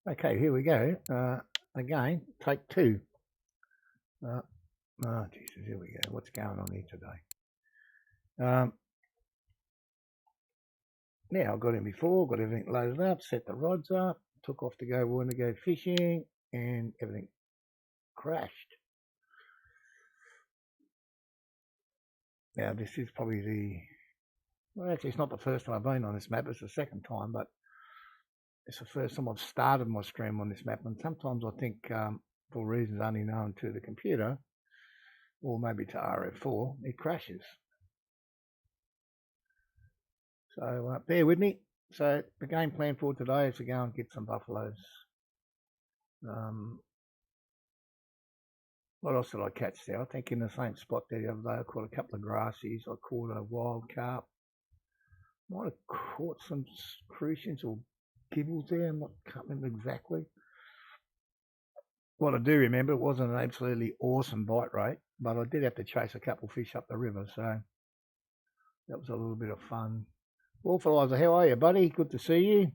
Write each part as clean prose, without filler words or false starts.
Okay, here we go. Again, take two. Jesus, here we go. What's going on here today? Yeah, I got in before, got everything loaded up, set the rods up, took off to go, wanted to go fishing, and everything crashed. Now, this is probably well, actually, it's not the first time I've been on this map, it's the second time, but it's the first time I've started my stream on this map, and sometimes I think, for reasons only known to the computer, or maybe to RF4, it crashes. So bear with me. So the game plan for today is to go and get some buffaloes. What else did I catch there? I think in the same spot there the other day I caught a couple of grassies. I caught a wild carp. Might have caught some crucians or gibbles there. I can't remember exactly. What I do remember, it wasn't an absolutely awesome bite rate, but I did have to chase a couple of fish up the river, so that was a little bit of fun. Wolfalizer, how are you, buddy? Good to see you.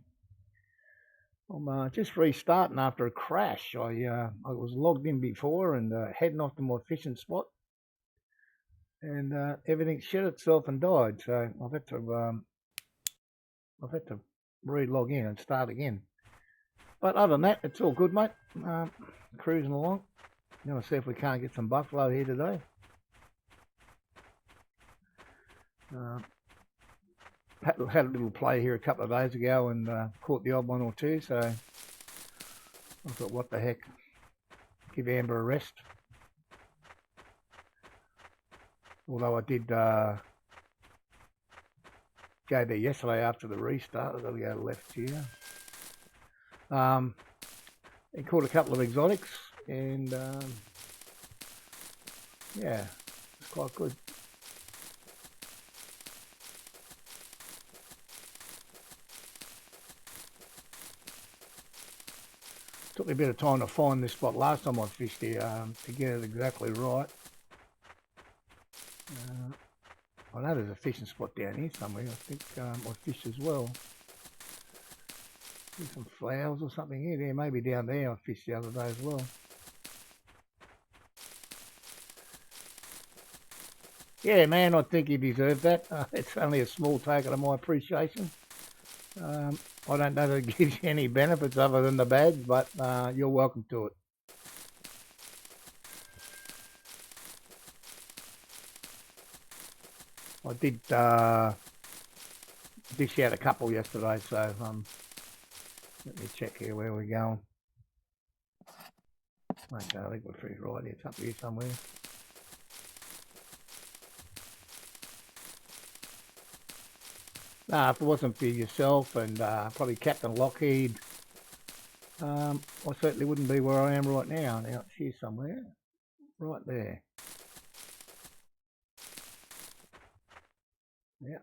I'm just restarting after a crash. I was logged in before and heading off to my fishing spot, and everything shut itself and died. So I've had to re-log in and start again. But other than that, it's all good, mate. Cruising along. I'm going to see if we can't get some buffalo here today. Had a little play here a couple of days ago and caught the odd one or two. So I thought, what the heck? Give Amber a rest. Although I did go there yesterday after the restart. I've got to go left here. He caught a couple of exotics and yeah, it's quite good. Took me a bit of time to find this spot last time I fished here to get it exactly right. I know there's a fishing spot down here somewhere. I think I fished as well. There's some flowers or something here. There, maybe down there I fished the other day as well. Yeah, man, I think you deserve that. It's only a small token of my appreciation. I don't know that it gives you any benefits other than the badge, but you're welcome to it. I did dish out a couple yesterday, so let me check here where we're going. Okay, I think we're pretty right. It's up here somewhere. If it wasn't for yourself and probably Captain Lockheed, I certainly wouldn't be where I am right now. Now it's here somewhere, right there. Yeah.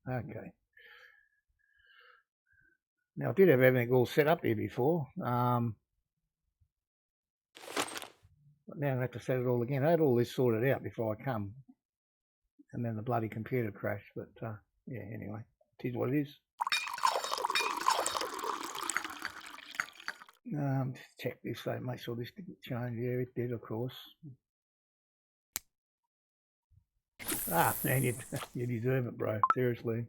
Okay. Now I did have everything all set up here before, but now I have to set it all again. I had all this sorted out before I come, and then the bloody computer crashed. But yeah, anyway, it is what it is. Just check this so make sure this didn't change. Yeah, it did, of course. Man, you deserve it, bro. Seriously.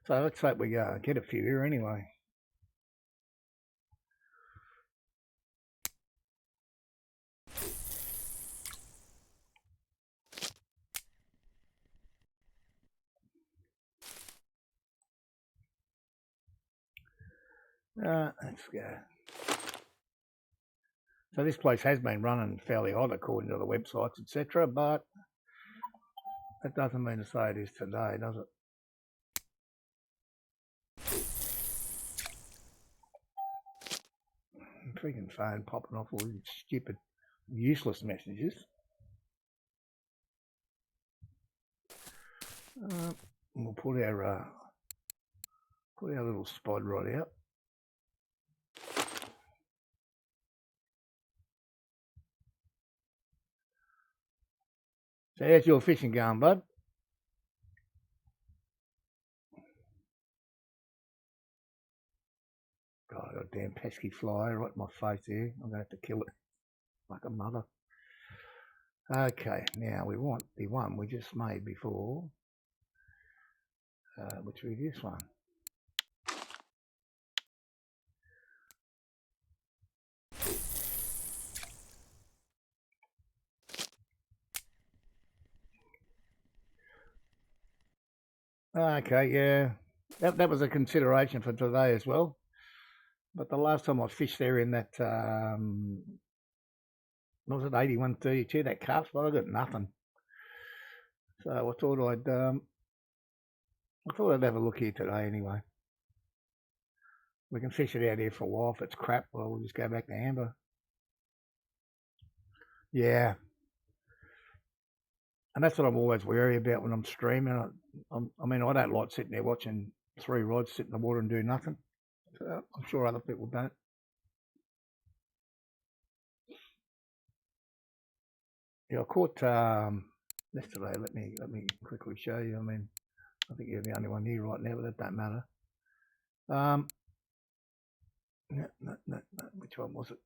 So let's hope we get a few here anyway. Let's go. So this place has been running fairly hot according to the websites, etc. But that doesn't mean to say it is today, does it? Freaking phone popping off all these stupid, useless messages. We'll put our little spod rod out. So how's your fishing going, bud? God, I got a damn pesky fly right in my face here. I'm going to have to kill it like a mother. Okay, now we want the one we just made before, which will be this one. Okay, yeah, that was a consideration for today as well. But the last time I fished there in that, was it 8132, that carp spot, I got nothing. So I thought I'd have a look here today anyway. We can fish it out here for a while. If it's crap, well, we'll just go back to amber. Yeah. And that's what I'm always wary about when I'm streaming. I mean, I don't like sitting there watching 3 rods sit in the water and do nothing. So I'm sure other people don't. Yeah, I caught yesterday. Let me quickly show you. I mean, I think you're the only one here right now, but that don't matter. No. Which one was it?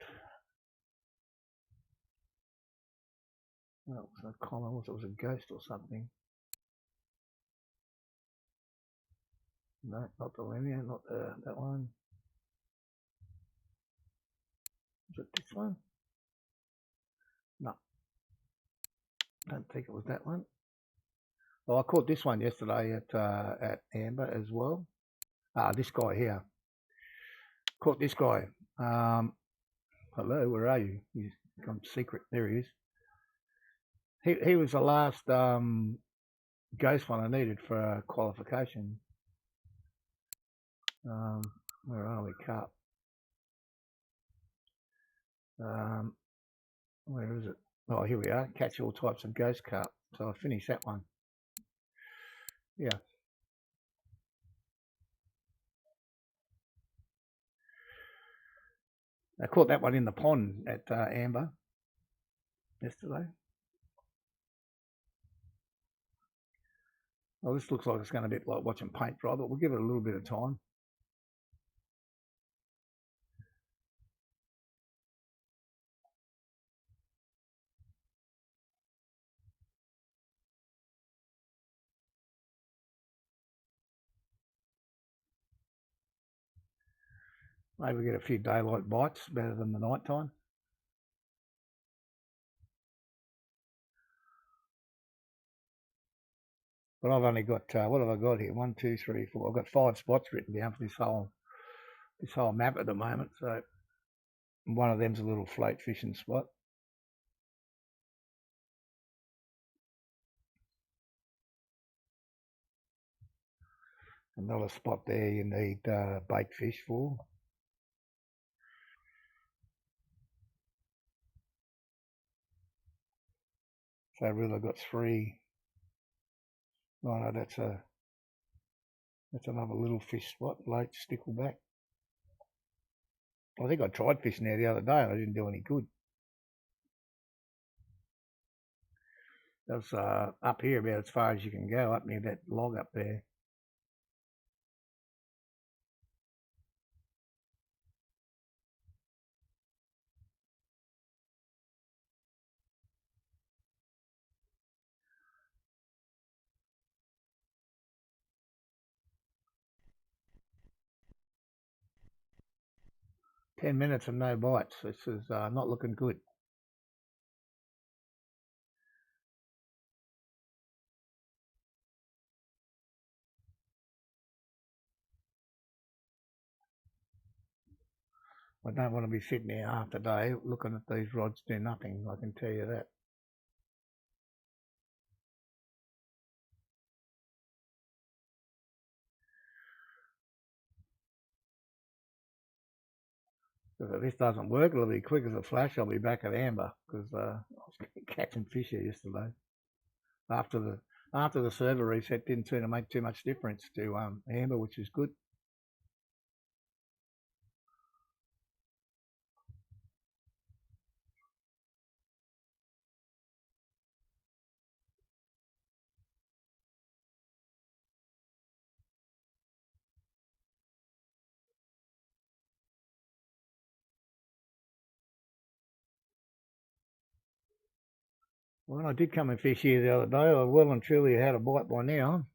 No, it was a common. It was a ghost or something. No, not the linear, not that one. Was it this one? No, don't think it was that one. Well, I caught this one yesterday at Amber as well. This guy here. Caught this guy. Hello, where are you? He's gone secret. There he is. He was the last ghost one I needed for qualification. Where are we? Carp. Where is it? Oh, here we are. Catch all types of ghost carp. So I finished that one. Yeah. I caught that one in the pond at Amber yesterday. Well, this looks like it's going to be like watching paint dry, but we'll give it a little bit of time. Maybe get a few daylight bites better than the night time. But I've only got, what have I got here? 1, 2, 3, 4. I've got 5 spots written down for this whole map at the moment. So one of them's a little float fishing spot. Another spot there you need bait fish for. So really I've got 3. Oh no, that's another little fish spot, late stickleback. I think I tried fishing there the other day and I didn't do any good. That was up here about as far as you can go, up near that log up there. Ten minutes and no bites. This is not looking good. I don't want to be sitting here half the day looking at these rods do nothing, I can tell you that. Because if this doesn't work, it'll be quick as a flash. I'll be back at Amber because I was catching fish here yesterday. After the server reset, didn't seem to make too much difference to Amber, which is good. When I did come and fish here the other day, I well and truly had a bite by now.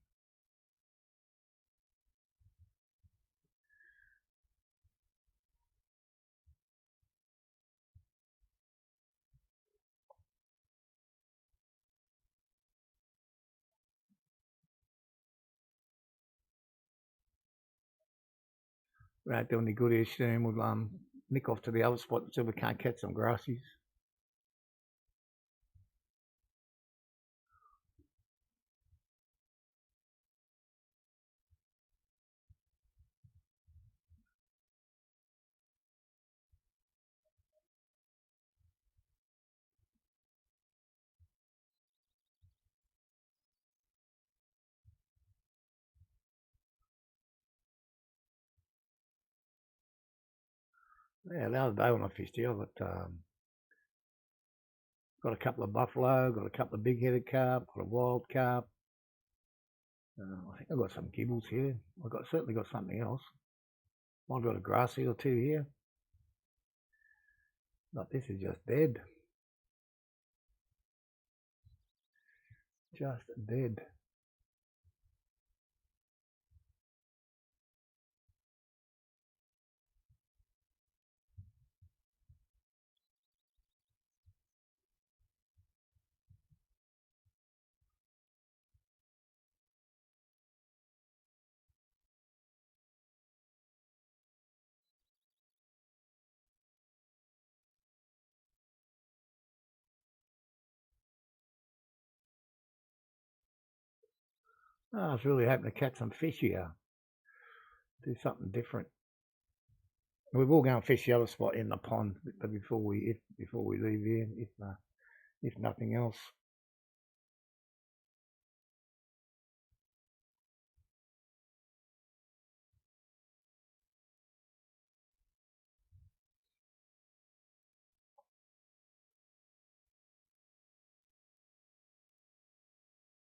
We don't do any good here soon. We'll nick off to the other spot until we can't catch some grassies. Yeah, the other day when I fished here, I got a couple of buffalo, got a couple of big-headed carp, got a wild carp. I think I've got some gibbles here. Certainly got something else. Might have got a grassy or two here. But this is just dead. Just dead. I was really hoping to catch some fish here. Do something different. We will go and fish the other spot in the pond before we leave here, if nothing else.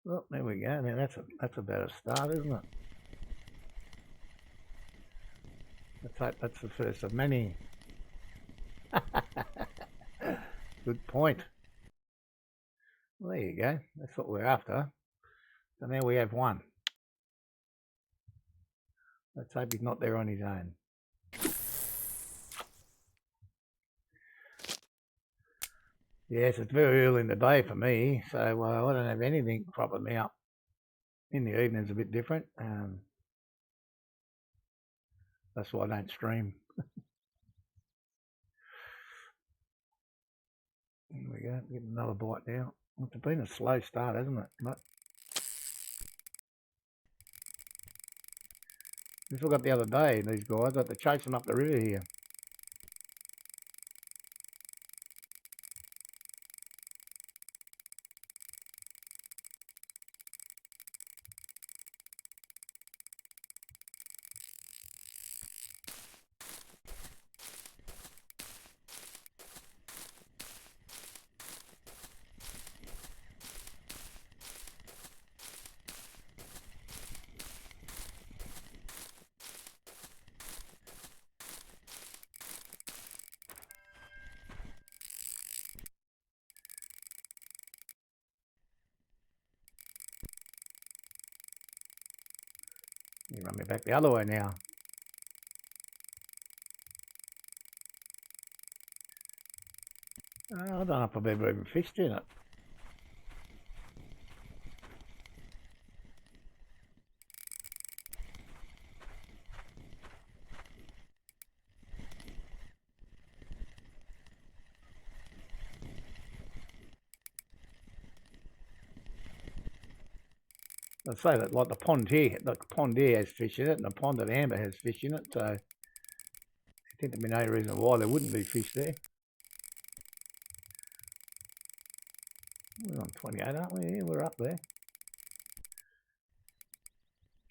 Well, there we go. Now that's about a start, isn't it? Let's hope that's the first of many. Good point. Well, there you go. That's what we're after. So now we have one. Let's hope he's not there on his own. Yes, it's very early in the day for me, so I don't have anything propping me up. In the evening's a bit different. That's why I don't stream. There we go. Get another bite now. It's been a slow start, hasn't it? But this I got the other day, these guys. I had to chase them up the river here. You run me back the other way now. I don't know if I've ever even fished in it. I'd say that like the pond here has fish in it, and the pond at Amber has fish in it, so I think there'd be no reason why there wouldn't be fish there. We're on 28, aren't we? Yeah, we're up there.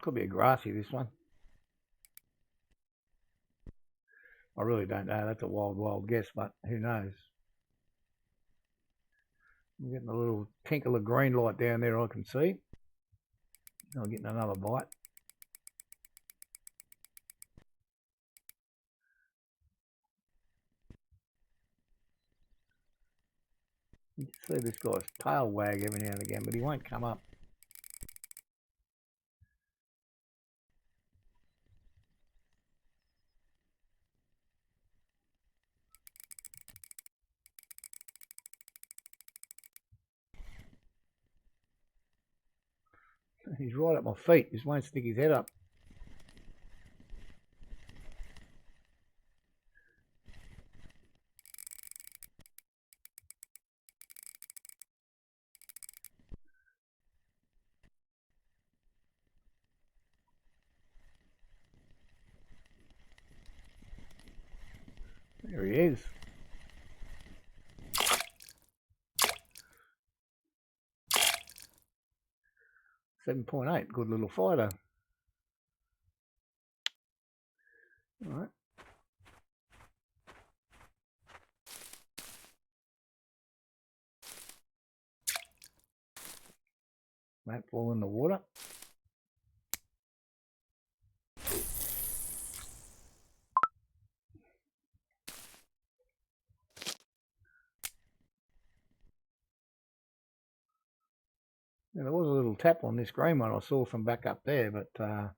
Could be a grassy, this one. I really don't know. That's a wild guess, but who knows? I'm getting a little tinkle of green light down there I can see. I'm getting another bite. You can see this guy's tail wag every now and again, but he won't come up. He's right at my feet, just won't stick his head up. There he is. 7.8, good little fighter. All right. Won't fall in the water. Yeah, there was a little tap on this green one I saw from back up there, but that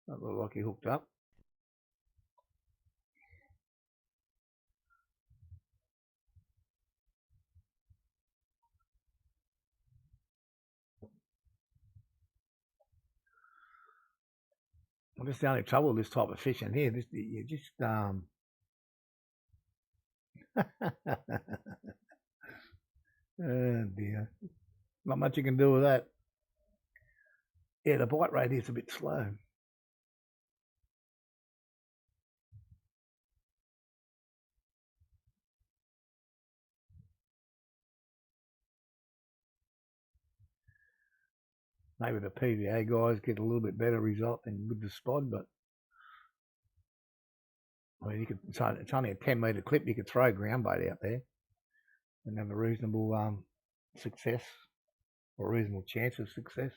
looked like he hooked up. Well, that's the only trouble with this type of fishing here. This you just oh dear, not much you can do with that. Yeah, the bite rate is a bit slow. Maybe the PVA guys get a little bit better result than with the spod, but I mean, it's only a 10-metre clip. You could throw ground bait out there and have a reasonable success or reasonable chance of success.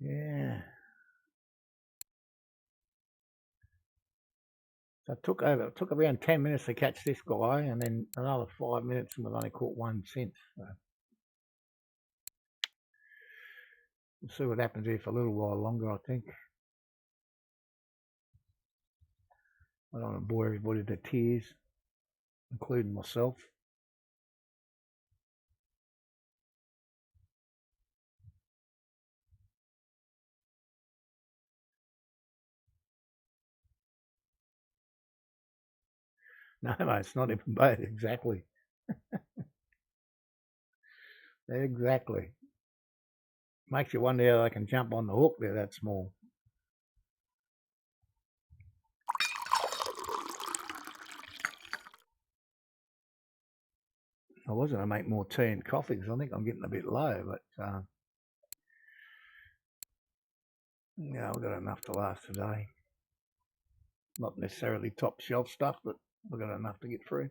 Yeah. So it took around 10 minutes to catch this guy, and then another 5 minutes, and we've only caught one since. So we'll see what happens here for a little while longer, I think. I don't want to bore everybody to tears, including myself. No, mate, it's not even bait. Exactly. Exactly. Makes you wonder how they can jump on the hook. They're that small. I was going to make more tea and coffee because I think I'm getting a bit low, but yeah, we've got enough to last today. Not necessarily top shelf stuff, but we've got enough to get through.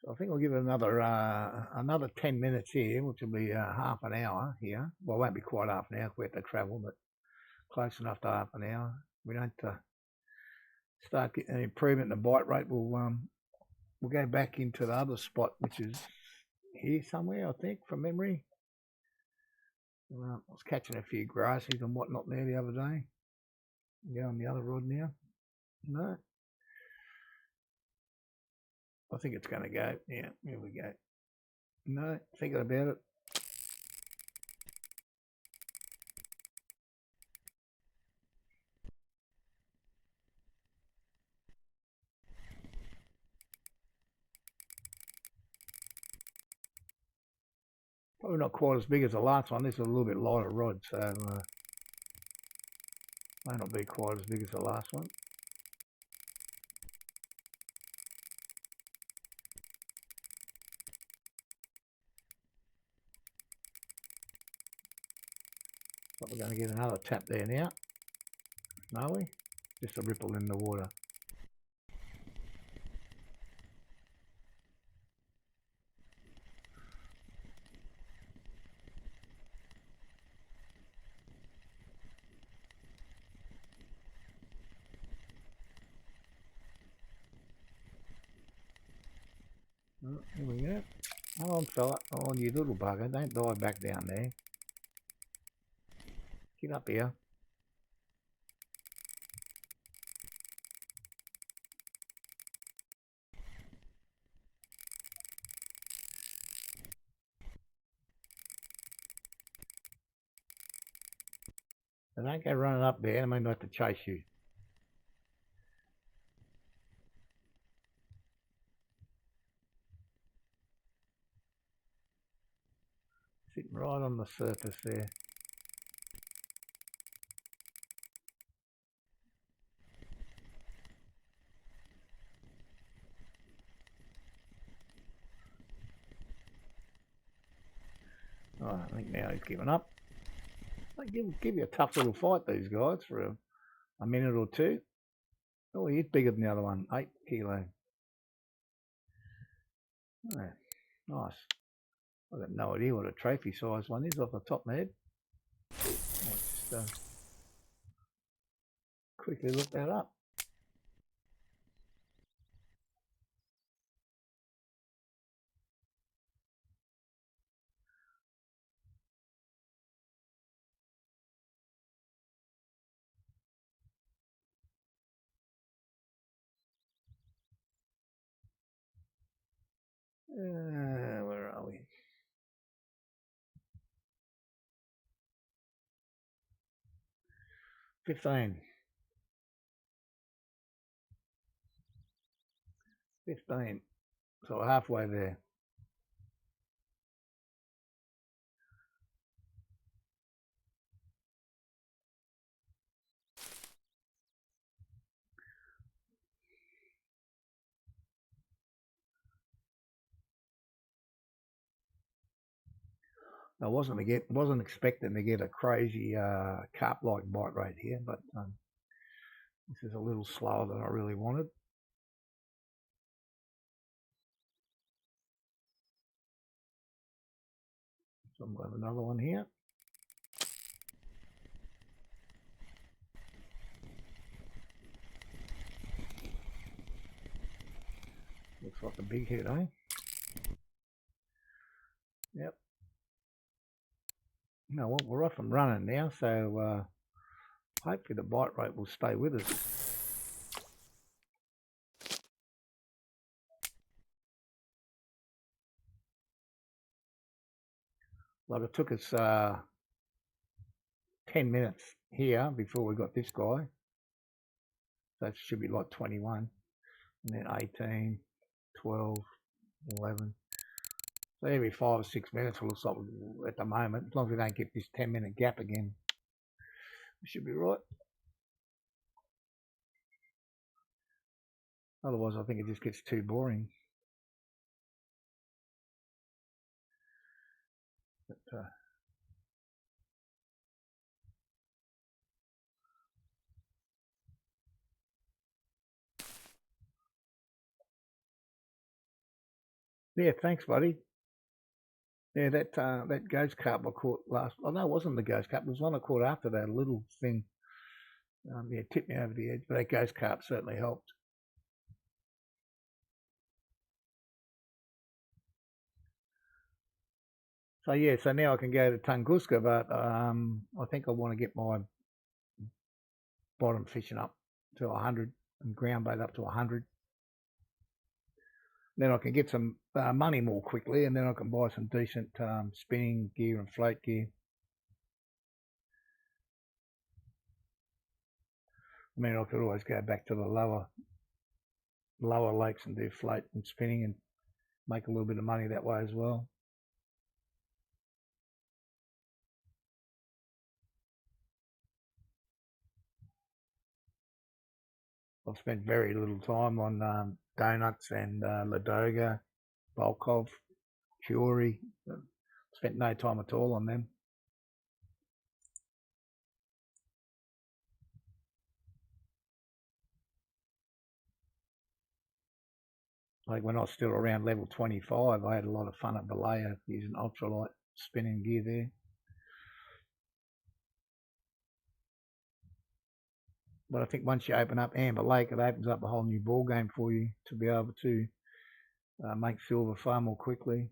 So I think we'll give it another 10 minutes here, which will be half an hour here. Well, it won't be quite half an hour if we have to travel, but close enough to half an hour. We don't start getting an improvement in the bite rate. We'll go back into the other spot, which is here somewhere, I think, from memory. I was catching a few grassies and whatnot there the other day. Go on the other rod now. No, I think it's going to go. Yeah, here we go. No, thinking about it. Probably not quite as big as the last one. This is a little bit lighter rod, so may not be quite as big as the last one. But we're going to get another tap there now. Are we? Just a ripple in the water. Oh, here we go. Come on, fella. Oh, you little bugger. Don't dive back down there. Get up here. And don't go running up there. I may not have to chase you. Sitting right on the surface there. Oh, I think now he's given up. They give you a tough little fight, these guys, for a minute or two. Oh, he's bigger than the other one, 8 kilo. Oh, nice. I've got no idea what a trophy size one is off the top of my head. I'll just quickly look that up. Where are we? $15. So halfway there. I wasn't expecting to get a crazy carp-like bite rate here, but this is a little slower than I really wanted. So I'm going to have another one here. Looks like a big hit, eh? Yep. No, well, we're off and running now, so hopefully the bite rate will stay with us. Like it took us 10 minutes here before we got this guy. So it should be like 21. And then 18, 12, 11. So every 5 or 6 minutes, it looks like at the moment, as long as we don't get this 10-minute gap again, we should be right. Otherwise, I think it just gets too boring. But, yeah, thanks, buddy. Yeah, that ghost carp I caught last. Oh no, it wasn't the ghost carp. It was one I caught after that little thing. Yeah, tipped me over the edge. But that ghost carp certainly helped. So yeah, so now I can go to Tunguska, but I think I want to get my bottom fishing up to 100 and ground bait up to 100. Then I can get some money more quickly, and then I can buy some decent spinning gear and float gear. I mean, I could always go back to the lower lakes and do float and spinning and make a little bit of money that way as well. I've spent very little time on Donuts and Ladoga, Volkov, Curie. Spent no time at all on them. Like when I was still around level 25, I had a lot of fun at Vallejo using ultralight spinning gear there. But I think once you open up Amber Lake, it opens up a whole new ball game for you to be able to make silver far more quickly.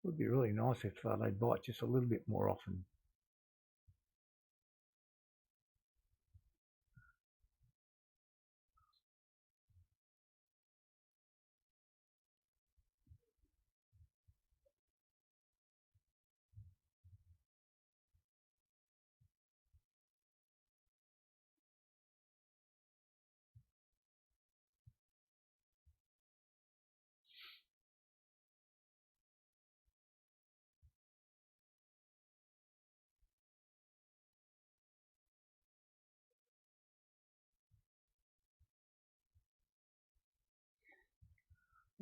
It would be really nice if they'd bite just a little bit more often.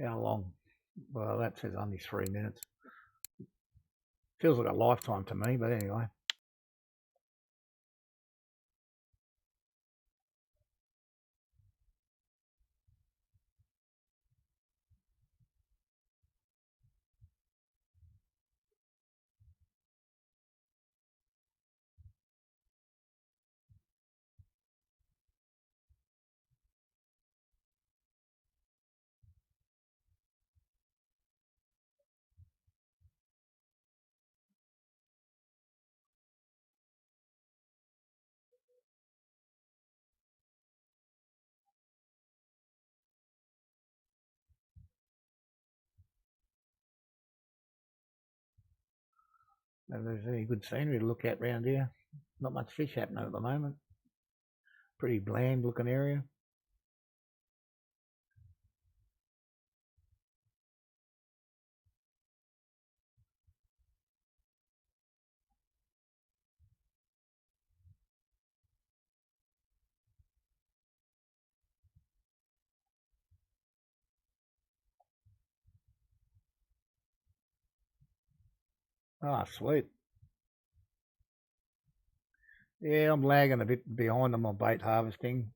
How long? Well, that says only 3 minutes. Feels like a lifetime to me, but anyway. There's any good scenery to look at round here. Not much fish happening at the moment. Pretty bland looking area. Ah, sweet. Yeah, I'm lagging a bit behind on my bait harvesting.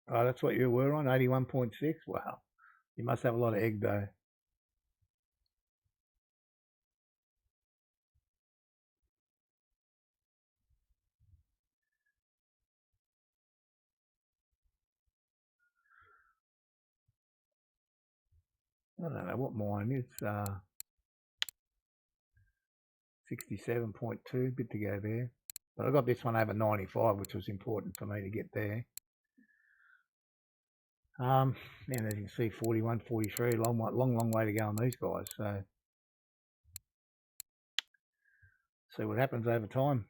Oh, that's what you were on, 81.6? Wow. You must have a lot of egg though. I don't know what mine is. 67.2, bit to go there. But I got this one over 95, which was important for me to get there. And as you can see, 41, 43, long way to go on these guys. So see what happens over time.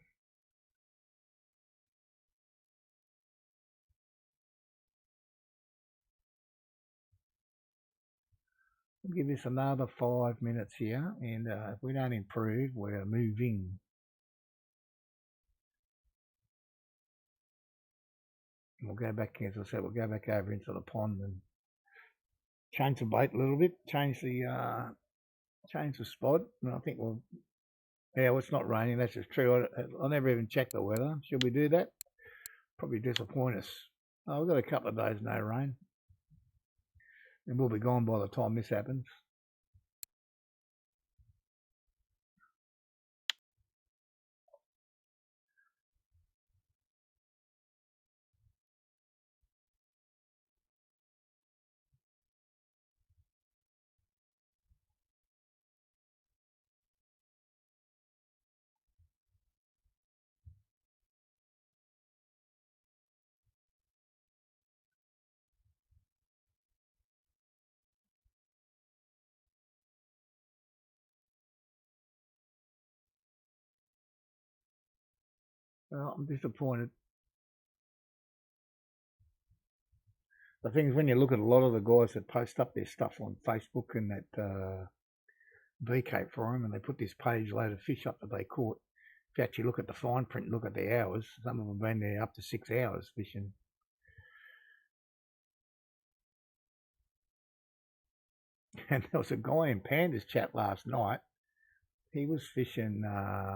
I'll give this another 5 minutes here, and if we don't improve, we're moving. We'll go back, as I said, we'll go back over into the pond and change the bait a little bit, change the spot, and I think we'll. Yeah, well, it's not raining. That's just true. I never even check the weather. Should we do that? Probably disappoint us. Oh, we've got a couple of days no rain, and we'll be gone by the time this happens. I'm disappointed. The thing is, when you look at a lot of the guys that post up their stuff on Facebook and that VCape forum, and they put this page load of fish up that they caught, if you actually look at the fine print and look at the hours, some of them have been there up to 6 hours fishing. And there was a guy in Panda's chat last night. He was fishing,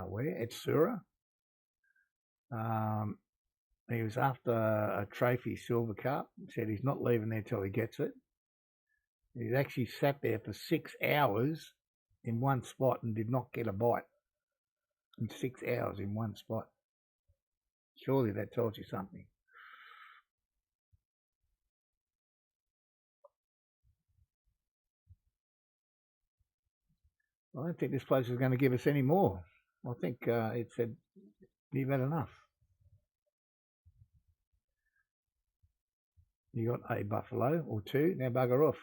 where? At Sura. He was after a trophy silver carp. He said he's not leaving there till he gets it. He's actually sat there for 6 hours in one spot and did not get a bite. In 6 hours in one spot. Surely that tells you something. I don't think this place is going to give us any more. I think it said, you've had enough. You got a buffalo or two, now bugger off.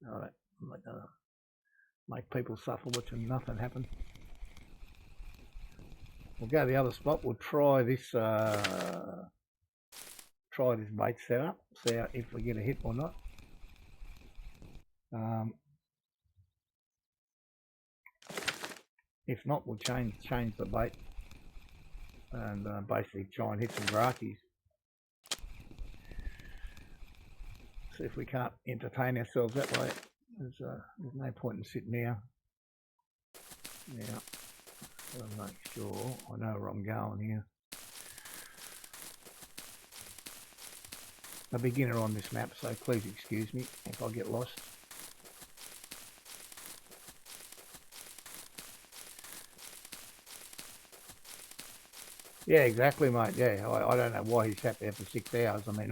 All right, make people suffer watching nothing happen. We'll go to the other spot. We'll try this bait setup, see if we get a hit or not. If not, we'll change the bait and basically try and hit some graffies. See if we can't entertain ourselves that way. There's no point in sitting here. Now, I'll make sure I know where I'm going here. I'm a beginner on this map, so please excuse me if I get lost. Yeah, exactly, mate. Yeah, I don't know why he sat there for 6 hours. I mean,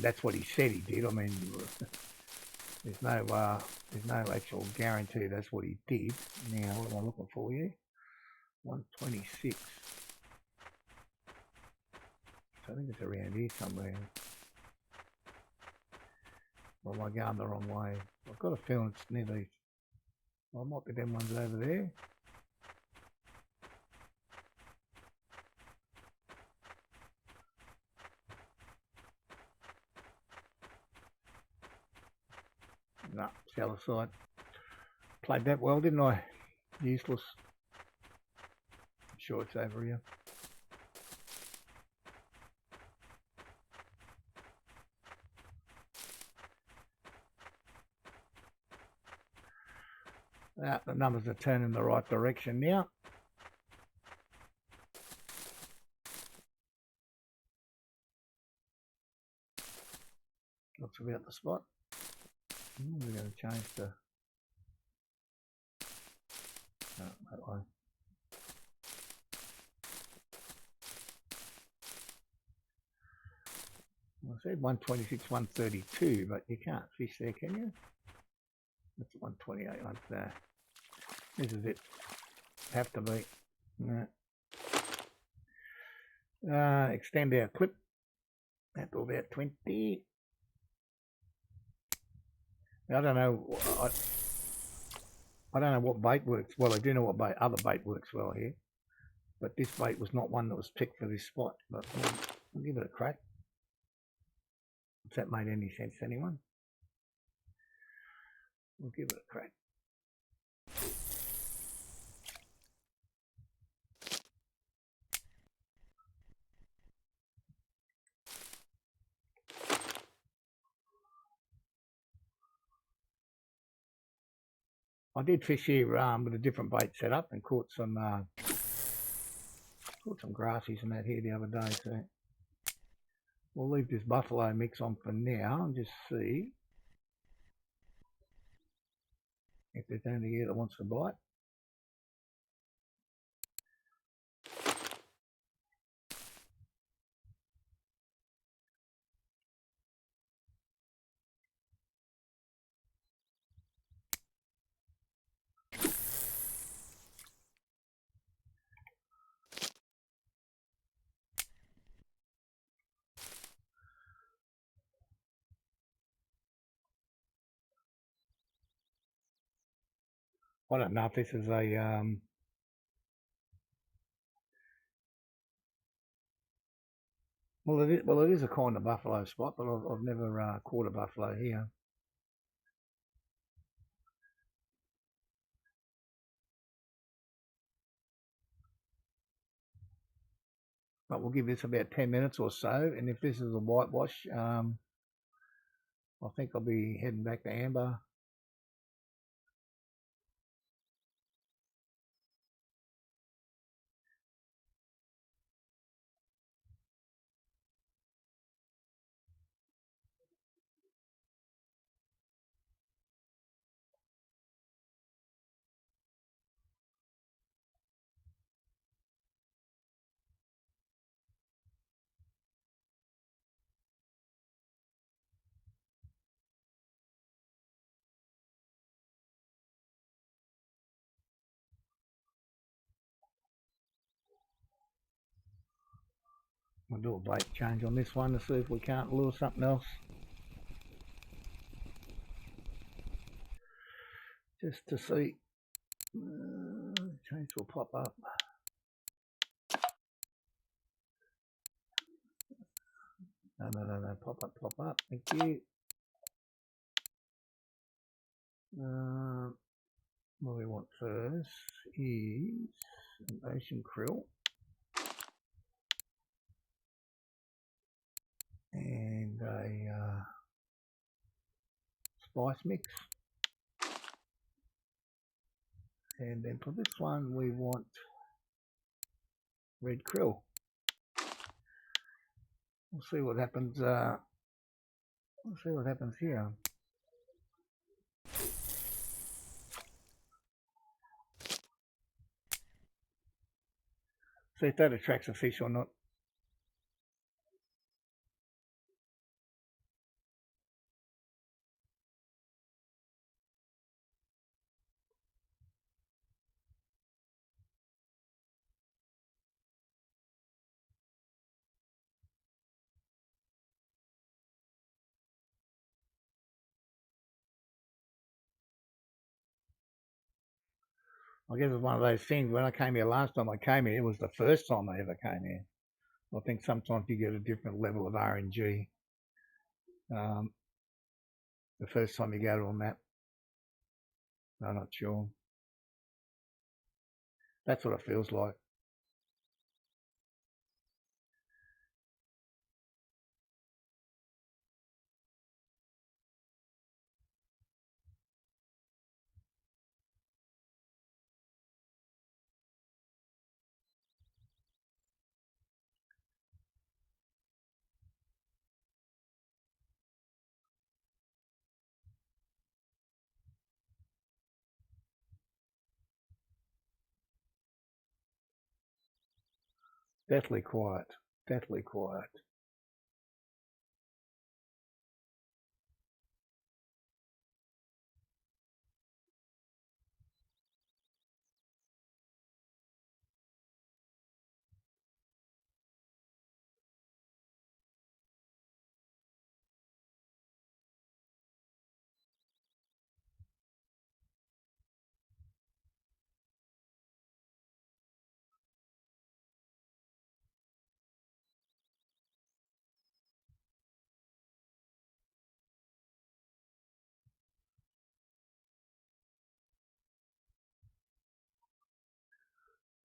that's what he said he did. I mean, there's no actual guarantee that's what he did. Now, what am I looking for here? 126. So I think it's around here somewhere. Or am I going the wrong way? I've got a feeling it's near these. Well, it might be them ones over there. No, it's the other side. Played that well, didn't I? Useless. I'm sure it's over here. The numbers are turning in the right direction now. Looks about the spot. We're going to change the... No, that way. I said 126, 132, but you can't fish there, can you? That's 128 right there. This is it. Have to be. No. Extend our clip. At about 20. I don't know. I don't know what bait works well. I do know what other bait works well here, but this bait was not one that was picked for this spot. But we'll give it a crack. If that made any sense to anyone, we'll give it a crack. I did fish here with a different bait setup and caught some grassies and that here the other day. So we'll leave this buffalo mix on for now and just see if there's anything here that wants to bite. I don't know if this is a well, it is a kind of buffalo spot, but I've never caught a buffalo here. But we'll give this about 10 minutes or so, and if this is a whitewash, I think I'll be heading back to Amber. We'll do a bait change on this one to see if we can't lure something else. Just to see. Change will pop up. No. Pop up. Thank you. What we want first is an ocean krill. And a spice mix. And then for this one, we want red krill. We'll see what happens. We'll see what happens here. See if that attracts a fish or not. I guess it's one of those things. When I came here last time I came here, it was the first time I ever came here. I think sometimes you get a different level of RNG the first time you go to a map. I'm not sure. That's what it feels like. Deathly quiet. Deathly quiet.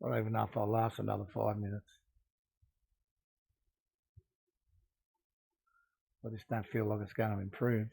I don't even know if I'll last another 5 minutes. I just don't feel like it's going to improve.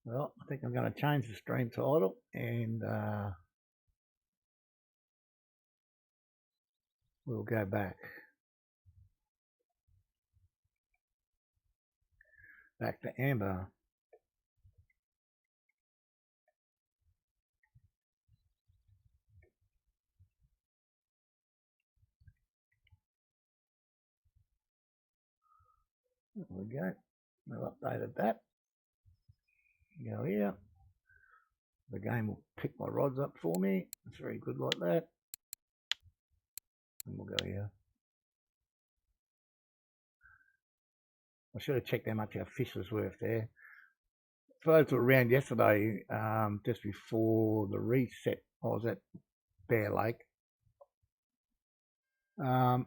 Well, I think I'm going to change the stream title and we'll go back. Back to amber. There we go. I've updated that. Go here. The game will pick my rods up for me. It's very good like that. And we'll go here. I should have checked how much our fish was worth there. For those who were around yesterday, just before the reset, I was at Bear Lake. No,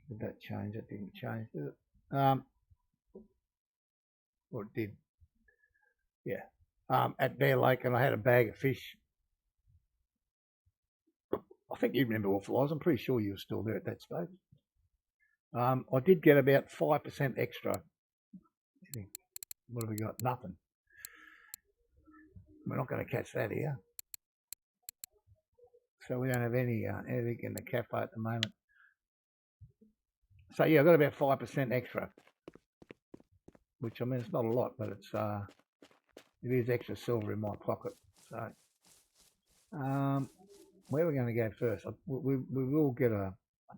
did that change? It didn't change, did it? Or it did. Yeah. At Bear Lake, and I had a bag of fish. I think you remember Awful Eyes. I'm pretty sure you were still there at that stage. I did get about 5% extra. What have we got? Nothing. We're not going to catch that here. So we don't have any anything in the cafe at the moment. So yeah, I've got about 5% extra, which I mean it's not a lot, but it's it is extra silver in my pocket. So where are we going to go first? We will get a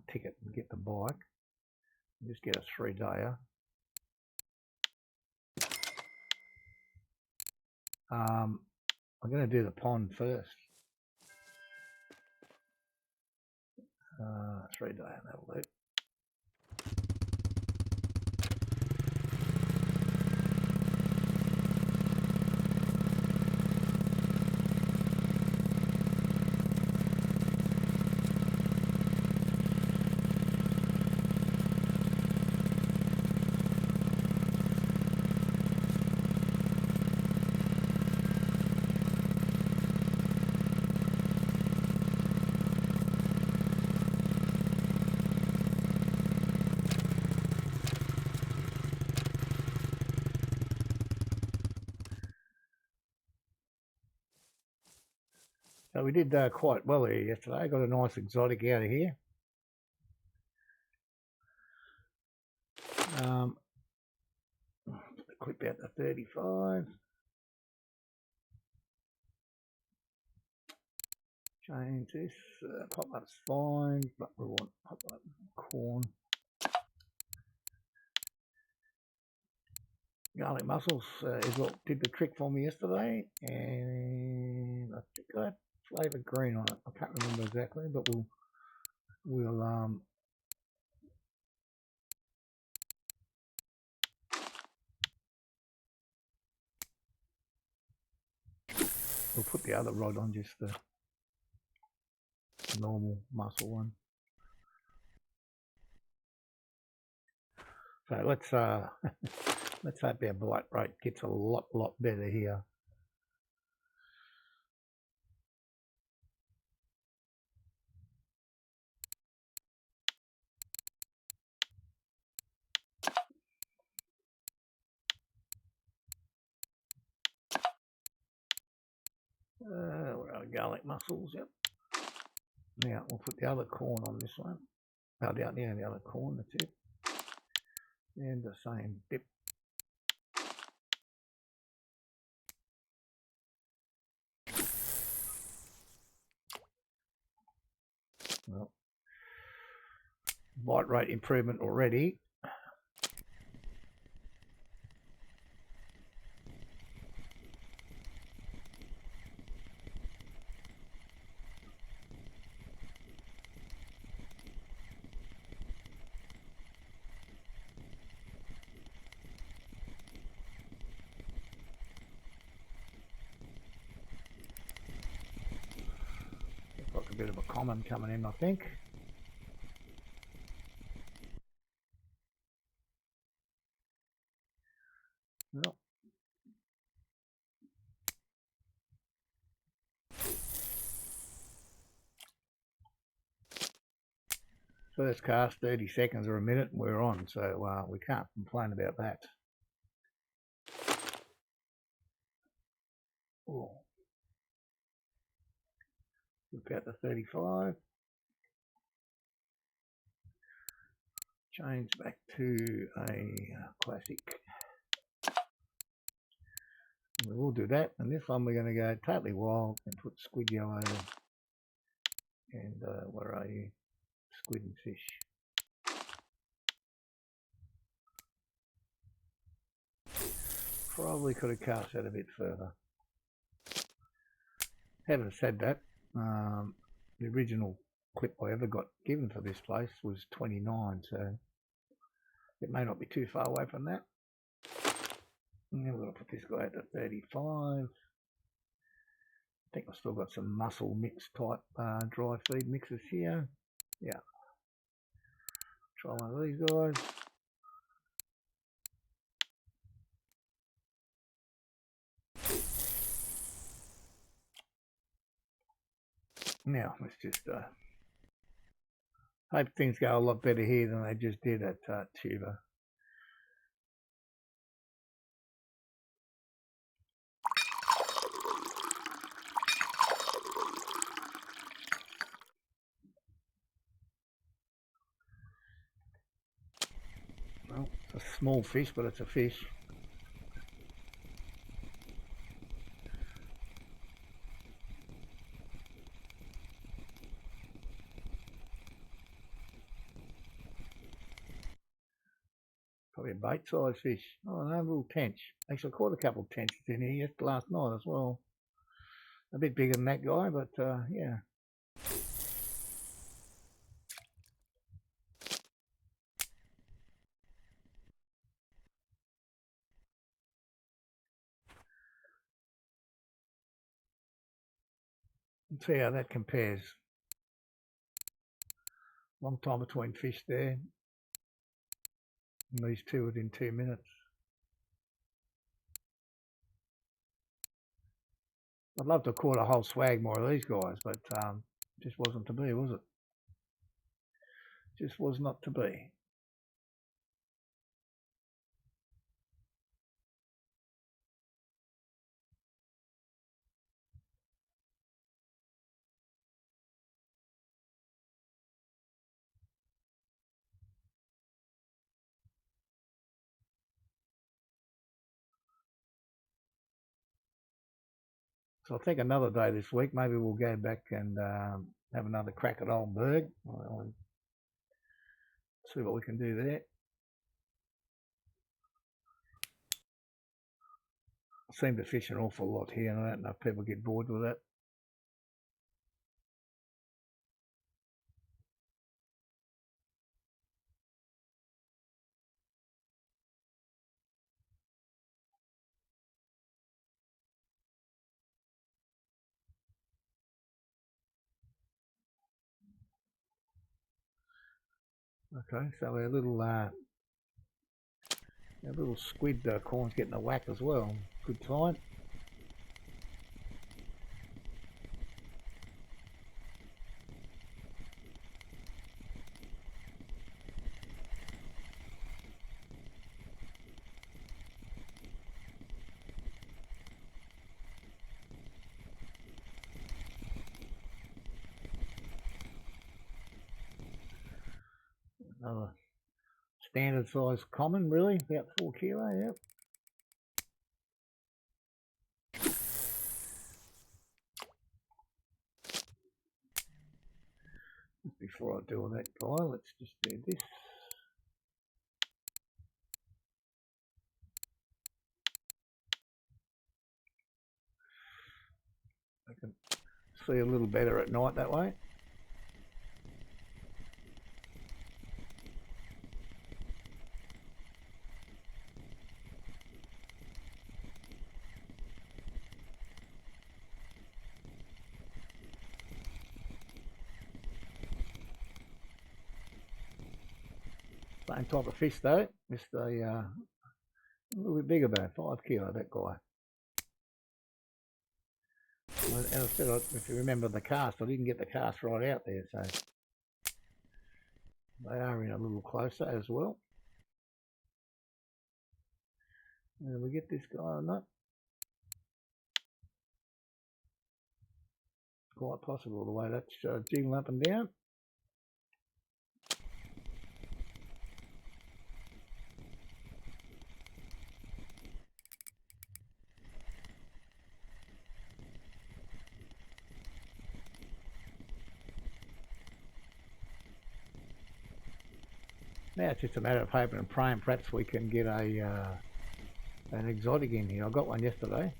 ticket and get the bike. Just get a 3-dayer. I'm going to do the pond first. 3-dayer, that'll do. So we did quite well here yesterday. Got a nice exotic out of here. Clip out the 35. Change this. Pop-up's fine, but we want pop-up corn. Garlic mussels is what did the trick for me yesterday, and I think I had flavoured green on it. I can't remember exactly, but we'll put the other rod on, just the normal mussel one. So let's let's hope our bite rate gets a lot better here. Where are garlic mussels? Yep. Now we'll put the other corn on this one. Oh, the other corn, that's it. And the same dip. Well, bite rate improvement already. Got a bit of a common coming in, I think. Well, first cast 30 seconds or a minute and we're on, so we can't complain about that. Oh. Look at the 35. Change back to a classic. We will do that, and this one we're going to go totally wild and put squid yellow and where are you? Squid and fish. Probably could have cast that a bit further. Having said that, the original clip I ever got given for this place was 29, so it may not be too far away from that. And then we're going to put this guy at 35. I think I've still got some mussel mix type dry feed mixes here. Yeah. Try one of these guys. Now, let's just hope things go a lot better here than they just did at Tuba. Well, it's a small fish, but it's a fish. Probably a bait-sized fish. Oh no, a little tench. Actually, I caught a couple of tenches in here just last night as well. A bit bigger than that guy, but yeah. Let's see how that compares. Long time between fish there. And these two within 2 minutes. I'd love to have caught a whole swag more of these guys, but just wasn't to be, was it? Just was not to be. So I think another day this week, maybe we'll go back and have another crack at Old Berg. I'll see what we can do there. I seem to fish an awful lot here, and I don't know if people get bored with that. Okay, so our little squid corn's getting a whack as well. Good time. Another standard size common, really, about 4 kilo, yep. Before I do all that guy, let's just do this. I can see a little better at night that way. Same type of fish though, just a little bit bigger though, 5 kilo, that guy. As I said, if you remember the cast, I didn't get the cast right out there, so they are in a little closer as well. And we get this guy or not? Quite possible the way that's jiggling up and down. Now it's just a matter of hoping and praying perhaps we can get a an exotic in here. I got one yesterday.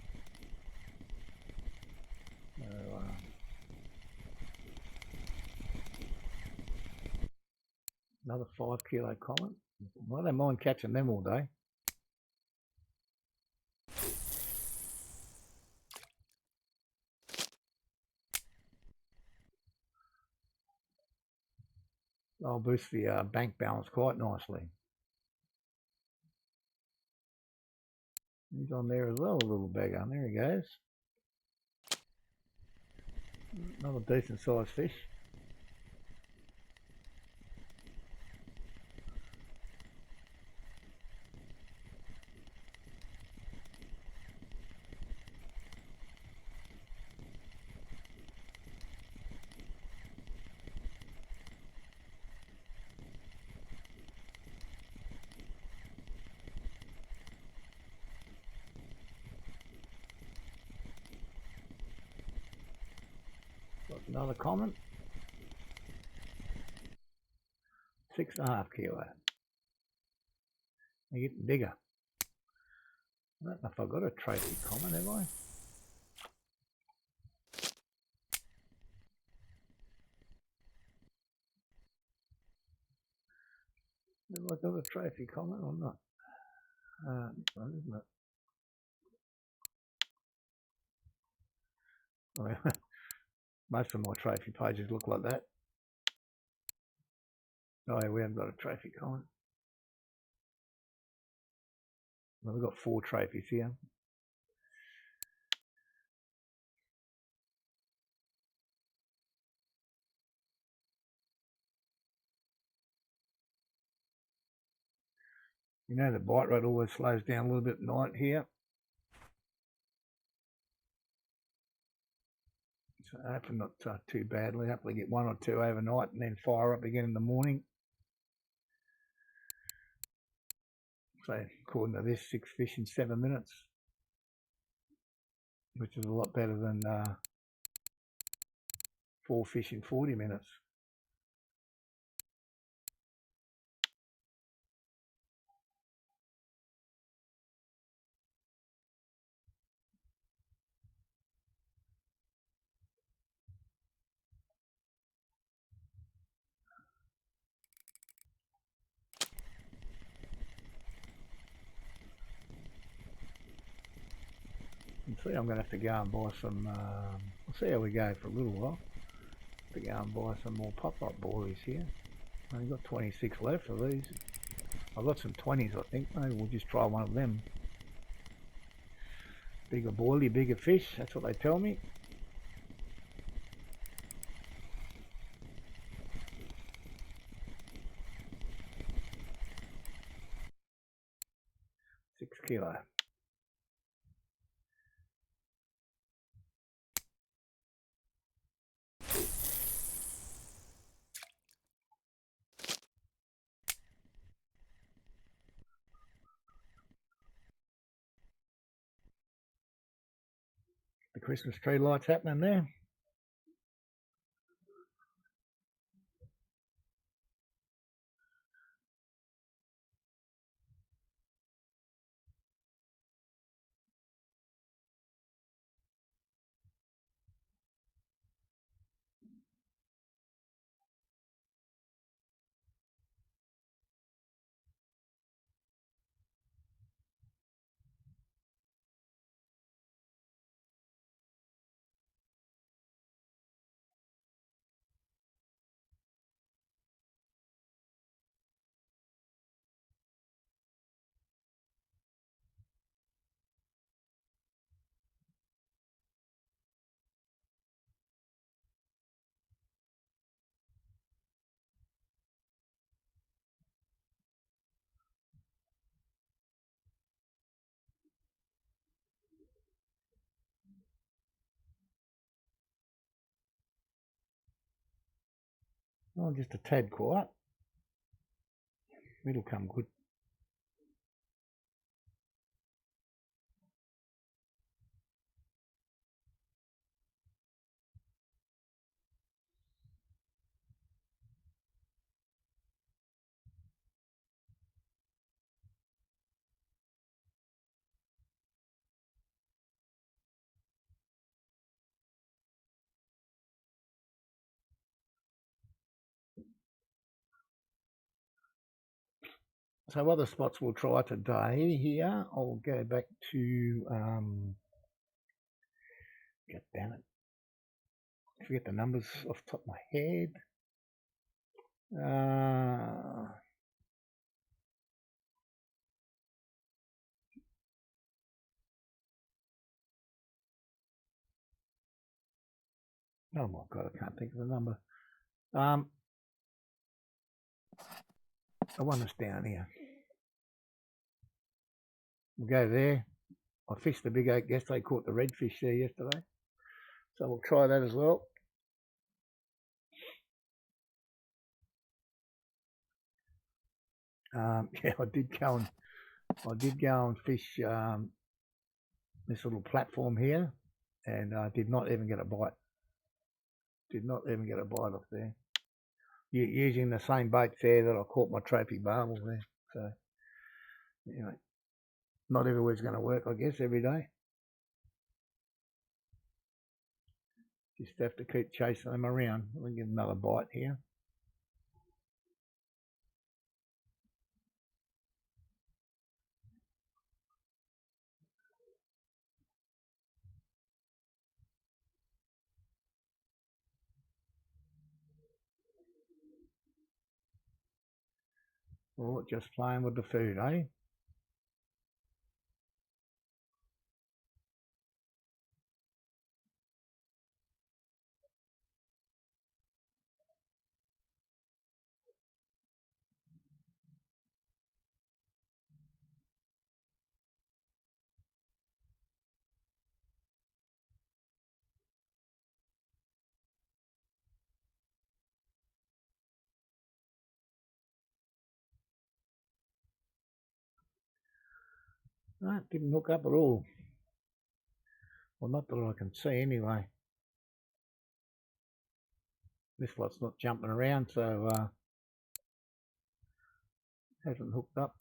Another 5 kilo common. Well, I don't mind catching them all day. I'll boost the bank balance quite nicely. He's on there as well, a little beggar. There he goes. Another decent sized fish. Got another common. 6.5 kilo. They're getting bigger. I don't know if I've got a trophy common, have I? Have I got a trophy common or not? Isn't it? I mean, most of my trophy pages look like that. Oh yeah, we haven't got a trophy common. Well, we've got 4 trophies here. You know the bite rate always slows down a little bit at night here. So hopefully not too badly. Hopefully get 1 or 2 overnight and then fire up again in the morning. So according to this, 6 fish in 7 minutes, which is a lot better than 4 fish in 40 minutes. You see, I'm going to have to go and buy some, we'll see how we go for a little while. To go and buy some more pop-up boilies here. I've only got 26 left of these. I've got some 20s, I think. Maybe we'll just try one of them. Bigger boilie, bigger fish, that's what they tell me. Six kilo. The Christmas tree lights happening there. Oh, just a tad quiet. It'll come good. So other spots we'll try today here. I'll go back to God damn it. I forget the numbers off the top of my head. Oh my God, I can't think of the number. The one that's down here. We'll go there. I fished the Big Oak yesterday, caught the redfish there yesterday. So we'll try that as well. Yeah, I did go and fish this little platform here, and I did not even get a bite. Did not even get a bite off there. Using the same bait there that I caught my trophy barbel there. So, you know, not everywhere's going to work, I guess, every day. Just have to keep chasing them around. We'll get another bite here. Well, just playing with the food, eh? No, it didn't hook up at all. Well, not that I can see anyway. This lot's not jumping around, so hasn't hooked up.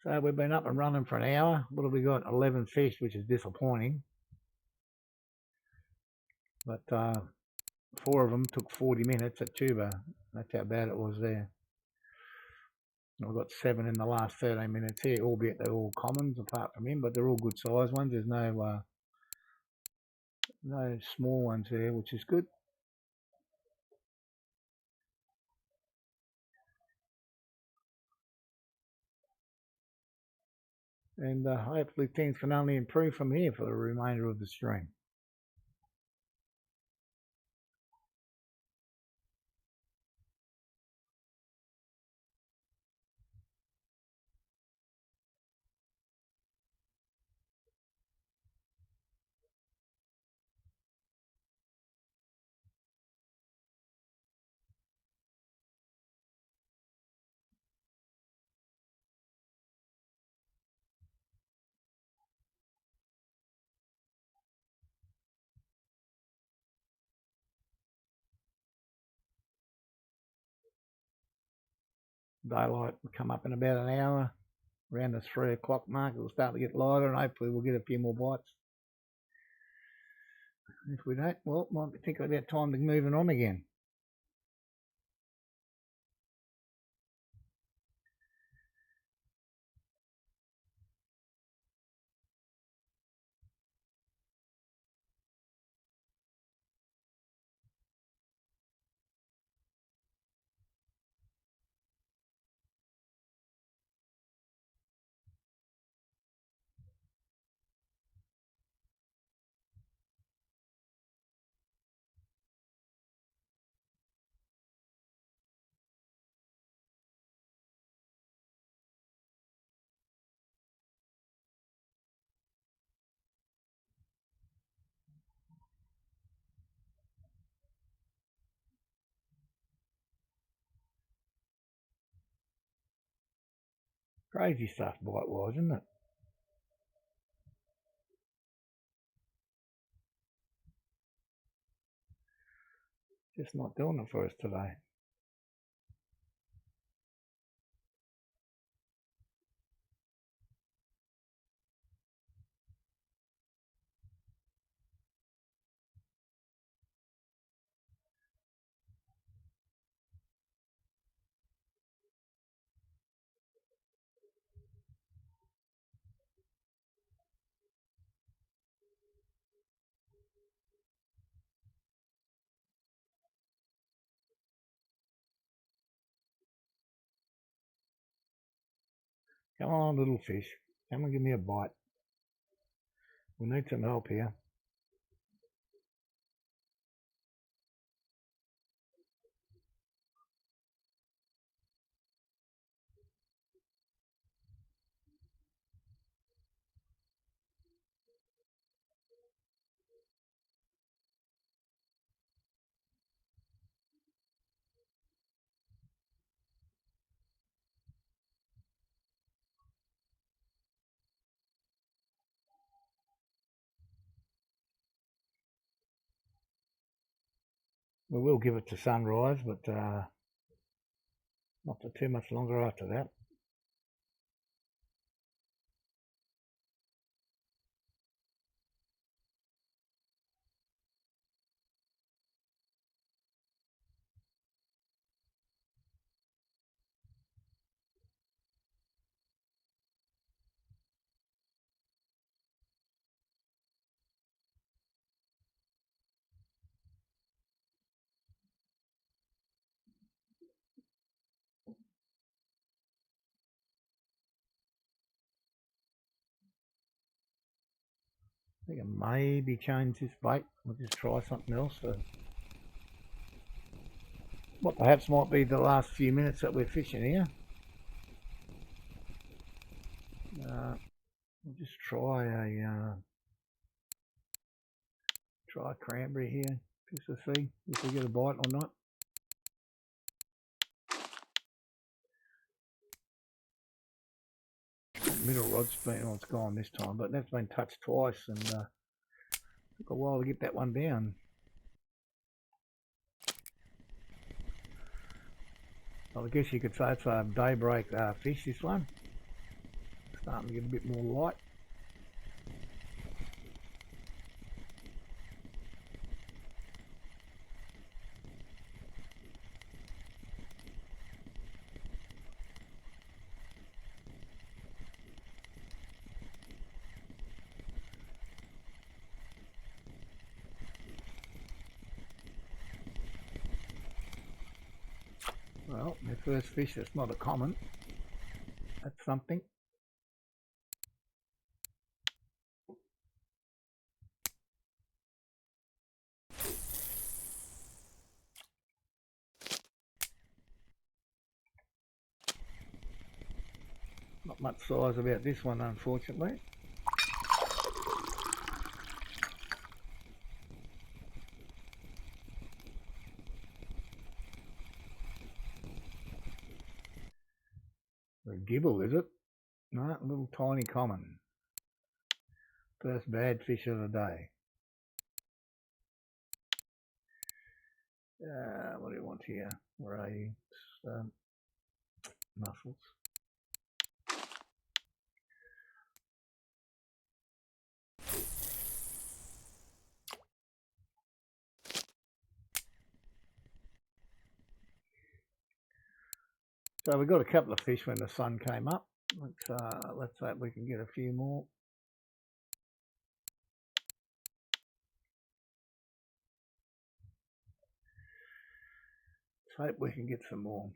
So we've been up and running for an hour. What have we got? 11 fish, which is disappointing. But 4 of them took 40 minutes at tuba. That's how bad it was there. I've got 7 in the last 13 minutes here, albeit they're all commons apart from him, but they're all good size ones. There's no small ones there, which is good. And hopefully things can only improve from here for the remainder of the stream. Daylight will come up in about an hour. Around the 3 o'clock mark, it'll start to get lighter, and hopefully we'll get a few more bites. If we don't, well, might be thinking about time to moving on again. Crazy stuff bite-wise, isn't it? Just not doing it for us today. Come on, little fish. Come and give me a bite. We need some help here. We will give it to sunrise, but not for too much longer after that. I think I maybe change this bait. We'll just try something else. What perhaps might be the last few minutes that we're fishing here. We'll just try a cranberry here, just to see if we get a bite or not. Middle rod's been, oh, it's gone this time, but that's been touched twice and took a while to get that one down. Well, I guess you could say it's a daybreak fish, this one. Starting to get a bit more light. Well, my first fish that's not a common. That's something. Not much size about this one, unfortunately. A gibble, is it? No, a little tiny common. First bad fish of the day. What do you want here? Rays, mussels. So we got a couple of fish when the sun came up. Let's hope we can get a few more. Let's hope we can get some more.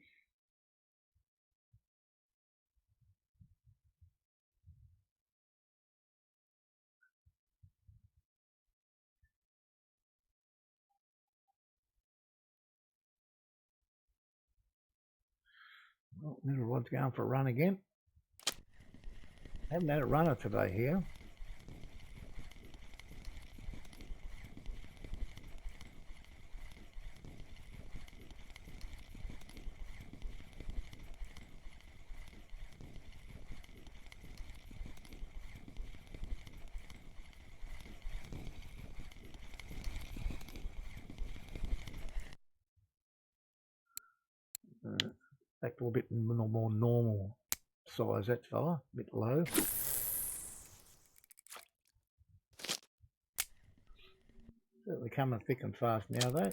Well, middle rod's going for a run again. Haven't had a runner today here. to a bit more normal size, that fella, a bit low. Certainly coming thick and fast now though.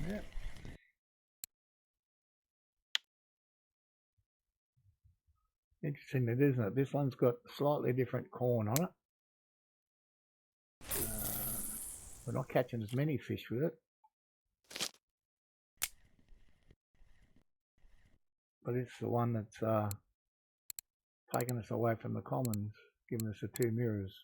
Yeah. Interesting that, isn't it? This one's got slightly different corn on it. We're not catching as many fish with it, but it's the one that's taking us away from the commons, giving us the 2 mirrors.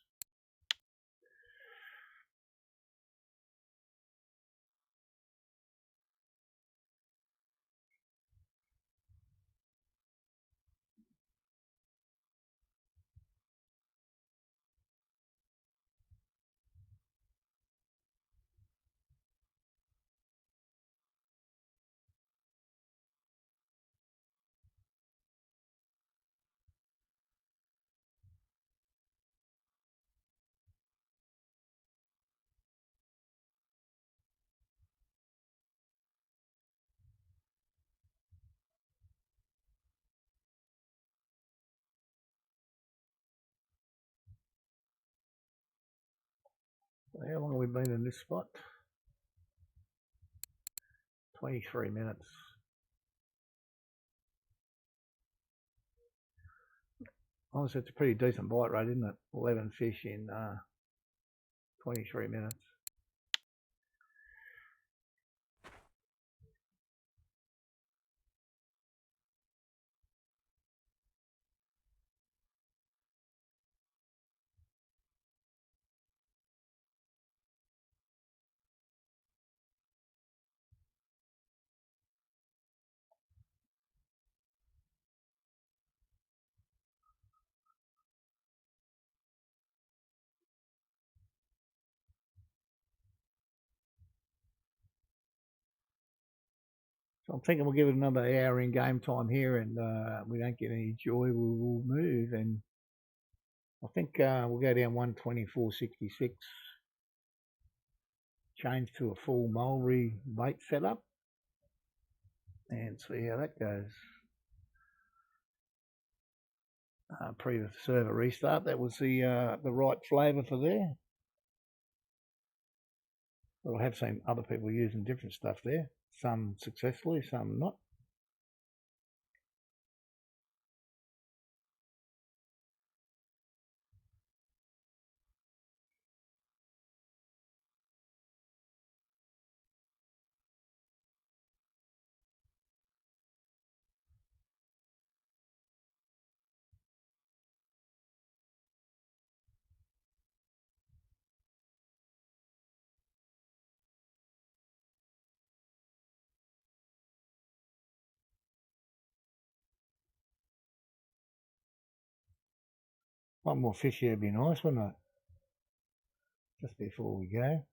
So how long have we been in this spot? 23 minutes. Honestly, it's a pretty decent bite rate, isn't it? 11 fish in 23 minutes. So I'm thinking we'll give it another hour in game time here, and we don't get any joy, we'll move. And I think we'll go down 124.66, change to a full mulberry bait setup, and see how that goes. Pre the server restart, that was the right flavour for there. But I have seen other people using different stuff there, some successfully, some not. One more fish here would be nice, wouldn't it? Just before we go.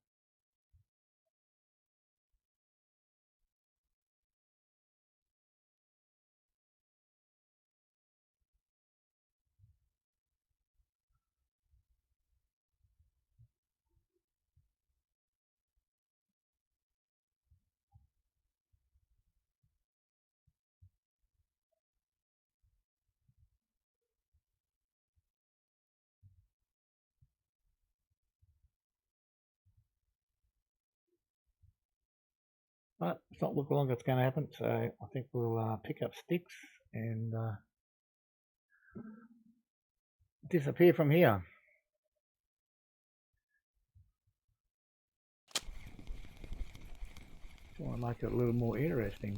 But it's not looking like it's going to happen, so I think we'll pick up sticks and disappear from here. I want to make it a little more interesting.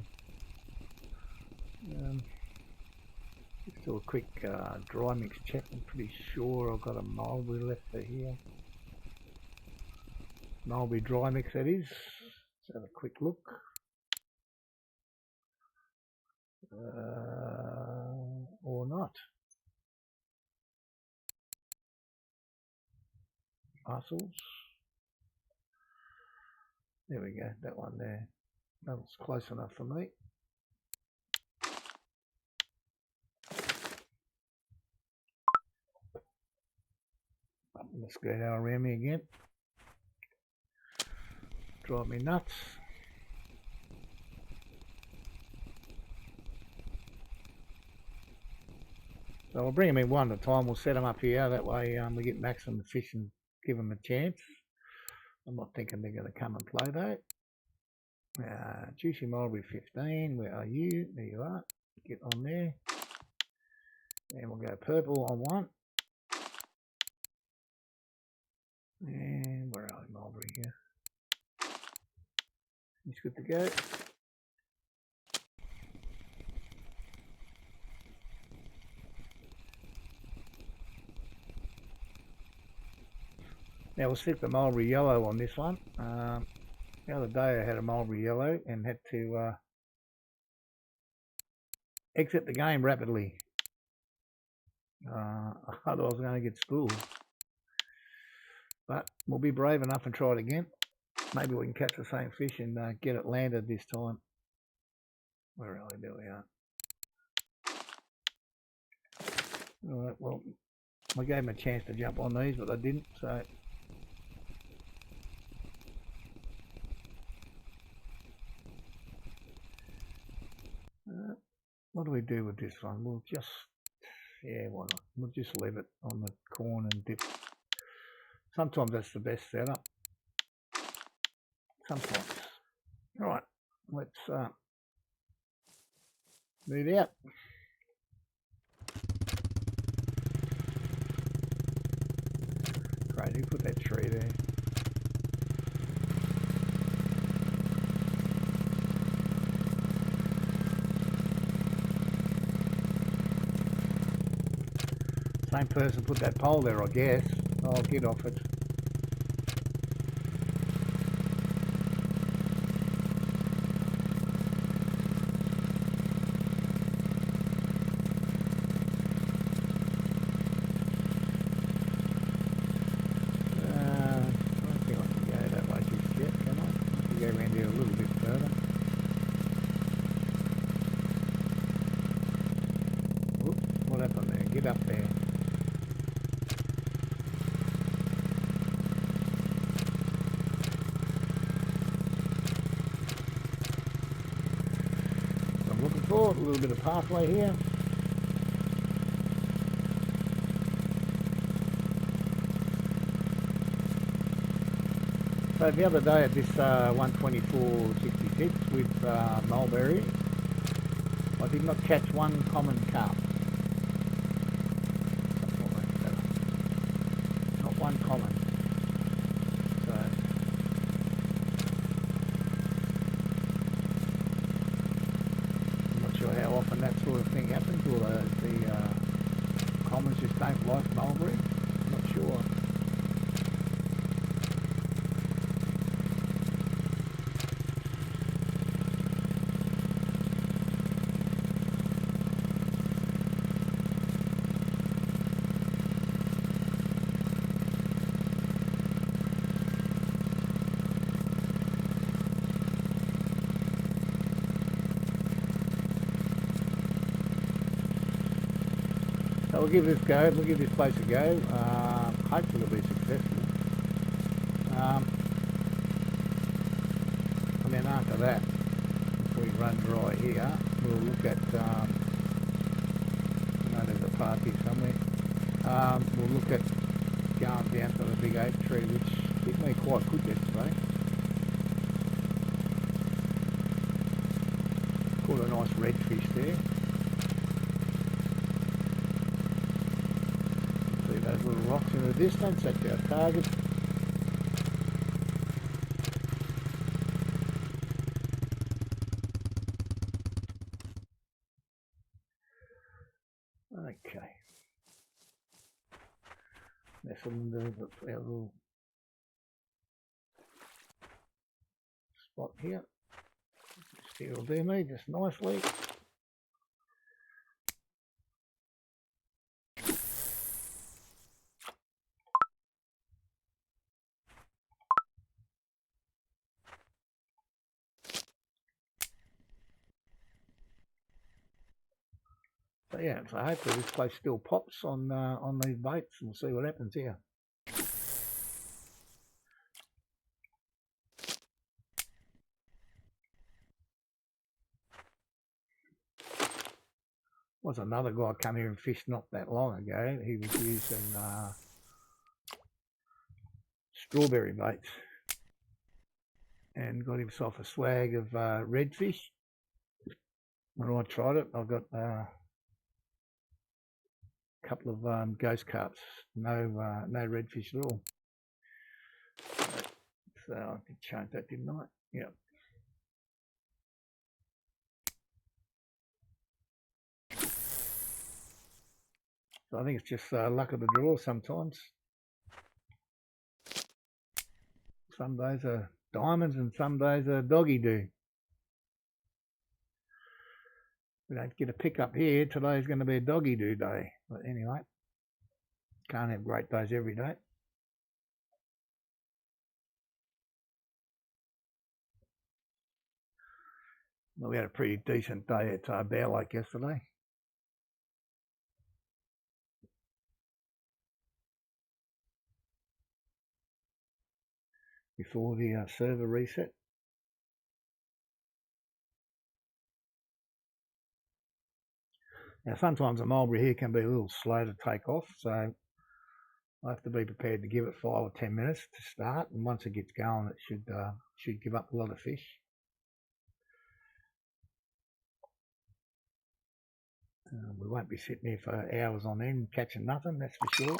Just do a quick dry mix check. I'm pretty sure I've got a mulberry left for here. Mulberry dry mix, that is. Let's have a quick look. or not. Mussels. There we go, that one there. That was close enough for me. Mosquito around me again. Drive me nuts. So I'll bring them in one at a time. We'll set them up here. That way we get maximum fish and give them a chance. I'm not thinking they're going to come and play though. Juicy Mulberry 15. Where are you? There you are. Get on there. And we'll go purple on one. And where are we, Mulberry here? He's good to go. Now we'll stick the mulberry yellow on this one. The other day I had a mulberry yellow and had to exit the game rapidly. Otherwise I was going to get spooled. But we'll be brave enough and try it again. Maybe we can catch the same fish and get it landed this time. Where are we? There we are. Alright, well, I gave him a chance to jump on these, but I didn't, so... what do we do with this one? We'll just... yeah, why not? We'll just leave it on the corn and dip. Sometimes that's the best setup. Sometimes. Alright, let's move out. Crazy, put that tree there. Same person put that pole there, I guess. I'll get off it. Up there. So I'm looking forward, a little bit of pathway here. So the other day at this 124.66 with mulberry, I did not catch one common carp. Uncommon. So I'm not sure how often that sort of thing happens, or the commons just don't like mulberry. I'm not sure. So we'll give this a go, we'll give this place a go, hopefully it'll be successful. And then after that, if we run dry here, we'll look at, I know there's a park here somewhere, we'll look at going down to the big oak tree, which hit me quite good yesterday. Caught a nice redfish there. Those little rocks in the distance, that's our target. Okay. Nestle into our little spot here. Just here will do me, just nicely. So yeah, so hopefully this place still pops on these baits, and we'll see what happens here. Was another guy come here and fished not that long ago. He was using strawberry baits and got himself a swag of redfish. When I tried it, I got a couple of ghost carps, no redfish at all. So I could change that, didn't I? Yeah. So I think it's just luck of the draw sometimes. Some days are diamonds and some days are doggy do. We don't get a pickup here. Today's going to be a doggy do day. But anyway, can't have great days every day. Well, we had a pretty decent day at Bear Lake yesterday. Before the server reset. Now sometimes the mulberry here can be a little slow to take off, so I have to be prepared to give it 5 or 10 minutes to start, and once it gets going it should give up a lot of fish. We won't be sitting here for hours on end catching nothing, that's for sure.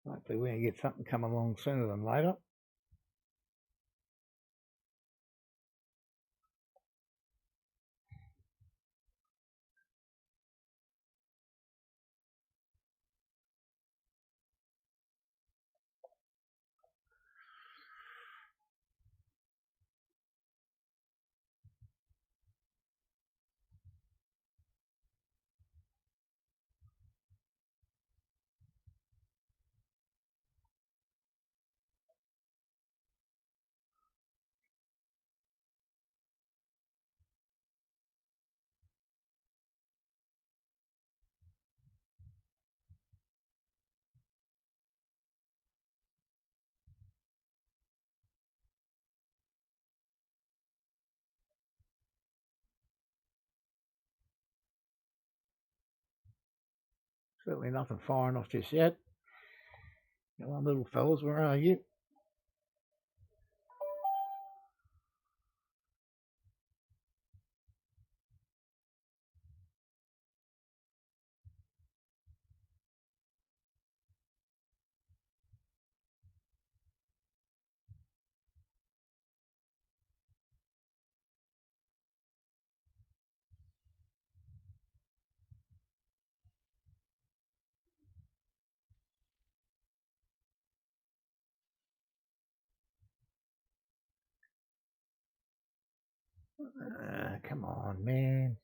Hopefully we're going to get something come along sooner than later. Certainly nothing firing off just yet. Come on, little fellas, where are you? Come on, man.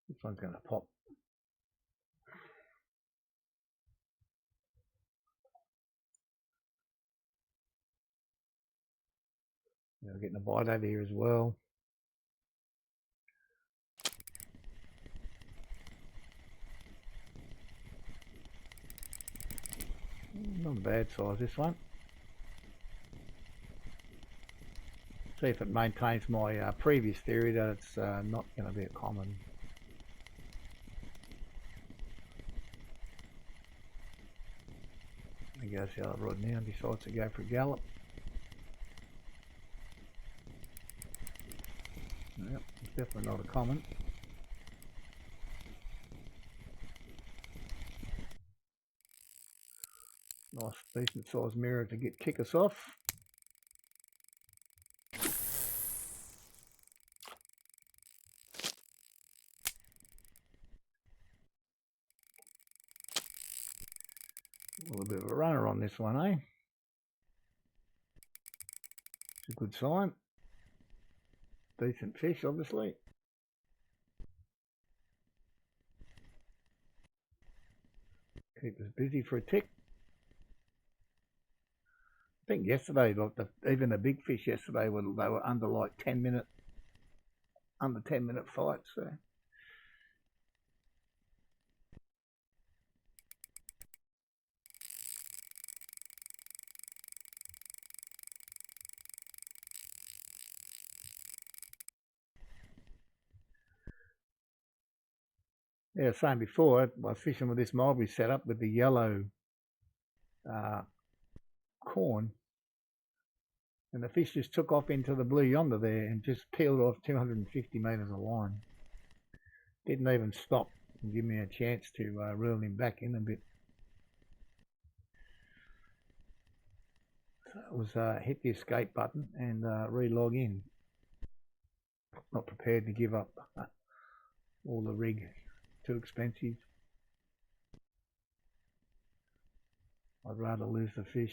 This one's going to pop. We're getting a bite over here as well. Not a bad size, this one. See if it maintains my previous theory that it's not going to be a common. There goes the other rod now, decides to go for a gallop. Definitely not a common. Nice decent sized mirror to kick us off. A little bit of a runner on this one, eh? It's a good sign. Decent fish, obviously. Keep us busy for a tick. I think yesterday, like even the big fish yesterday, they were under like 10-minute fights. So. Yeah, same before. I was fishing with this mulberry setup with the yellow corn, and the fish just took off into the blue yonder there and just peeled off 250 metres of line. Didn't even stop and give me a chance to reel him back in a bit. So it was hit the escape button and re-log in. Not prepared to give up all the rig. Too expensive. I'd rather lose the fish.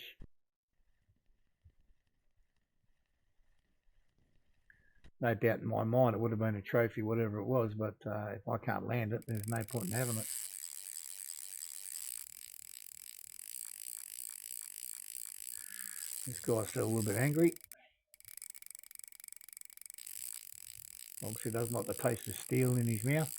No doubt in my mind it would have been a trophy, whatever it was, but if I can't land it, there's no point in having it. This guy's still a little bit angry. Obviously doesn't like the taste of steel in his mouth.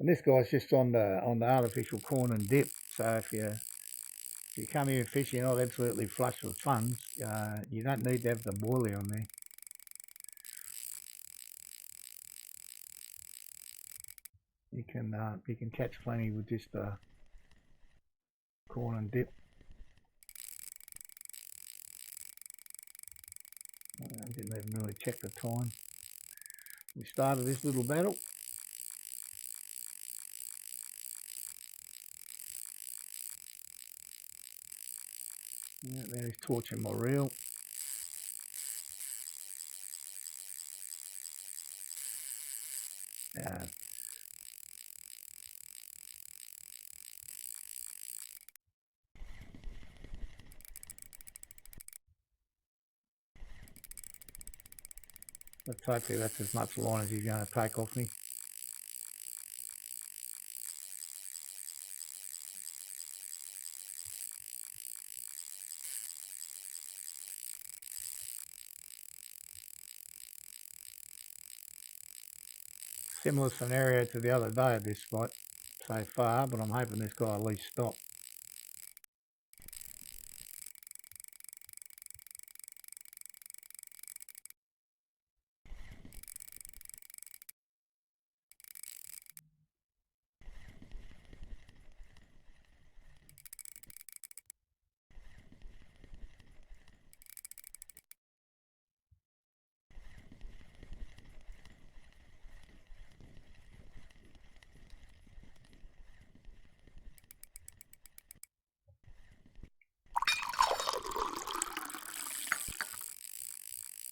And this guy's just on the artificial corn and dip. So if you come here fishing, you're not absolutely flush with funds. You don't need to have the boilie on there. You can catch plenty with just corn and dip. I didn't even really check the time. We started this little battle. Yeah, there he's torching my reel. Let's hopefully that's as much line as he's going to take off me. Similar scenario to the other day at this spot so far, but I'm hoping this guy at least stop.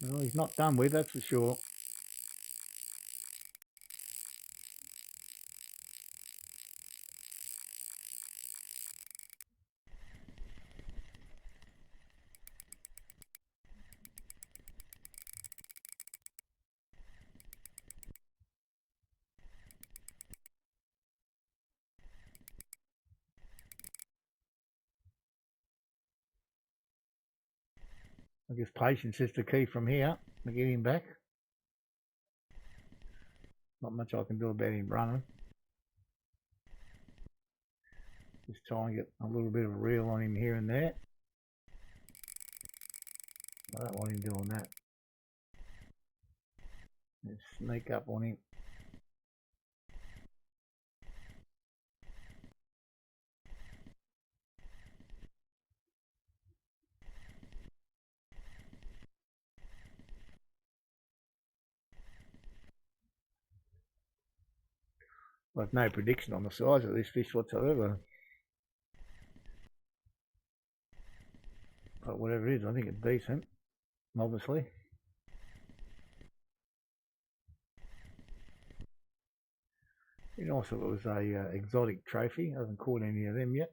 Well, he's not done with, that's for sure. I guess patience is the key from here to get him back. Not much I can do about him running. Just try and get a little bit of a reel on him here and there. I don't want him doing that. Just sneak up on him. I've no prediction on the size of this fish whatsoever. But whatever it is, I think it's decent, obviously. Be nice if it was a exotic trophy. I haven't caught any of them yet.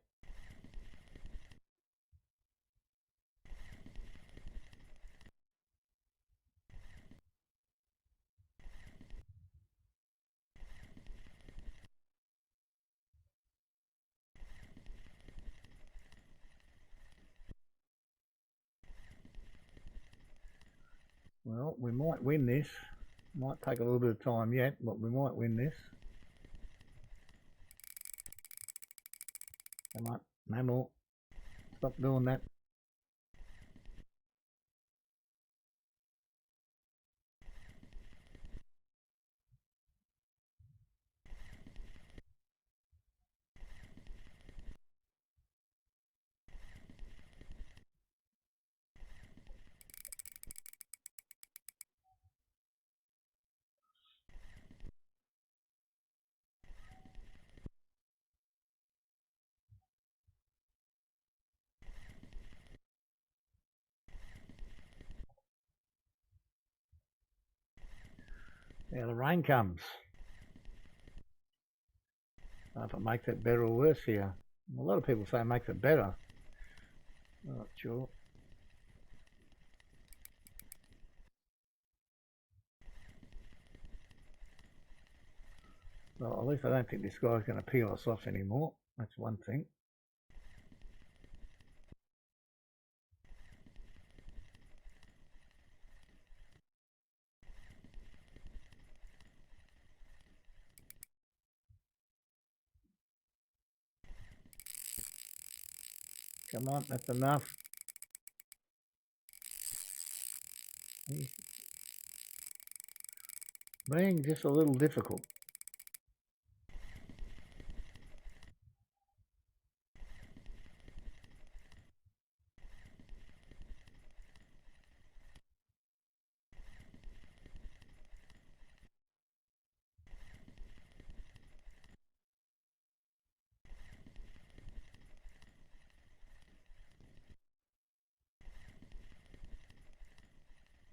Well, we might win this. Might take a little bit of time yet, but we might win this. Come on, no more. Stop doing that. Now the rain comes. I don't know if it makes it better or worse here. A lot of people say it makes it better. I'm not sure. Well, at least I don't think this guy's going to peel us off anymore. That's one thing. Come on, that's enough. He's being just a little difficult.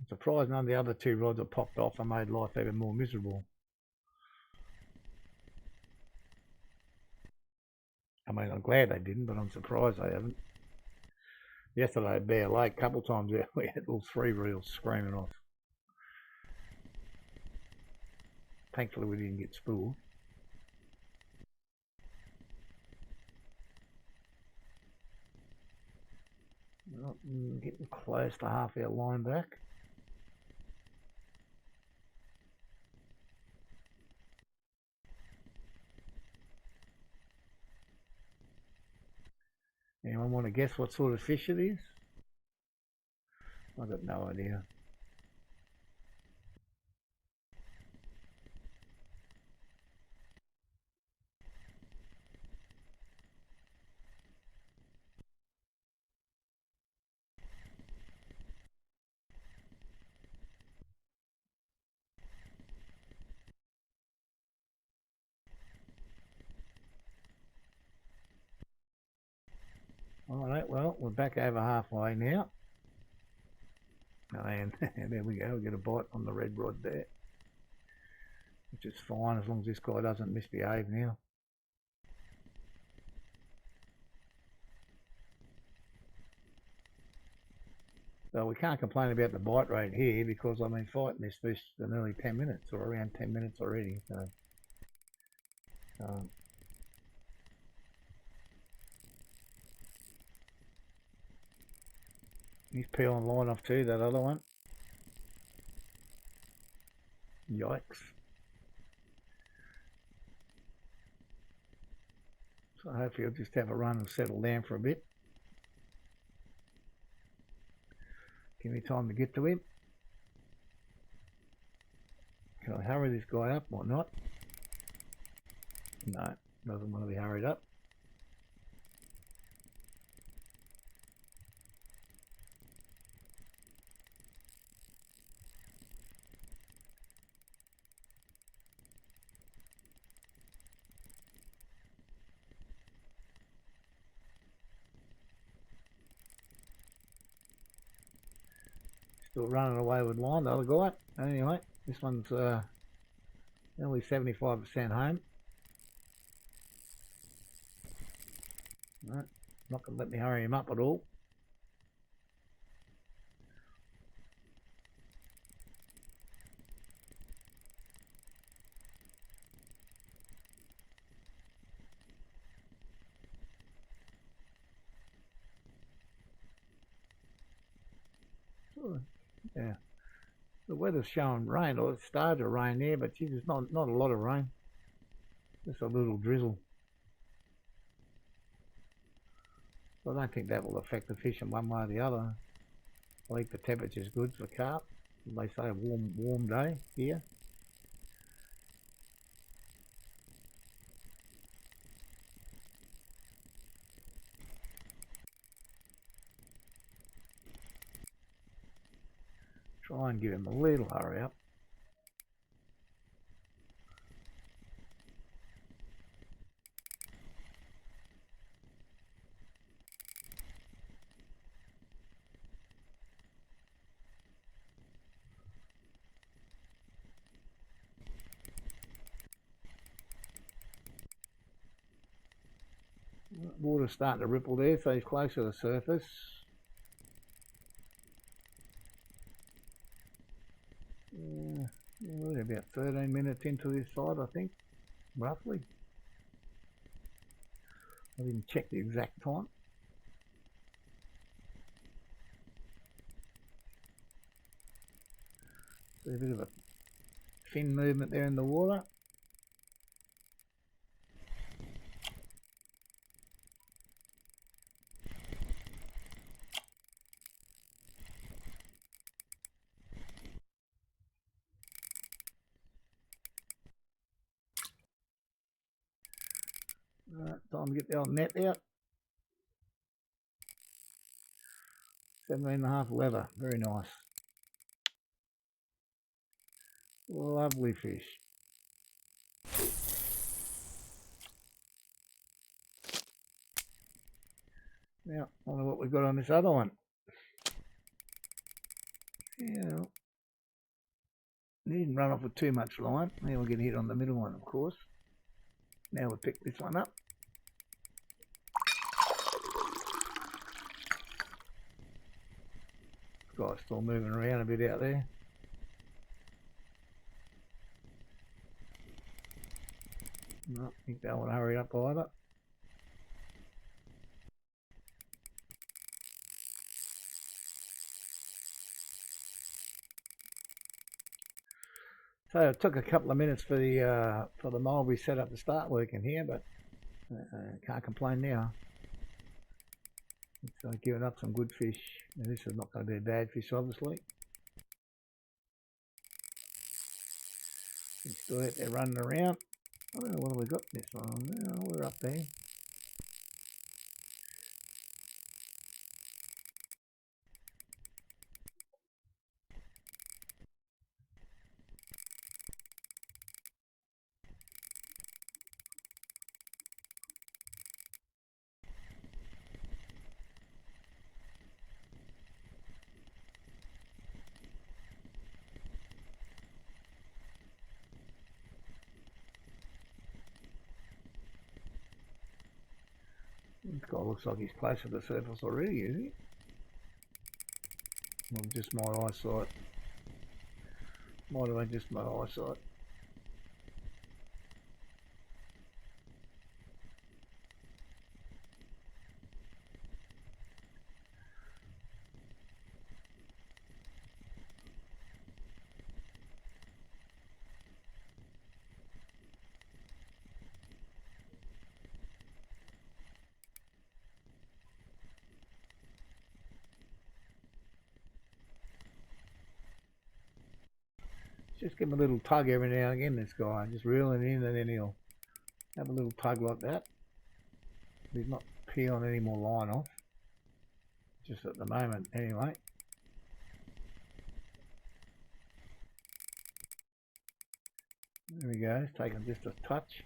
I'm surprised none of the other two rods have popped off and made life even more miserable. I mean, I'm glad they didn't, but I'm surprised they haven't. Yesterday at Bear Lake, a couple of times we had all three reels screaming off. Thankfully we didn't get spooled. Well, getting close to half our line back. Anyone want to guess what sort of fish it is? I've got no idea. Alright, well, we're back over halfway now. And there we go, we get a bite on the red rod there. Which is fine as long as this guy doesn't misbehave now. So we can't complain about the bite rate here because I've been fighting this fish for nearly 10 minutes or around 10 minutes already. So he's peeling line off too, that other one. Yikes. So hopefully I'll just have a run and settle down for a bit. Give me time to get to him. Can I hurry this guy up or not? No, doesn't want to be hurried up. Still running away with line, the other guy. Anyway, this one's only 75% home. Right. Not going to let me hurry him up at all. Yeah, the weather's showing rain, or it started to rain there, but geez, it's not a lot of rain, just a little drizzle. I don't think that will affect the fishing one way or the other. I think the temperature's good for carp. They say a warm day here. Try and give him a little hurry up. Water's starting to ripple there, so he's close to the surface. We're about 13 minutes into this side, I think, roughly. I didn't check the exact time. See a bit of a fin movement there in the water. Alright, time to get the old net out. 17.5 leather, very nice. Lovely fish. Now, I wonder what we've got on this other one. Yeah, needn't run off with too much line. Now we'll get hit on the middle one, of course. Now we'll pick this one up. Guy's still moving around a bit out there. No, I think they want to hurry up either. So it took a couple of minutes for the mulberry setup to start working here, but can't complain now. It's giving up some good fish. Now, this is not going to be a bad fish, obviously. It's still out there running around. I don't know what have we got this one. No, we're up there. This guy looks like he's close to the surface already, is he? Or just my eyesight? Might have been just my eyesight. Just give him a little tug every now and again, this guy. Just reeling in and then he'll have a little tug like that. He's not peeling any more line off. Just at the moment, anyway. There we go, it's taken just a touch.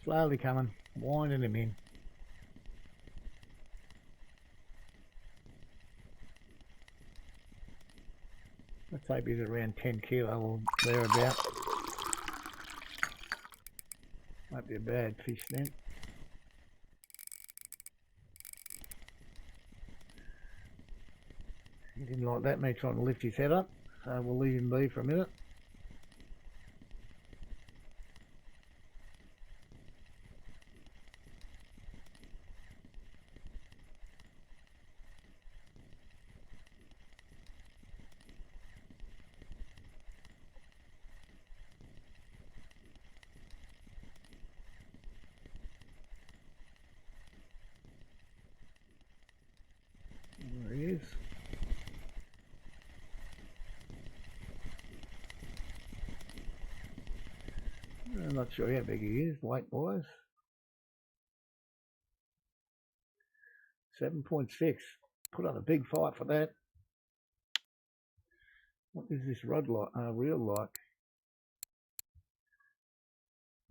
Slowly coming, winding him in. Let's hope he's around 10 kilo or thereabout. Won't be a bad fish then. He didn't like that, me trying to lift his head up, so we'll leave him be for a minute. There he is. I'm not sure how big he is, weight wise. 7.6. Put on a big fight for that. What is this rod like? Reel like?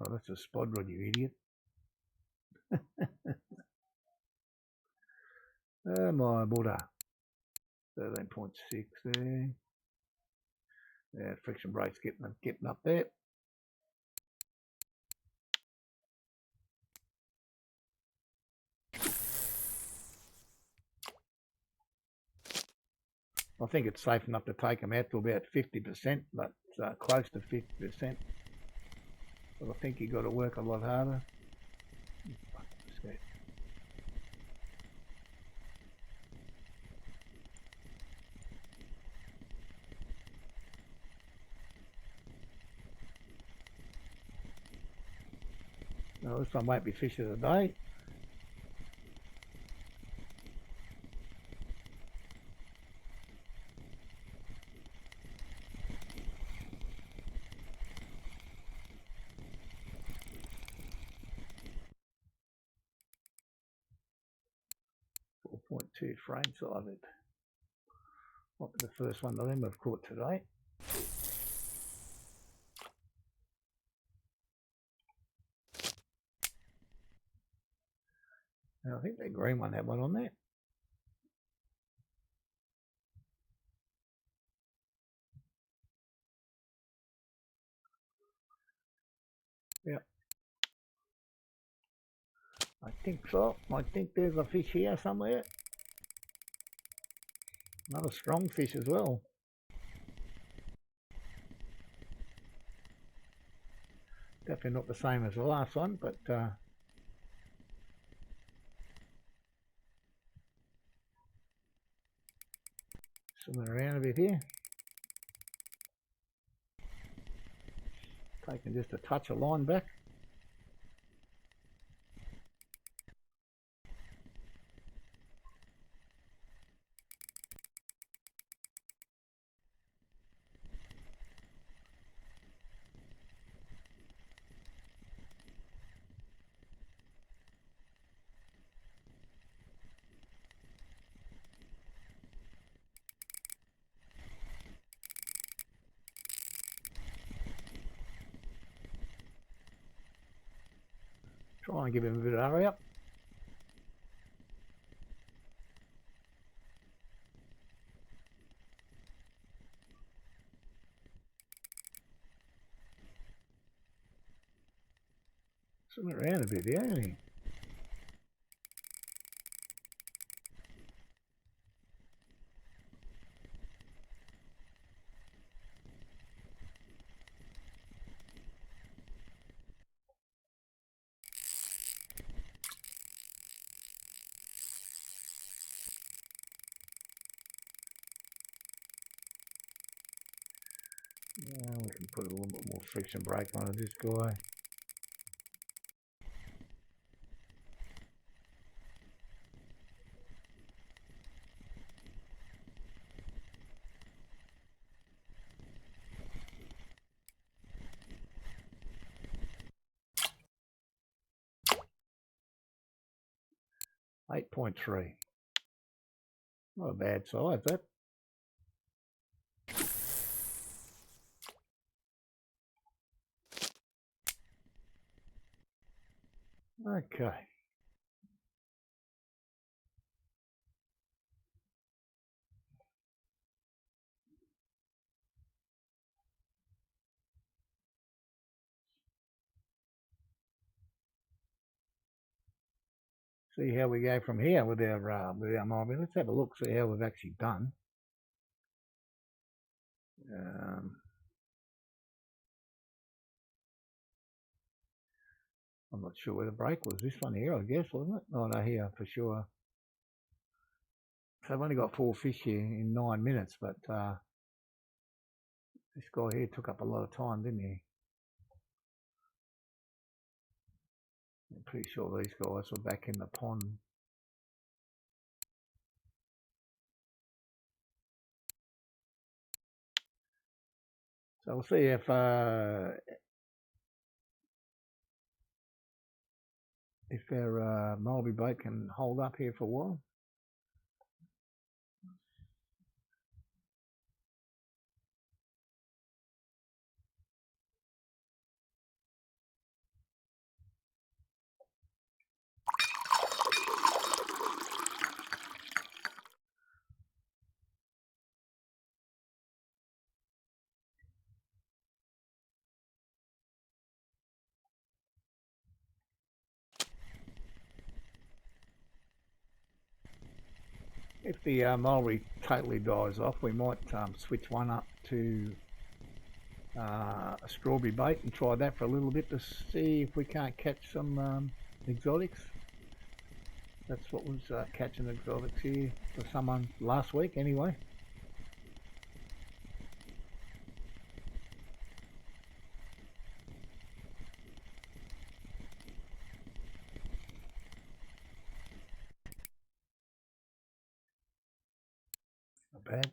Oh, that's a spod rod, you idiot. Oh my Buddha. 13.6 there. Yeah, friction brake's getting up there. I think it's safe enough to take them out to about 50%, but close to 50%. But I think you got to work a lot harder. No, this one won't be fish of the day. .2 frame sided. What was the first one of them I've caught today? And I think that green one had one on there. Yeah. I think so. I think there's a fish here somewhere. Another strong fish as well. Definitely not the same as the last one, but swimming around a bit here. Taking just a touch of line back. Try and give him a bit of hurry up. Swimming around a bit, yeah, isn't he? We can put a little bit more friction brake on this guy. .3. Not a bad size, that. Okay. See how we go from here with our mulberry. Let's have a look, see how we've actually done. I'm not sure where the break was. This one here, I guess, wasn't it? Oh no, here for sure. So I've only got 4 fish here in 9 minutes, but this guy here took up a lot of time, didn't he? I'm pretty sure these guys were back in the pond. So we'll see if our mulberry bait can hold up here for a while. If the mulberry totally dies off, we might switch one up to a strawberry bait and try that for a little bit to see if we can't catch some exotics. That's what was catching exotics here for someone last week anyway. Not bad.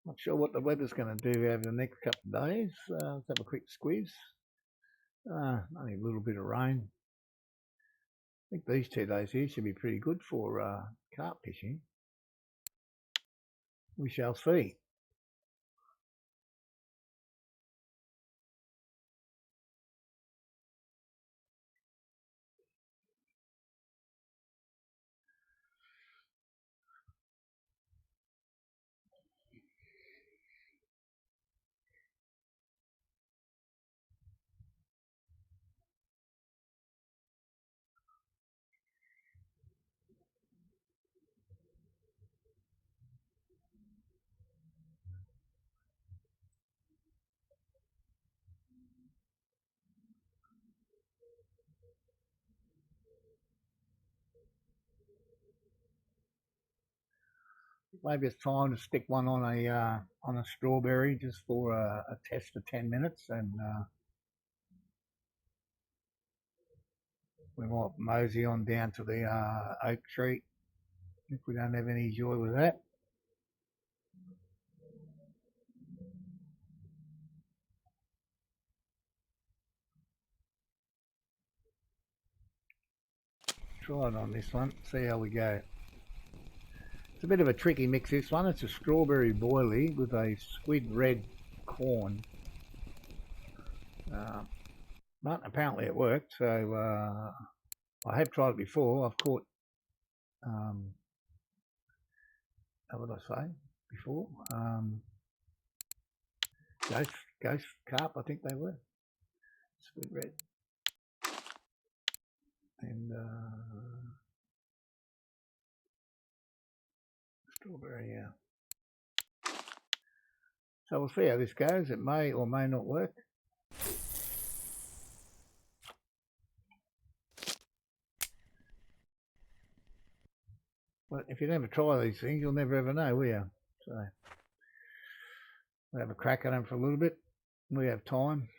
Not sure what the weather's going to do over the next couple of days. Let's have a quick squeeze. Only a little bit of rain. I think these 2 days here should be pretty good for carp fishing. We shall see. Maybe it's time to stick one on a strawberry just for a test of 10 minutes, and we might mosey on down to the oak tree if we don't have any joy with that. Try it on this one, see how we go. It's a bit of a tricky mix, this one. It's a strawberry boilie with a squid red corn. But apparently it worked, so I have tried it before. I've caught, how would I say, before? Ghost carp, I think they were. Sweet red. And strawberry, yeah. So we'll see how this goes. It may or may not work. But if you never try these things, you'll never ever know, will you? So we'll have a crack at them for a little bit. We have time.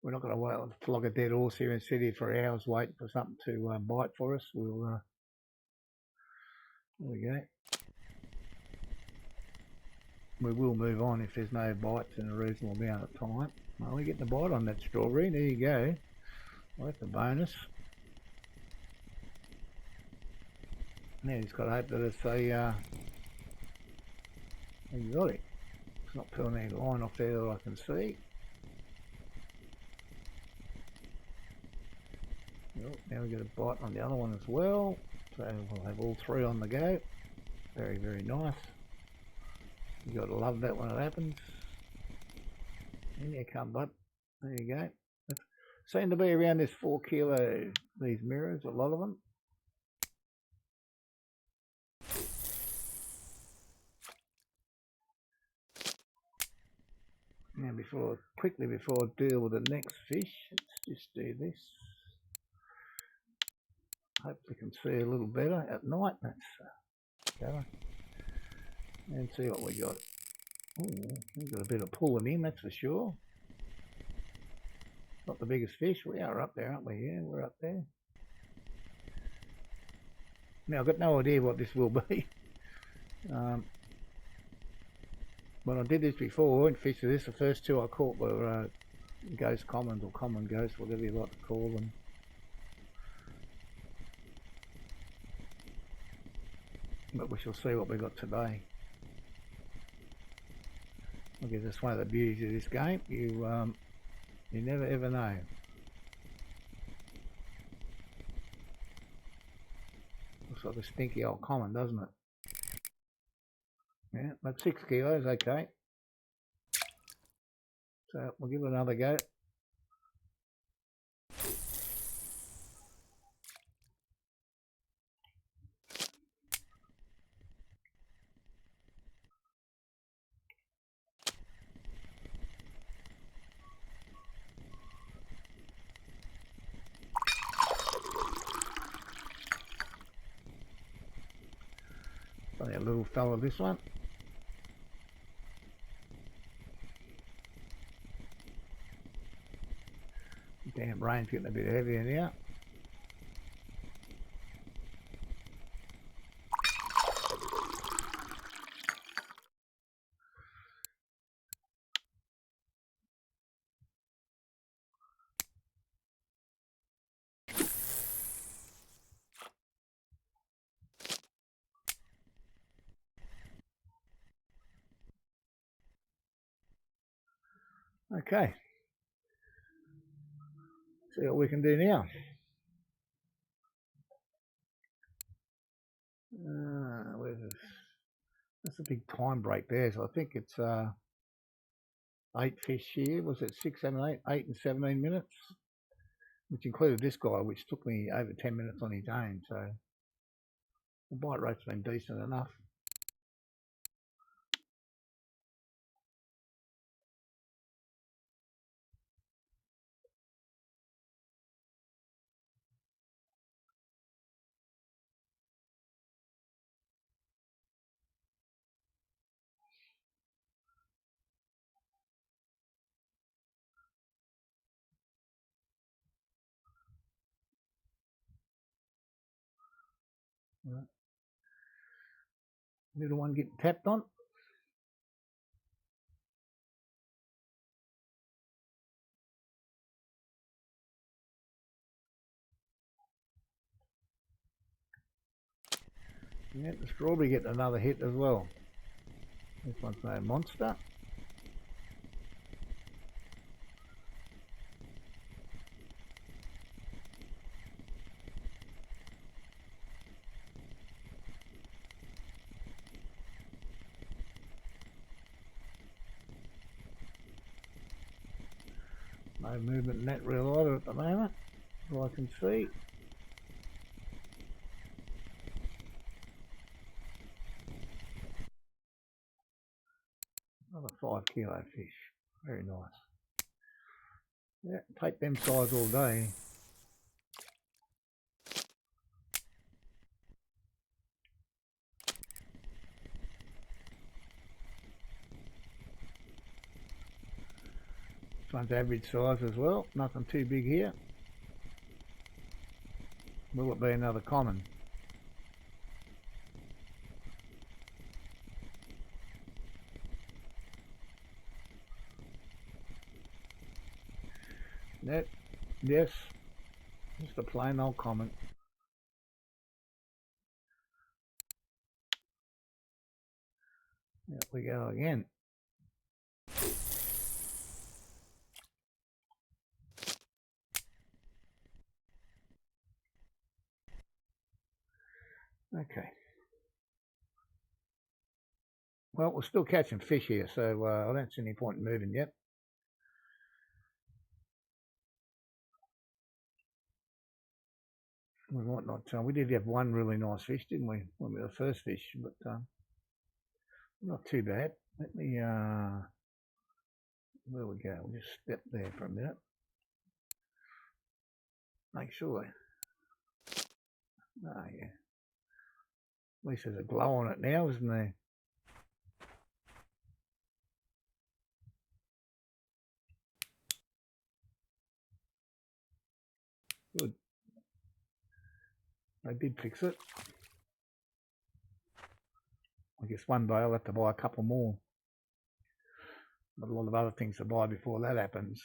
We're not going to wait flog a dead horse here and sit here for hours waiting for something to bite for us. We'll there we go. We will move on if there's no bites in a reasonable amount of time. Well, we get the bite on that strawberry. There you go. Well, that's a bonus. Now he's got to hope that it's a exotic. It's not pulling any line off there that I can see. Well, now we get a bite on the other one as well. So we'll have all three on the go. Very, very nice. You got to love that when it happens. In you come, bud. There you go. It seem to be around this 4 kilo, these mirrors, a lot of them. Now quickly before I deal with the next fish, let's just do this. Hopefully can see a little better at night. That's better. And see what we got. Ooh, we've got a bit of pulling in, that's for sure. Not the biggest fish. We are up there, aren't we? Yeah, we're up there. Now, I've got no idea what this will be. When I did this before and fished this, the first two I caught were ghost commons or common ghosts, whatever you like to call them. But we shall see what we got today. I guess that's one of the beauties of this game. You never ever know. Looks like a stinky old common, doesn't it? Yeah, that's 6 kilos, okay. So we'll give it another go. Only a little fella, this one. Damn, rain's getting a bit heavier now. Okay. See what we can do now. Where's this? That's a big time break there. So I think it's 8 fish here. Was it 6, 7, 8? 8 and 17 minutes, which included this guy, which took me over 10 minutes on his own. So the bite rate's been decent enough. Right. Little one getting tapped on. Yeah, the strawberry getting another hit as well. This one's no monster. No movement in that reel either at the moment, as I can see. Another 5 kilo fish. Very nice. Yeah, take them size all day. This one's average size as well. Nothing too big here. Will it be another common? Nope. Yes. Just a plain old common. There we go again. Okay. Well, we're still catching fish here, so I don't see any point in moving yet. We might not. We did have one really nice fish, didn't we, when we were first fish? But not too bad. Let me. There we go. We'll just step there for a minute. Make sure. Oh yeah. At least there's a glow on it now, isn't there? Good. They did fix it. I guess one day I'll have to buy a couple more. But a lot of other things to buy before that happens.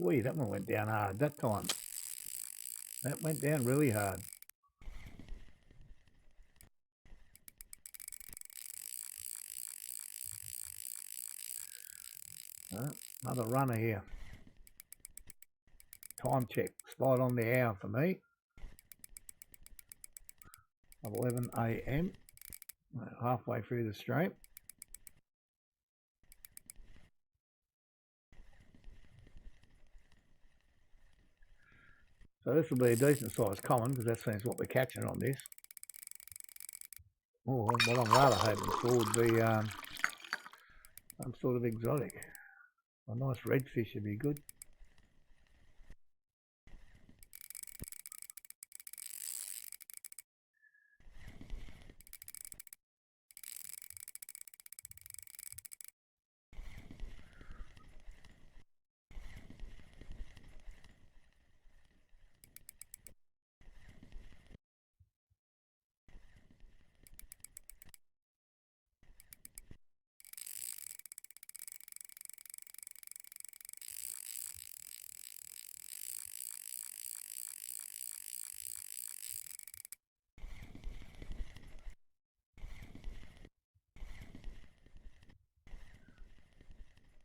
Wee, that one went down hard that time. That went down really hard. Another runner here. Time check. Spot on the hour for me. Of 11 AM. Halfway through the stream. So this will be a decent sized common because that seems what we're catching on this. Oh, what I'm rather hoping for would be some sort of exotic. A nice redfish would be good.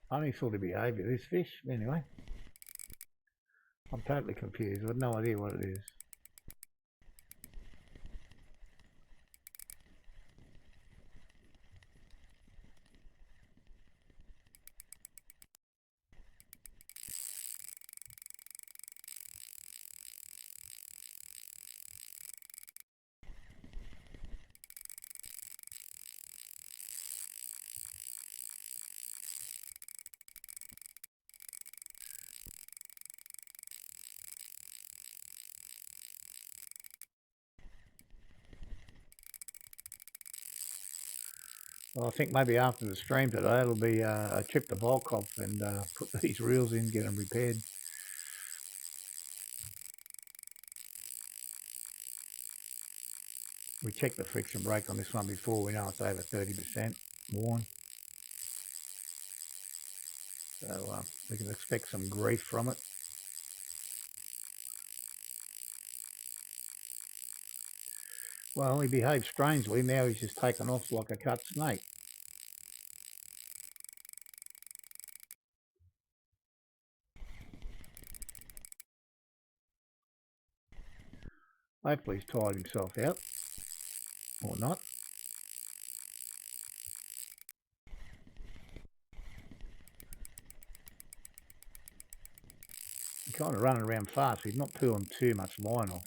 Funny sort of behaviour, this fish. Anyway, I'm totally confused. I've no idea what it is. Well, I think maybe after the stream today, it'll be a trip to Volkov and put these reels in, get them repaired. checked the friction brake on this one before. We know it's over 30% worn. So we can expect some grief from it. Well, he behaved strangely. Now he's just taken off like a cut snake. Hopefully he's tired himself out. Or not. He's kind of running around fast. He's not pulling too much line off.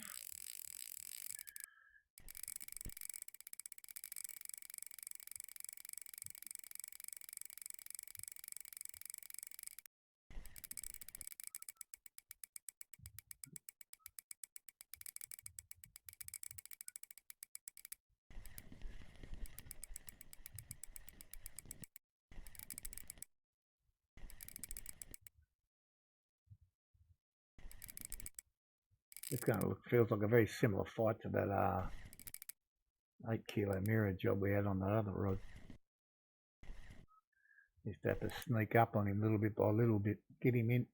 This kind of feels like a very similar fight to that 8 kilo mirror job we had on the other rod. Used to have to sneak up on him little bit by little bit, get him in.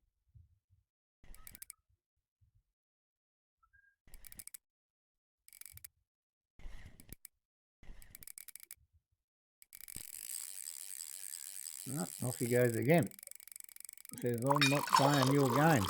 Oh, off he goes again. Says, I'm not playing your game.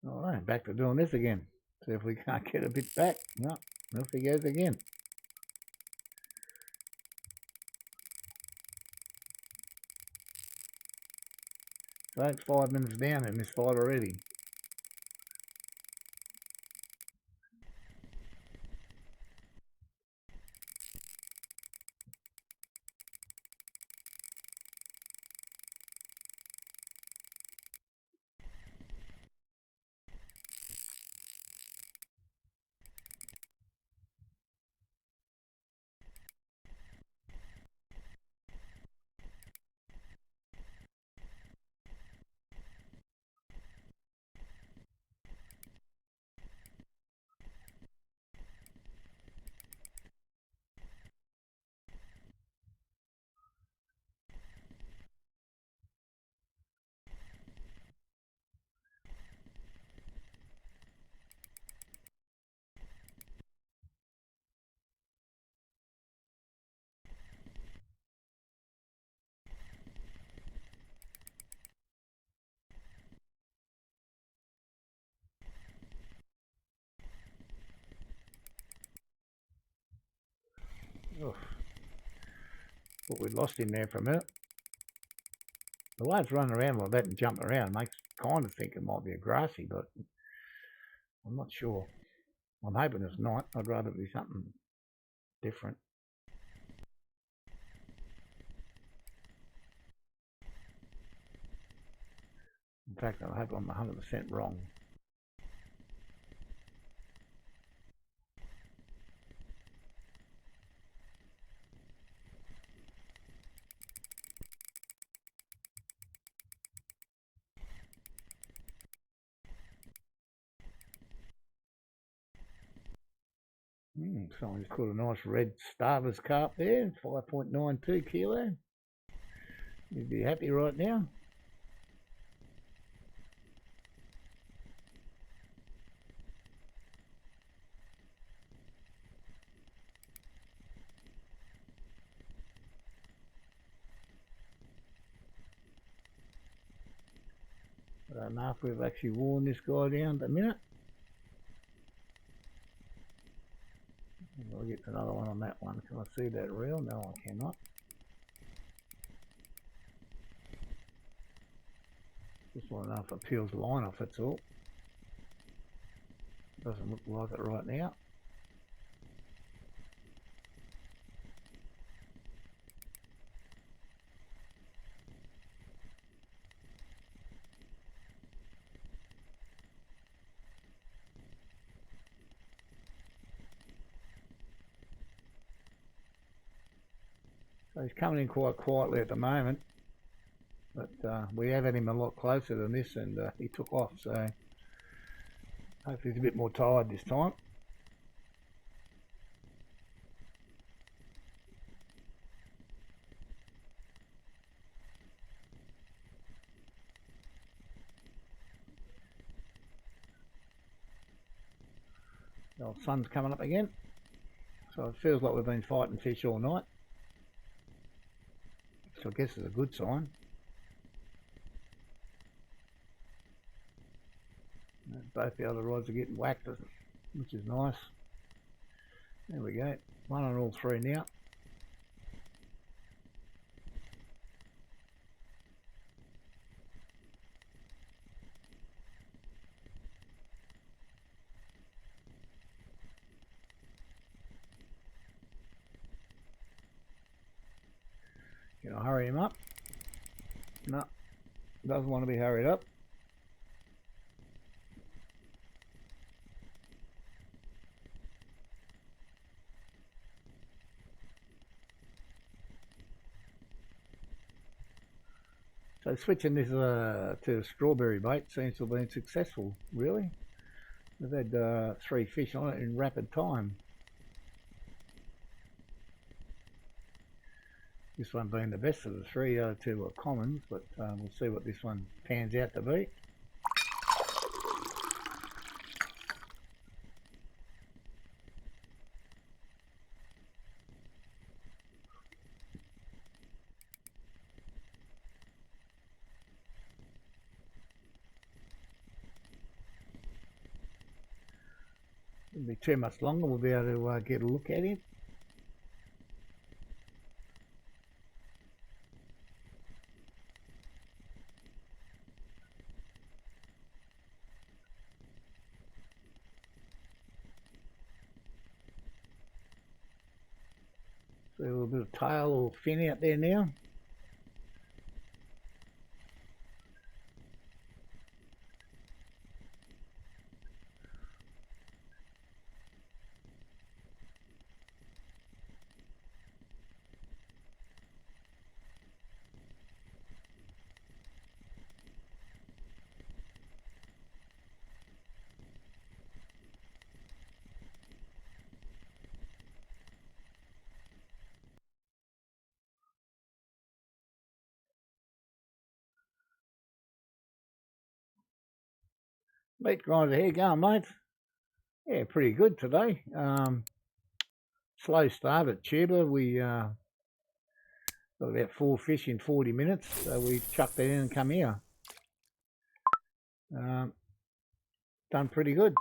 All right, back to doing this again. See if we can't get a bit back. No, off he goes again. So it's 5 minutes down in this fight already. Oof. Thought we'd lost him there for a minute. The way it's running around like that and jumping around makes kind of think it might be a grassy, but I'm not sure. I'm hoping it's not. I'd rather it be something different. In fact, I hope I'm 100% wrong. Someone's put a nice red Starver's carp there, 5.92 kilo. You'd be happy right now. I don't know if we've actually worn this guy down at the minute. I'll get another one on that one. Can I see that reel? No, I cannot. Just want to know if it peels the line off, that's all. Doesn't look like it right now. So he's coming in quite quietly at the moment, but we have had him a lot closer than this, and he took off, so hopefully he's a bit more tired this time. The old sun's coming up again, so it feels like we've been fighting fish all night. So I guess it's a good sign. Both the other rods are getting whacked, which is nice. There we go. One on all three now. Can I hurry him up? No, doesn't want to be hurried up. So switching this to strawberry bait seems to have been successful, really. We've had 3 fish on it in rapid time. This one being the best of the 3, the other 2 are commons, but we'll see what this one pans out to be. Won't be too much longer, we'll be able to get a look at him. See a little bit of tail or fin out there now. Meat grinder here, going, mate. Yeah, pretty good today. Slow start at Tuba. We got about 4 fish in 40 minutes, so we chucked that in and come here. Done pretty good.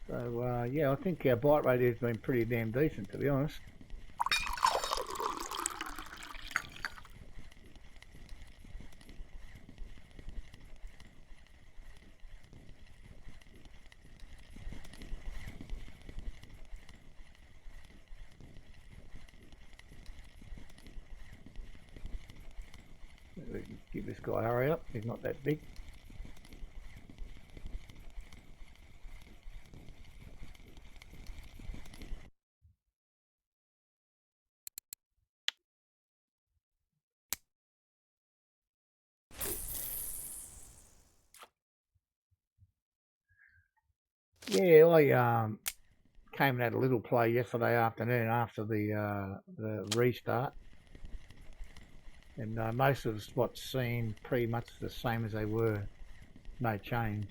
So yeah, I think our bite rate has been pretty damn decent, to be honest. Give this guy a hurry up, he's not that big. Yeah, I came and had a little play yesterday afternoon after the restart, and most of the spots seem pretty much the same as they were, no change.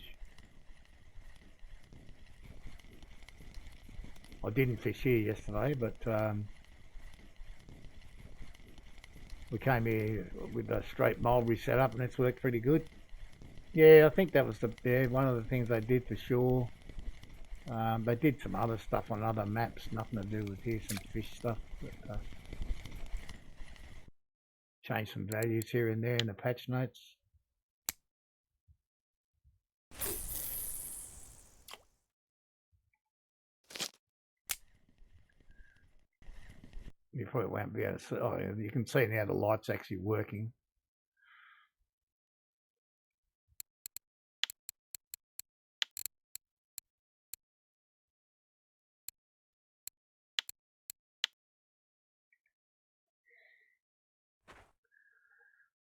I didn't fish here yesterday, but we came here with a straight mulberry setup, and it's worked pretty good. Yeah, I think that was one of the things they did for sure. They did some other stuff on other maps, nothing to do with here, some fish stuff. But, changed some values here and there in the patch notes. You probably won't be able to see. Oh, you can see now the light's actually working.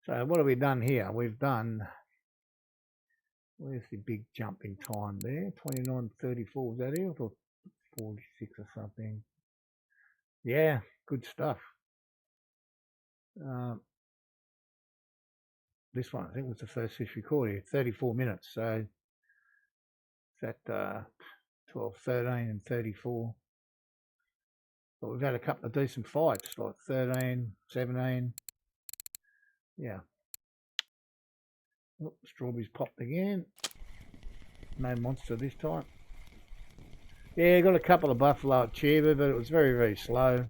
So what have we done here? We've done, where's the big jump in time there? 29.34, was that it? I thought 46 or something. Yeah, good stuff. This one, I think, was the first fish recorded, 34 minutes. So it's at 12, 13 and 34. But we've had a couple of decent fights, like 13, 17. Yeah. Oh, strawberries popped again. No monster this time. Yeah, got a couple of buffalo at Chiba, but it was very, very slow.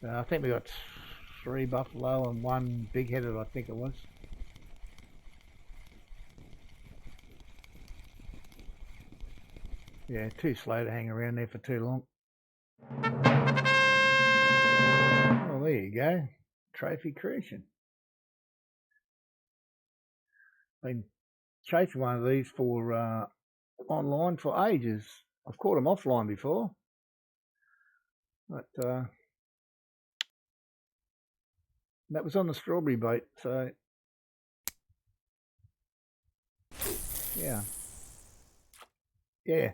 I think we got 3 buffalo and 1 big-headed, I think it was. Yeah, too slow to hang around there for too long. Well, there you go. Trophy creation. Been chasing one of these for online for ages. I've caught them offline before, but that was on the strawberry bait. So yeah, yeah.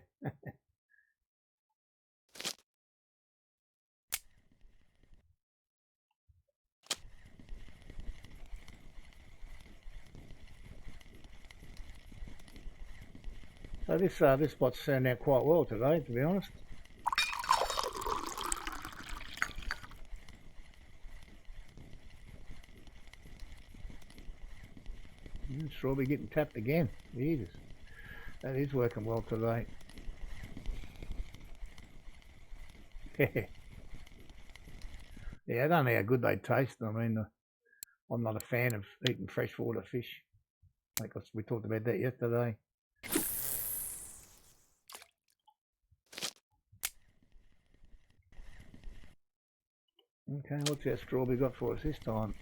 So this spot's turned out quite well today, to be honest. Strawberry getting tapped again. Jesus, that is working well today. Yeah, I don't know how good they taste. I mean, I'm not a fan of eating freshwater fish. Like we talked about that yesterday. Okay, what's our strawberry got for us this time?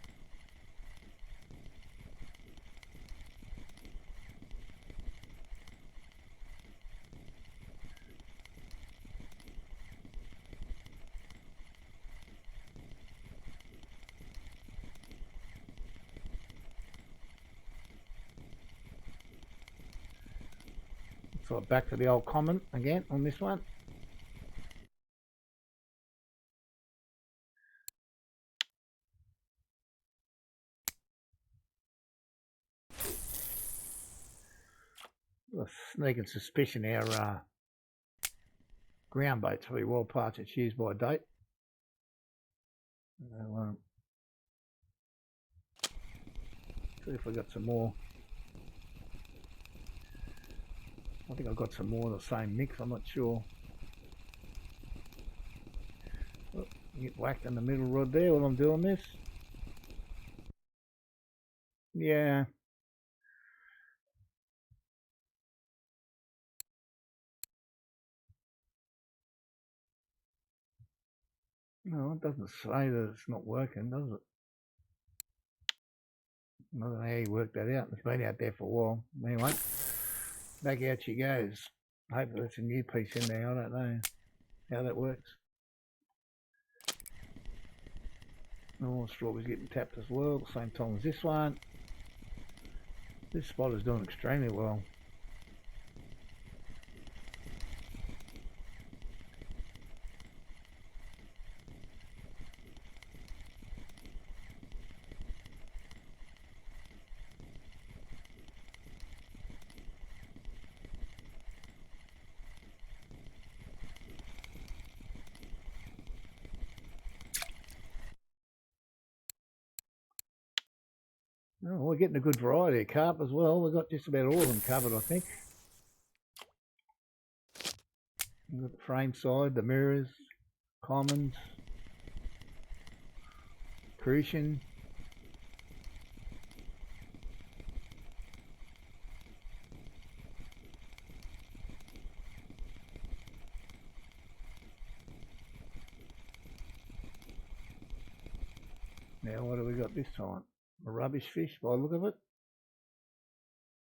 So back to the old comment again on this one. A sneaking suspicion our ground bait's pretty well past its use by date. So, see if we got some more. I think I've got some more of the same mix, I'm not sure. Oh, get whacked in the middle rod there while I'm doing this. Yeah. No, it doesn't say that it's not working, does it? I don't know how you worked that out. It's been out there for a while. Anyway, back out she goes. Hopefully there's a new piece in there. I don't know how that works. Oh, strawberry's getting tapped as well at the same time as this one. This spot is doing extremely well. we're getting a good variety of carp as well. We've got just about all of them covered, I think. We've got the frame side, the mirrors, commons, Crucian. Now what do we got this time? A rubbish fish by the look of it.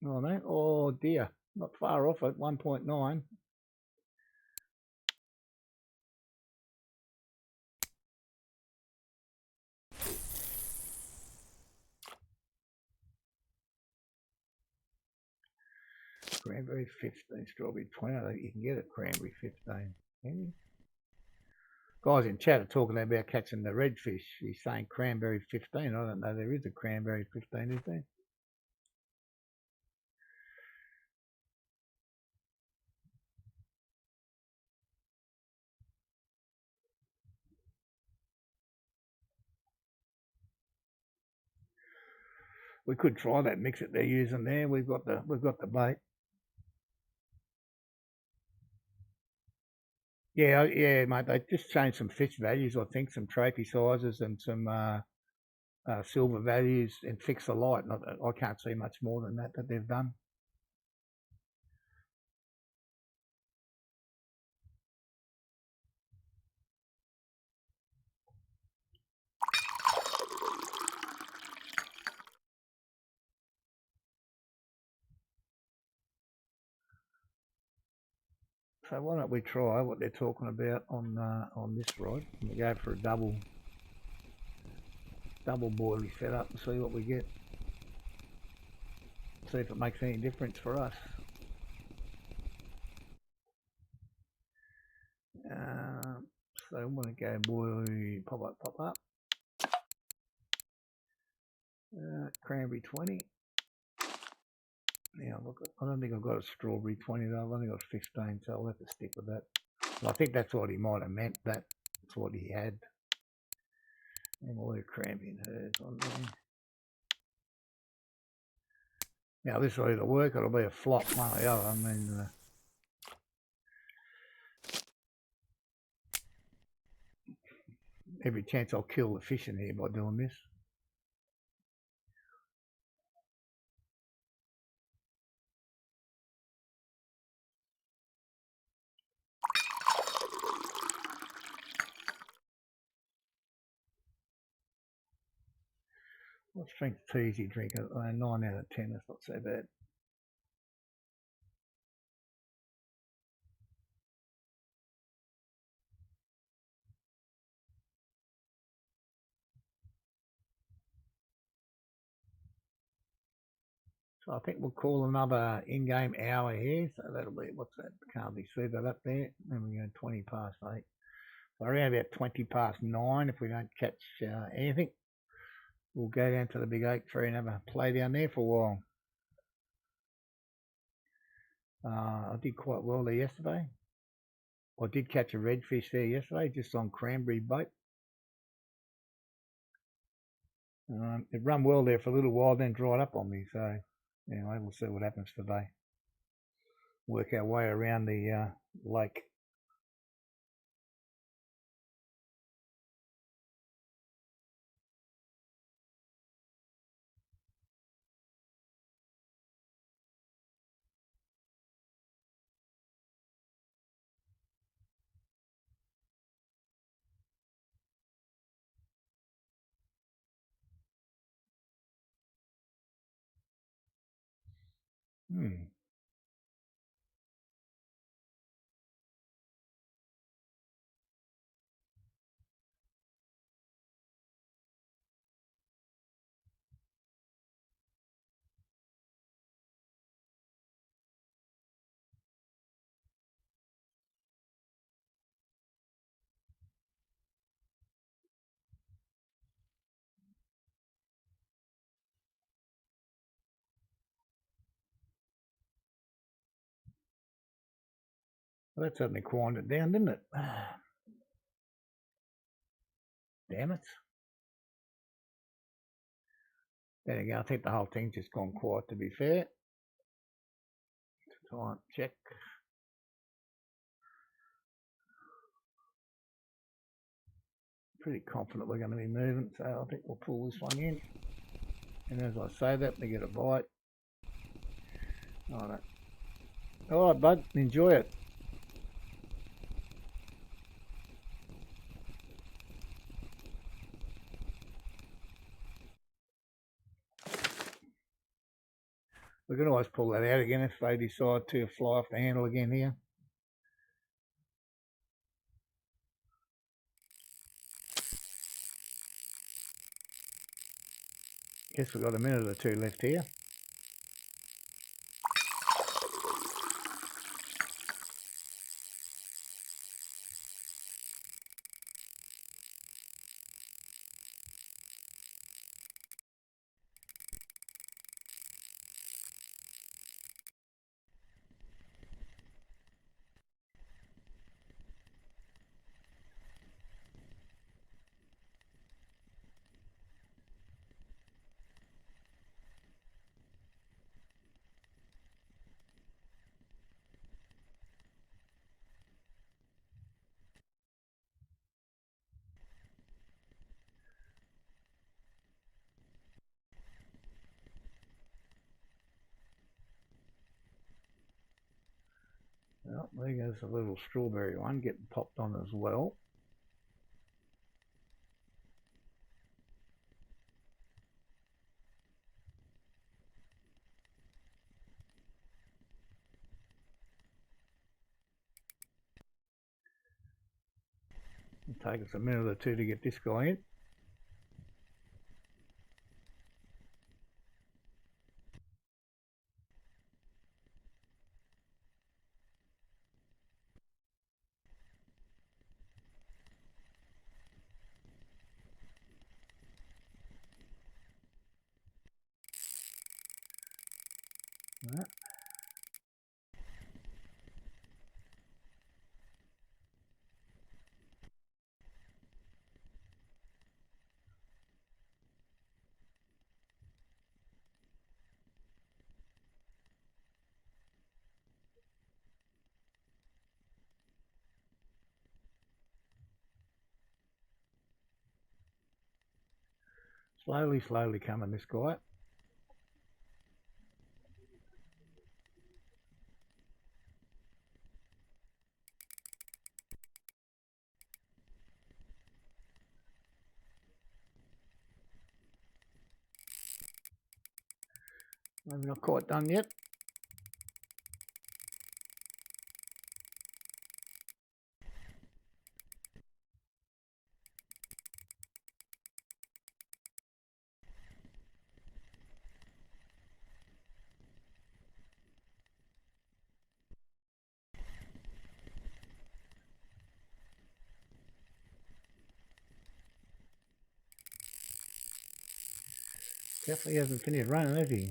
Oh no, oh dear, not far off it, 1.9. Cranberry 15, strawberry 20. I don't think you can get it cranberry 15. Can you? Guys in chat are talking about catching the redfish. He's saying cranberry 15. I don't know there is a cranberry 15, is there? We could try that mix that they're using there. We've got the bait. Yeah, mate. They just changed some fish values, I think, some trophy sizes and some silver values, and fixed the light. I can't see much more than that they've done. So why don't we try what they're talking about on this rod? We go for a double boilie setup and see what we get. See if it makes any difference for us. So I want to go boilie, pop up. Cranberry 20. Now look, I don't think I've got a strawberry 20 though. I've only got 15, so I'll have to stick with that. But I think that's what he might have meant. That's what he had. And all your cranberry and herbs on there. Now this will either work or it'll be a flop, one or the other. I mean, every chance I'll kill the fish in here by doing this. What strength tea is he drinking? 9 out of 10, that's not so bad. So I think we'll call another in-game hour here. So that'll be, what's that? Can't be see that up there. Then we go 20 past 8. So around about 20 past 9, if we don't catch anything, we'll go down to the big oak tree and have a play down there for a while. I did quite well there yesterday. I did catch a redfish there yesterday, just on cranberry bait. It run well there for a little while, then dried up on me. So anyway, we'll see what happens today. Work our way around the lake. Well, that certainly quieted it down, didn't it? Damn it. Then again, I think the whole thing's just gone quiet, to be fair. Time check. Pretty confident we're going to be moving, so I think we'll pull this one in. And as I say that, we get a bite. All right, bud, enjoy it. We can always pull that out again if they decide to fly off the handle again here. Guess we've got a minute or two left here. Well, there goes a little strawberry one getting popped on as well. It'll take us a minute or two to get this guy in. Right. Slowly coming, this guy. Maybe not quite done yet. Definitely hasn't finished running, has he?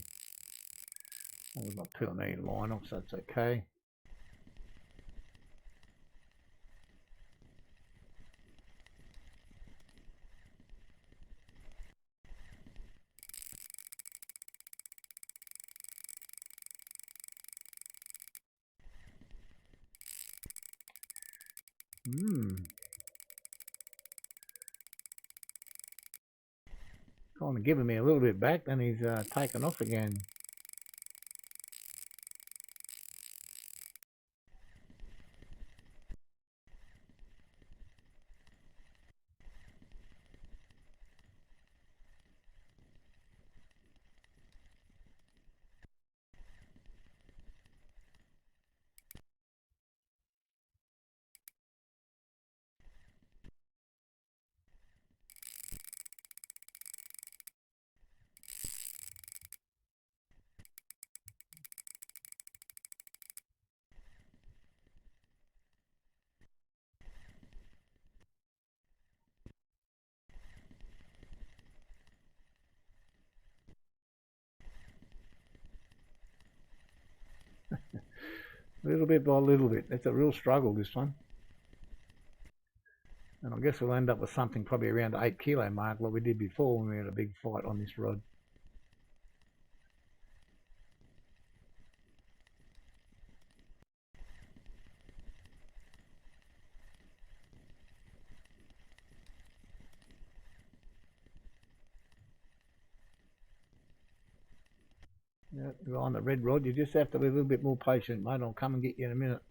Well, we've got 2 metre line off, so that's okay. Kind of giving me a little bit back, then he's taken off again. Little bit by little bit. It's a real struggle, this one. And I guess we'll end up with something probably around the 8 kilo mark like we did before when we had a big fight on this rod. You're on the red rod. You just have to be a little bit more patient, mate. I'll come and get you in a minute.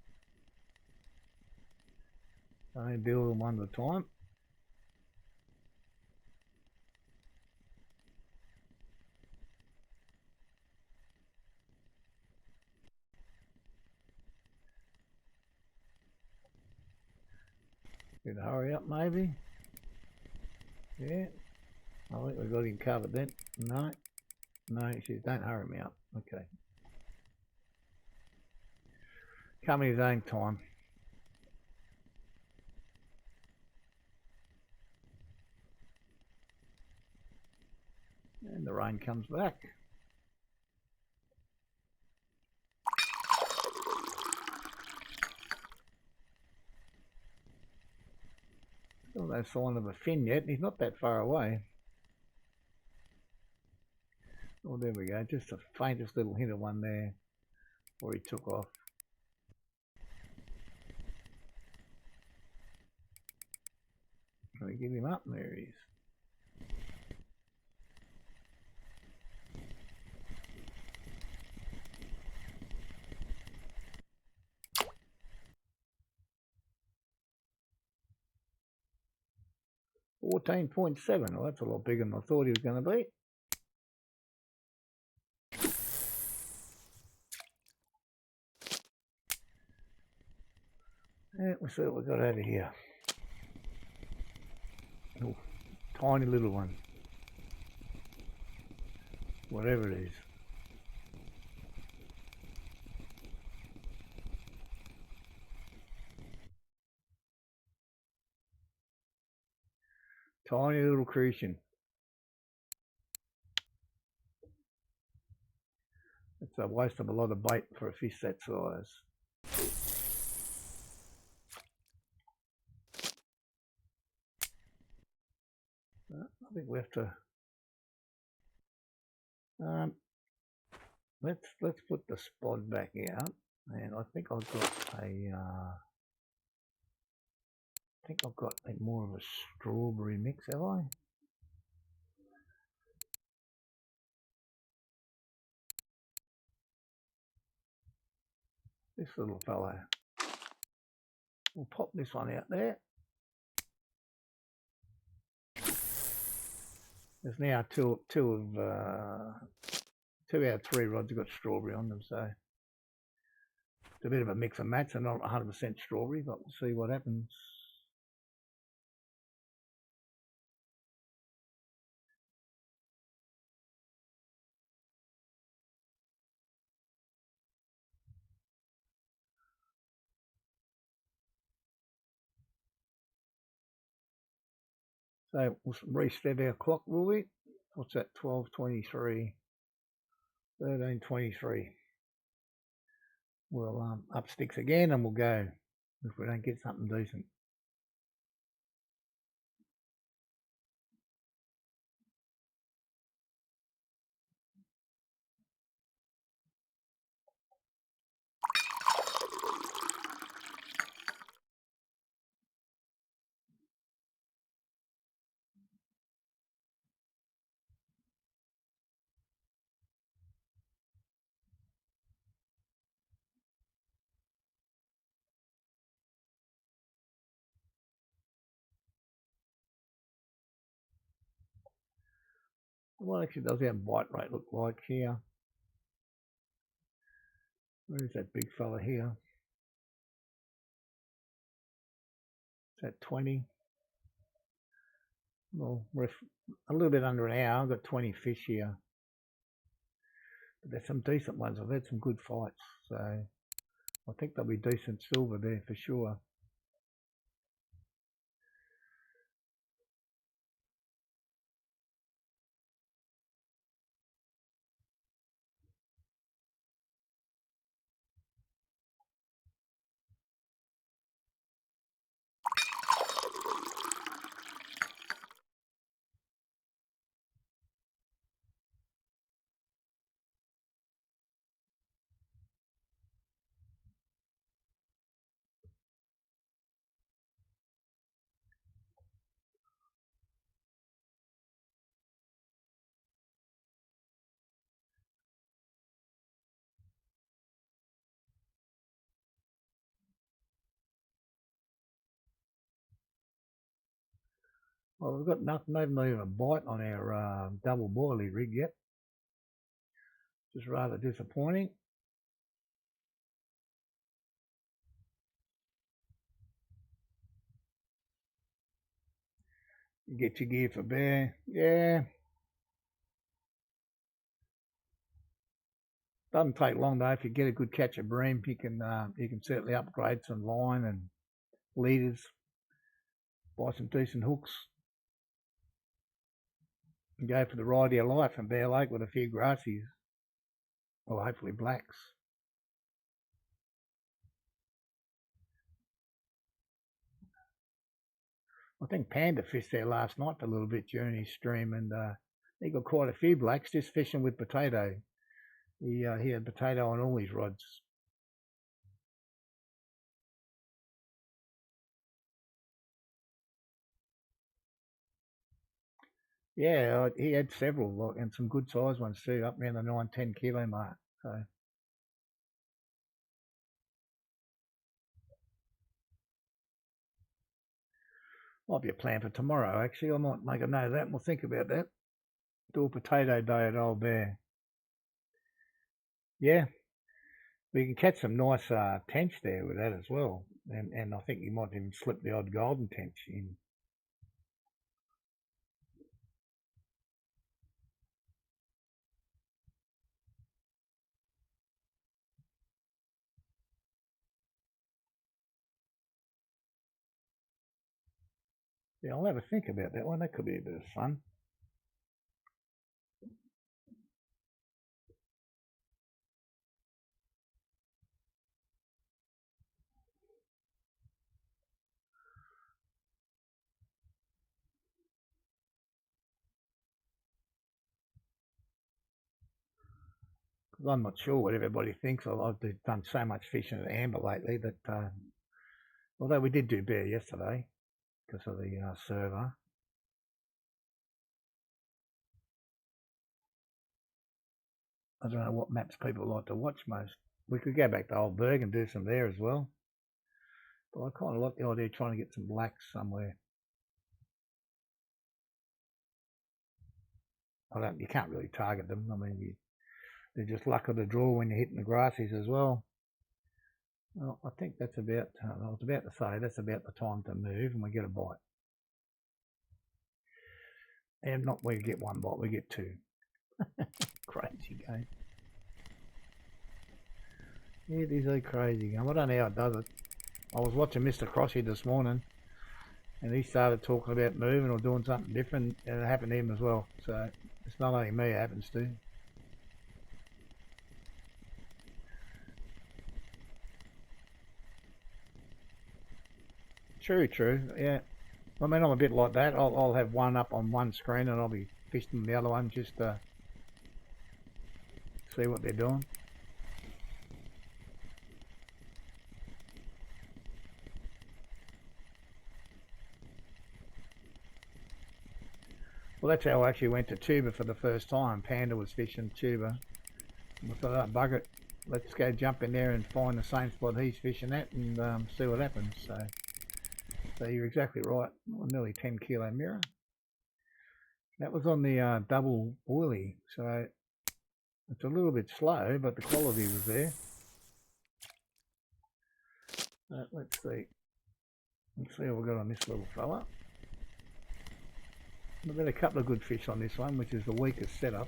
Only build them one at a time. Bit of hurry up, maybe. Yeah. I think we got him covered then. No. No, he says, don't hurry me up. Okay. Come in his own time. And the rain comes back. Still no sign of a fin yet. He's not that far away. Oh, there we go. Just the faintest little hint of one there where he took off. Can we get him up? There he is. $14.7. Well, that's a lot bigger than I thought he was going to be. Yeah, let's see what we've got over here. Oh, tiny little one. Whatever it is. Tiny little crucian. It's a waste of a lot of bait for a fish that size. I think we have to. Let's put the spod back out, and I think I've got a. I think I've got more of a strawberry mix, have I? This little fellow. We'll pop this one out there. There's now two out of three rods have got strawberry on them, so it's a bit of a mix and match. They're not 100% strawberry, but we'll see what happens. So we'll reset our clock, will we? What's that? 12:23, 13:23. We'll up sticks again, and we'll go if we don't get something decent. What actually does our bite rate look like here? Where is that big fella here? It's at 20. Well, we're a little bit under an hour. I've got 20 fish here. But there's some decent ones. I've had some good fights. So I think there'll be decent silver there for sure. Well, we've got nothing, not even a bite on our double boilie rig yet. Just rather disappointing. Get your gear for bear. Yeah. Doesn't take long though. If you get a good catch of bream, you can certainly upgrade some line and leaders, buy some decent hooks, and go for the ride of your life in Bear Lake with a few grassies, or hopefully blacks. I think Panda fished there last night for a little bit during his stream, and he got quite a few blacks just fishing with potato. He had potato on all his rods. Yeah, he had several, and some good sized ones too, up around the 9-10 kilo mark. So might be a plan for tomorrow. Actually, I might make a note of that, and we'll think about that. Do a potato day at Old Bear. Yeah, we can catch some nice tench there with that as well, and I think you might even slip the odd golden tench in. Yeah, I'll have a think about that one. That could be a bit of fun. Because I'm not sure what everybody thinks. I've done so much fishing at Amber lately that although we did do bear yesterday because of the server, I don't know what maps people like to watch most. We could go back to Old Berg and do some there as well. But I kind of like the idea of trying to get some blacks somewhere. You can't really target them. I mean, they're just luck of the draw when you're hitting the grassies as well. Well, I think that's about, I was about to say, that's about the time to move and we get a bite. And not we get one bite, we get two. Crazy game. It is a crazy game. I don't know how it does it. I was watching Mr. Crossy this morning and he started talking about moving or doing something different and it happened to him as well. So it's not only me it happens to. True. Yeah. I mean, I'm a bit like that. I'll have one up on one screen and I'll be fishing the other one just to see what they're doing. Well, that's how I actually went to Tuba for the first time. Panda was fishing Tuba. And I thought, oh, bug it. Let's go jump in there and find the same spot he's fishing at and see what happens. So you're exactly right. Nearly 10 kilo mirror. That was on the double boilie. So it's a little bit slow, but the quality was there. Let's see. Let's see what we've got on this little fella. We've got a couple of good fish on this one, which is the weakest setup.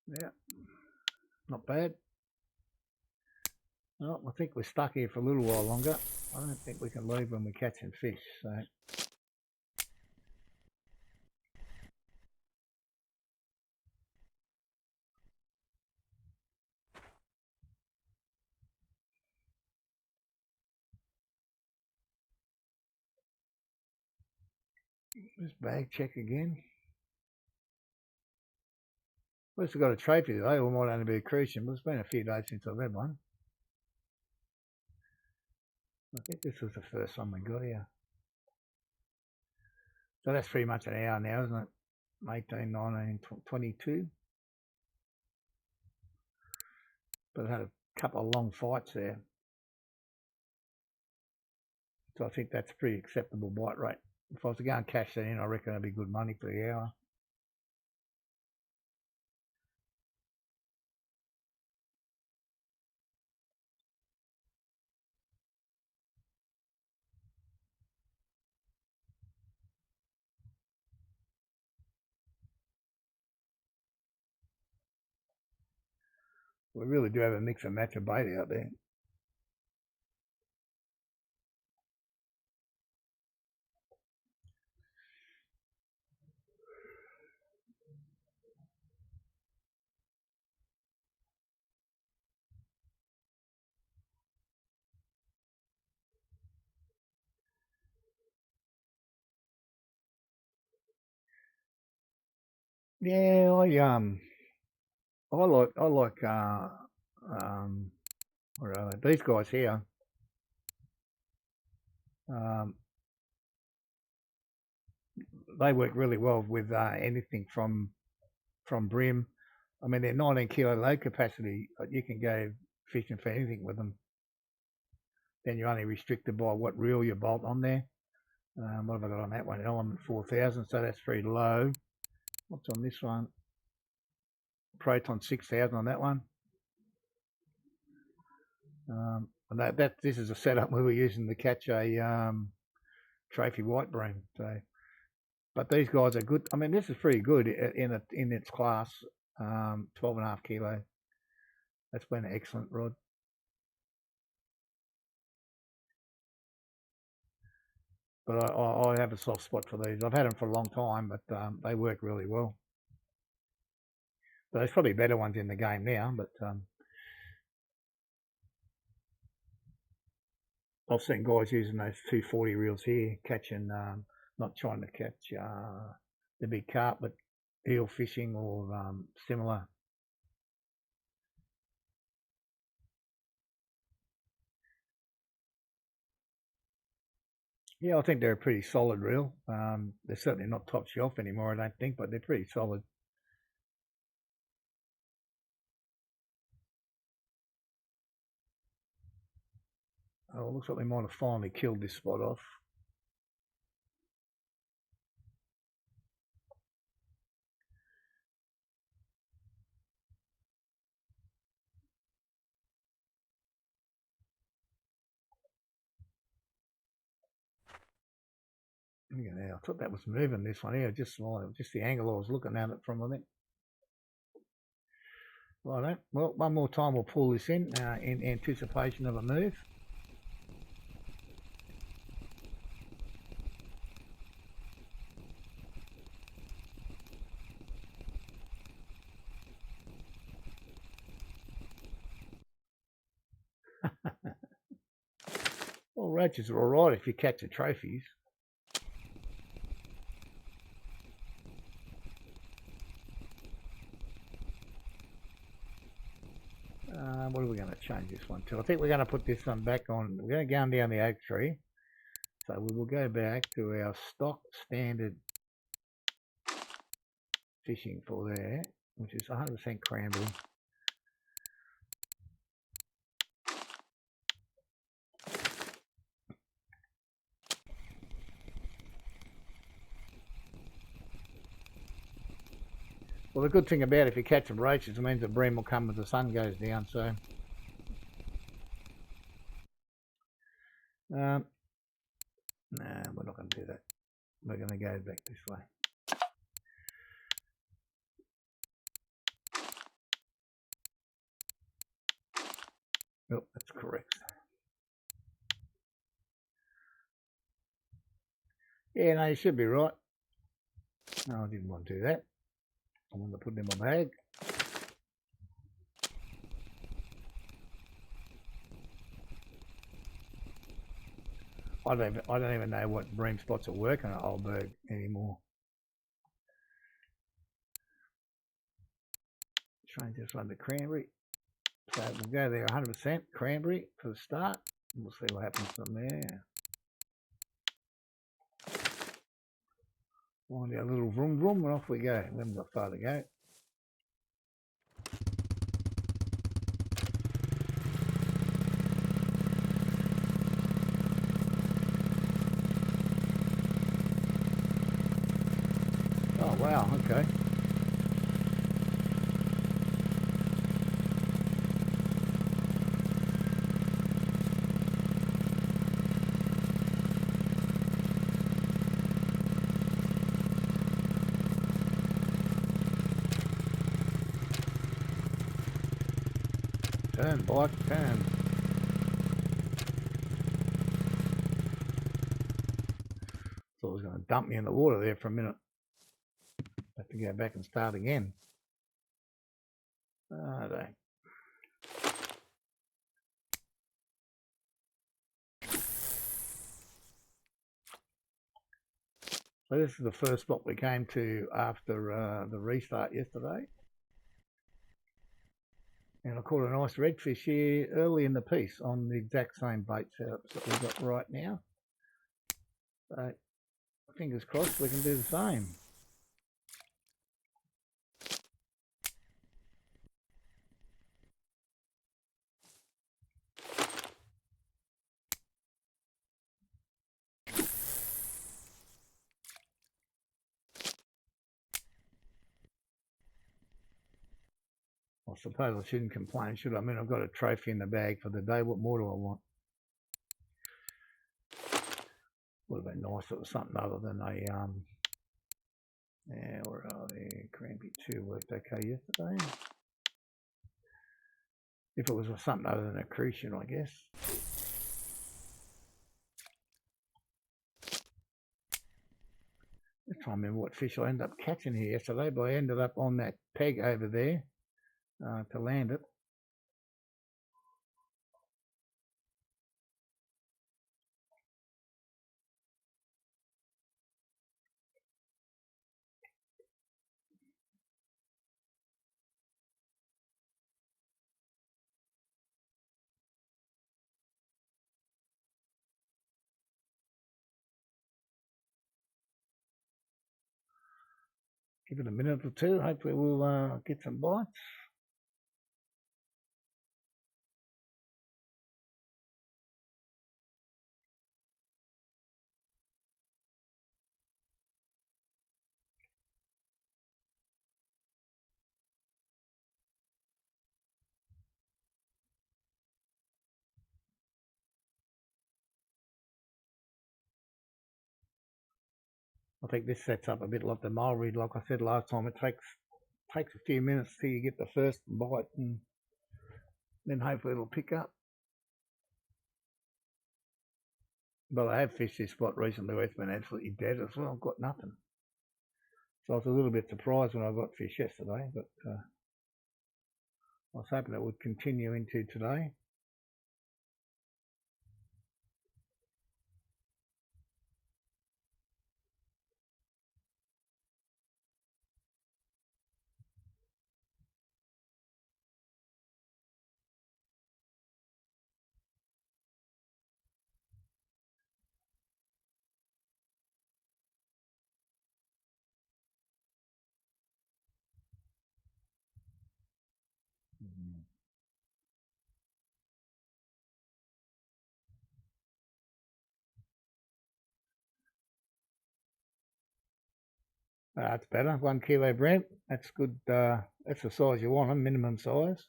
Yeah, not bad. Well, I think we're stuck here for a little while longer. I don't think we can leave when we're catching fish, so. Just bag check again. At least we've got a trophy though, or might only be a crucian, but it's been a few days since I've had one. I think this was the first one we got here. So that's pretty much an hour now, isn't it? 18, 19, 22. But I had a couple of long fights there. So I think that's a pretty acceptable bite rate. If I was to go and cash that in, I reckon it'd be good money for the hour. We really do have a mix and match of bait out there. Yeah, I like what are they? These guys here. They work really well with anything from brim. I mean, they're 19 kilo load capacity. You can go fishing for anything with them. Then you're only restricted by what reel you bolt on there. What have I got on that one? Element 4000, so that's pretty low. What's on this one? Proton 6000 on that one. And this is a setup we were using to catch a trophy white bream. So, but these guys are good. I mean, this is pretty good in its class. 12.5 kilo. That's been an excellent rod. But I have a soft spot for these. I've had them for a long time, but they work really well. But there's probably better ones in the game now, but I've seen guys using those 240 reels here, catching, not trying to catch the big carp, but eel fishing or similar. Yeah, I think they're a pretty solid reel. They're certainly not top shelf anymore, I don't think, but they're pretty solid. Oh, looks like we might have finally killed this spot off. Yeah, I thought that was moving this one here, just the angle I was looking at it from, I think. Right, well, one more time we'll pull this in anticipation of a move. Well, roaches are alright if you catch the trophies. What are we going to change this one to? I think we're going to put this one back on. We're going to go down the oak tree. So we will go back to our stock standard fishing for there, which is 100% cranberry. Well, the good thing about if you catch some roaches, it means the bream will come as the sun goes down. So, no, we're not going to do that. We're going to go back this way. Oh, that's correct. Yeah, no, you should be right. No, I didn't want to do that. I wanted to put it in my bag. I don't even know what bream spots are working at Oldberg anymore. Change this one to cranberry. So we'll go there 100% cranberry for the start. We'll see what happens from there. Wind our little vroom vroom and off we go. We haven't got far to go. Oh wow, okay. Turn, bike, turn. Thought it was going to dump me in the water there for a minute. Have to go back and start again. Oh, don't. So this is the first spot we came to after the restart yesterday. And I caught a nice redfish here early in the piece on the exact same bait setups that we've got right now. So fingers crossed we can do the same. I suppose I shouldn't complain, should I? I mean, I've got a trophy in the bag for the day. What more do I want? Would have been nice if it was something other than a yeah, where are they? Crampy 2 worked okay yesterday. If it was something other than a crucian, I guess. I'm trying to remember what fish I ended up catching here yesterday, but I ended up on that peg over there to land it. Give it a minute or two. Hopefully we'll get some bites. I think this sets up a bit like the mulberry. Like I said last time, it takes a few minutes till you get the first bite, and then hopefully it'll pick up. But I have fished this spot recently where it's been absolutely dead as well. I've got nothing. So I was a little bit surprised when I got fish yesterday, but I was hoping it would continue into today. That's better. 1 kilo Brent. That's good. That's the size you want, a minimum size.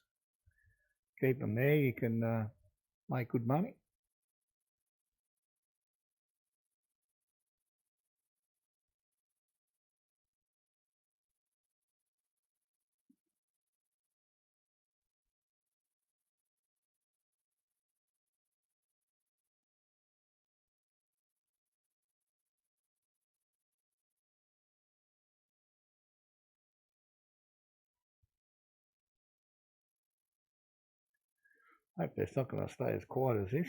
Keep them there. You can make good money. Hope they're not going to stay as quiet as this.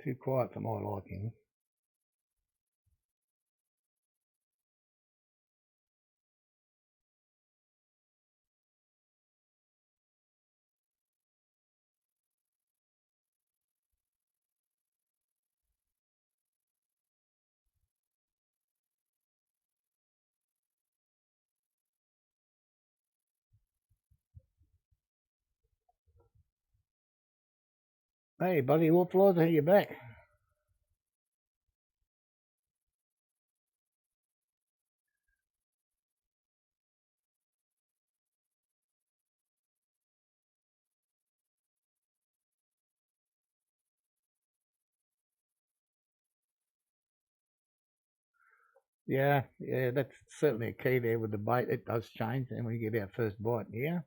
Too quiet for my liking. Hey, buddy, what flies are you back? Yeah, that's certainly a key there with the bait. It does change, and when you get our first bite, yeah.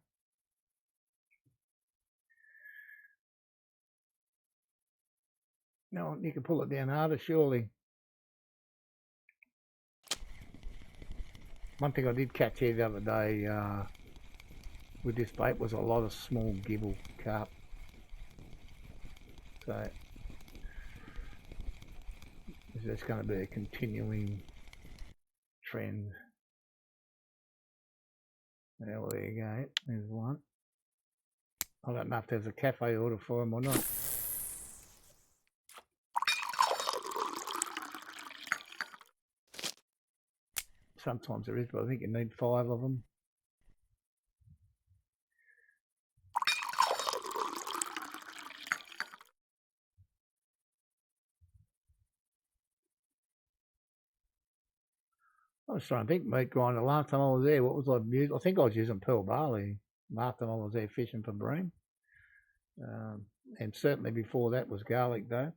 No, you can pull it down harder, surely. One thing I did catch here the other day with this bait was a lot of small gibble carp. So that's going to be a continuing trend. Well, there you go. There's one. I don't know if there's a cafe order for him or not. Sometimes there is, but I think you need 5 of them. I was trying to think, meat grinder. Last time I was there, what was I using? I think I was using pearl barley. Last time I was there fishing for bream. And certainly before that was garlic though.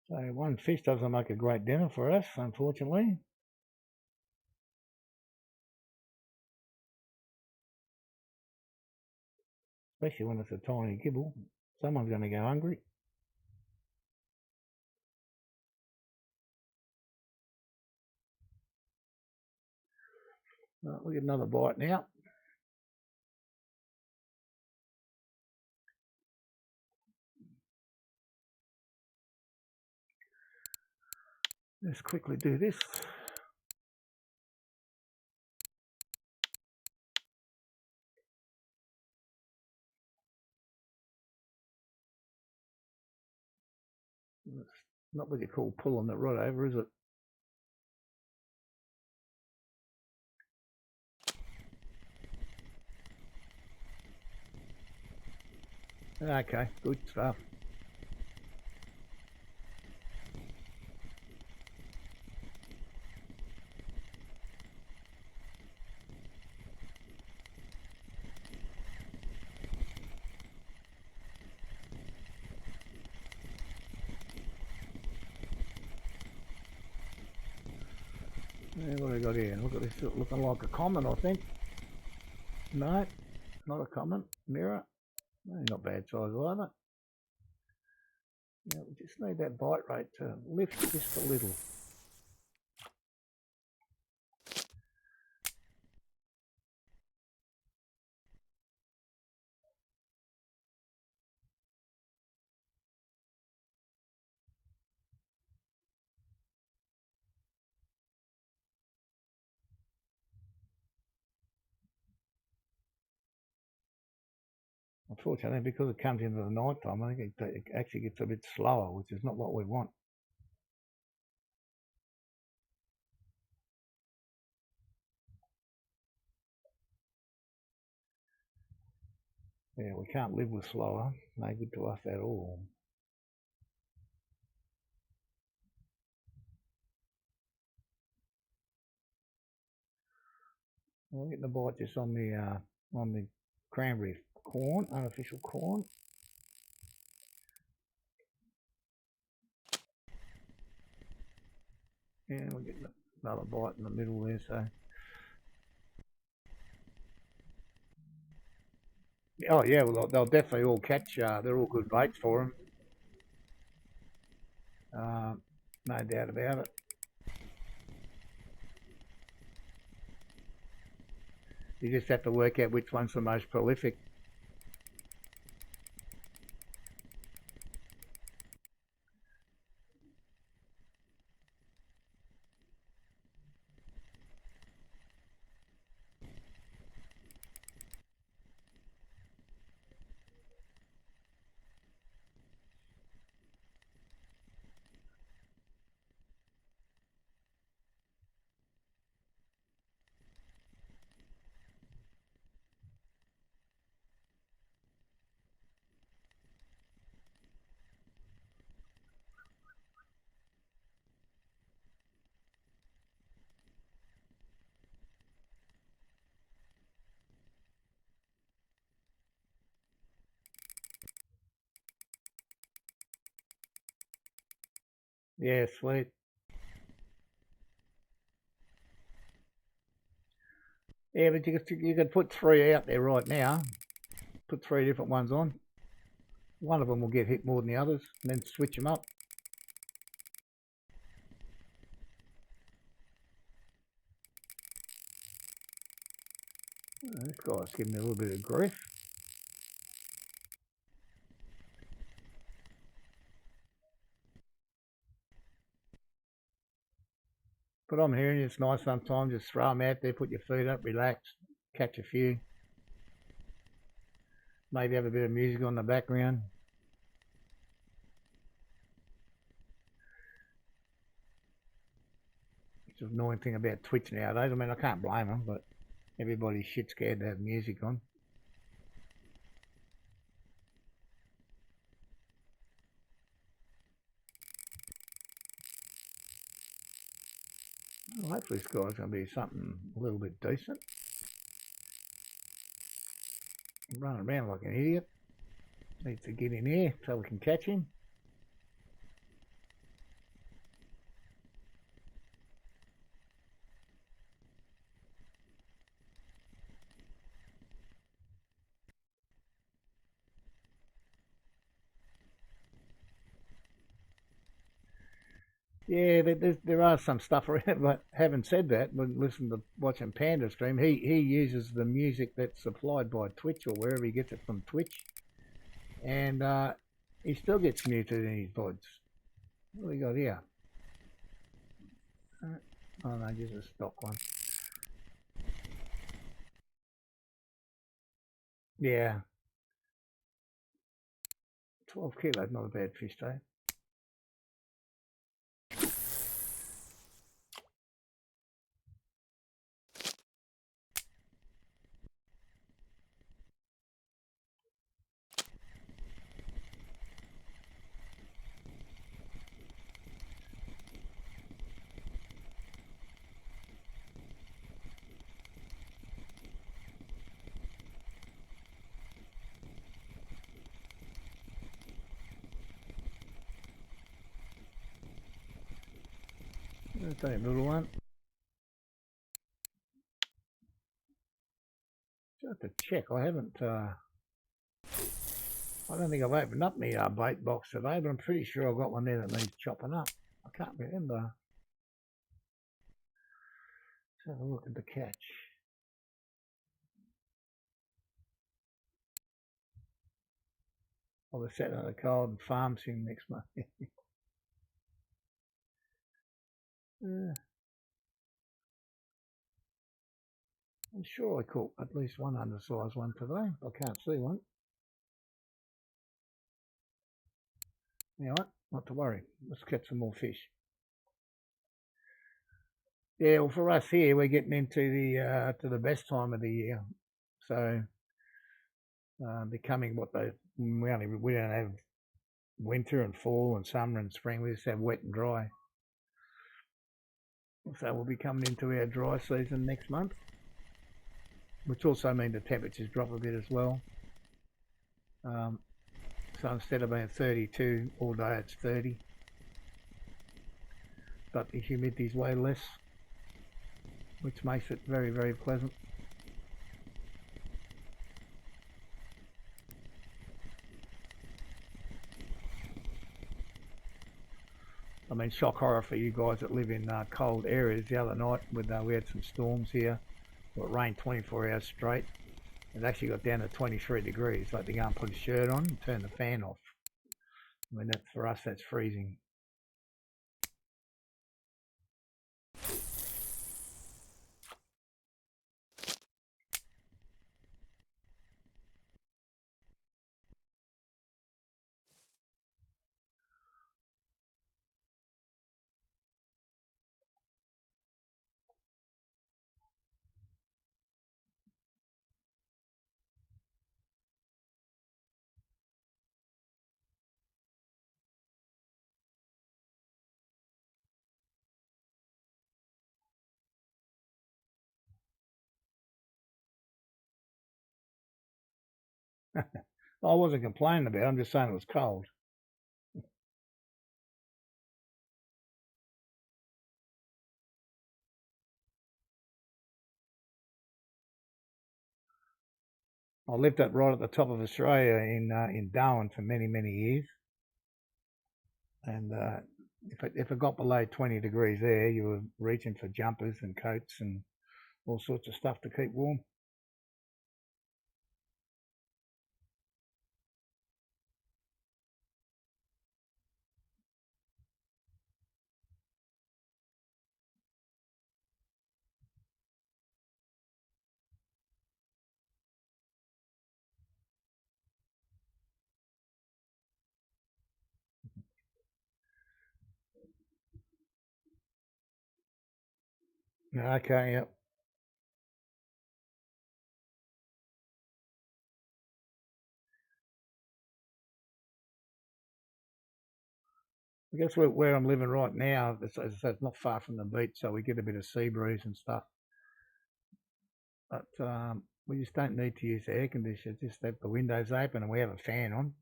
So one fish doesn't make a great dinner for us, unfortunately. Especially when it's a tiny gibble. Someone's going to go hungry. We get another bite now. Let's quickly do this. It's not what you call pulling it right over, is it? Okay, good stuff. What have I got here? Look at this, looking like a common, I think. No, not a common. Mirror. Not bad size either. Yeah, we just need that bite rate to lift just a little. Unfortunately, because it comes into the night time, I think it actually gets a bit slower, which is not what we want. Yeah, we can't live with slower. No good to us at all. I'm getting the bite just on the cranberry corn, artificial corn. Yeah, we're getting another bite in the middle there, so. Oh yeah, well they'll definitely all catch. They're all good baits for them. No doubt about it. You just have to work out which one's the most prolific. Yeah, sweet. Yeah, but you could put 3 out there right now. Put 3 different ones on. One of them will get hit more than the others, and then switch them up. This guy's giving me a little bit of grief. But I'm hearing it's nice sometimes. Just throw them out there, put your feet up, relax, catch a few. Maybe have a bit of music on the background. It's an annoying thing about Twitch nowadays. I mean, I can't blame them, but everybody's shit scared to have music on. Well, hopefully this guy's going to be something a little bit decent. I'm running around like an idiot. Needs to get in here so we can catch him. Yeah, there are some stuff around, but having said that, when watching Panda stream, he uses the music that's supplied by Twitch or wherever he gets it from Twitch, and he still gets muted in his VODs. What do we got here? Oh no, just a stock one. Yeah. 12 kilos, not a bad fish though. There's a little one. Just have to check. I haven't. I don't think I've opened up my bait box today, but I'm pretty sure I've got one there that needs chopping up. I can't remember. Let's have a look at the catch. I'll be setting on the cold and farm sim next month. I'm sure I caught at least one undersized one today. I can't see one. You know what? Not to worry. Let's catch some more fish. Yeah, well, for us here, we're getting into the to the best time of the year. So, becoming what we don't have winter and fall and summer and spring. We just have wet and dry. So we'll be coming into our dry season next month. which also means the temperatures drop a bit as well. So instead of being 32 all day, it's 30. But the humidity is way less, which makes it very, very pleasant. I mean, shock horror for you guys that live in cold areas. The other night, we had some storms here. Well, it rained 24 hours straight. It actually got down to 23 degrees. Like, they go and put a shirt on and turn the fan off. I mean, that's, for us, that's freezing. I wasn't complaining about it. I'm just saying it was cold. I lived up right at the top of Australia in Darwin for many, many years. And if it got below 20 degrees there, you were reaching for jumpers and coats and all sorts of stuff to keep warm. Okay, yep. I guess where I'm living right now, as I said, it's not far from the beach, so we get a bit of sea breeze and stuff. But we just don't need to use the air conditioner, just have the windows open and we have a fan on.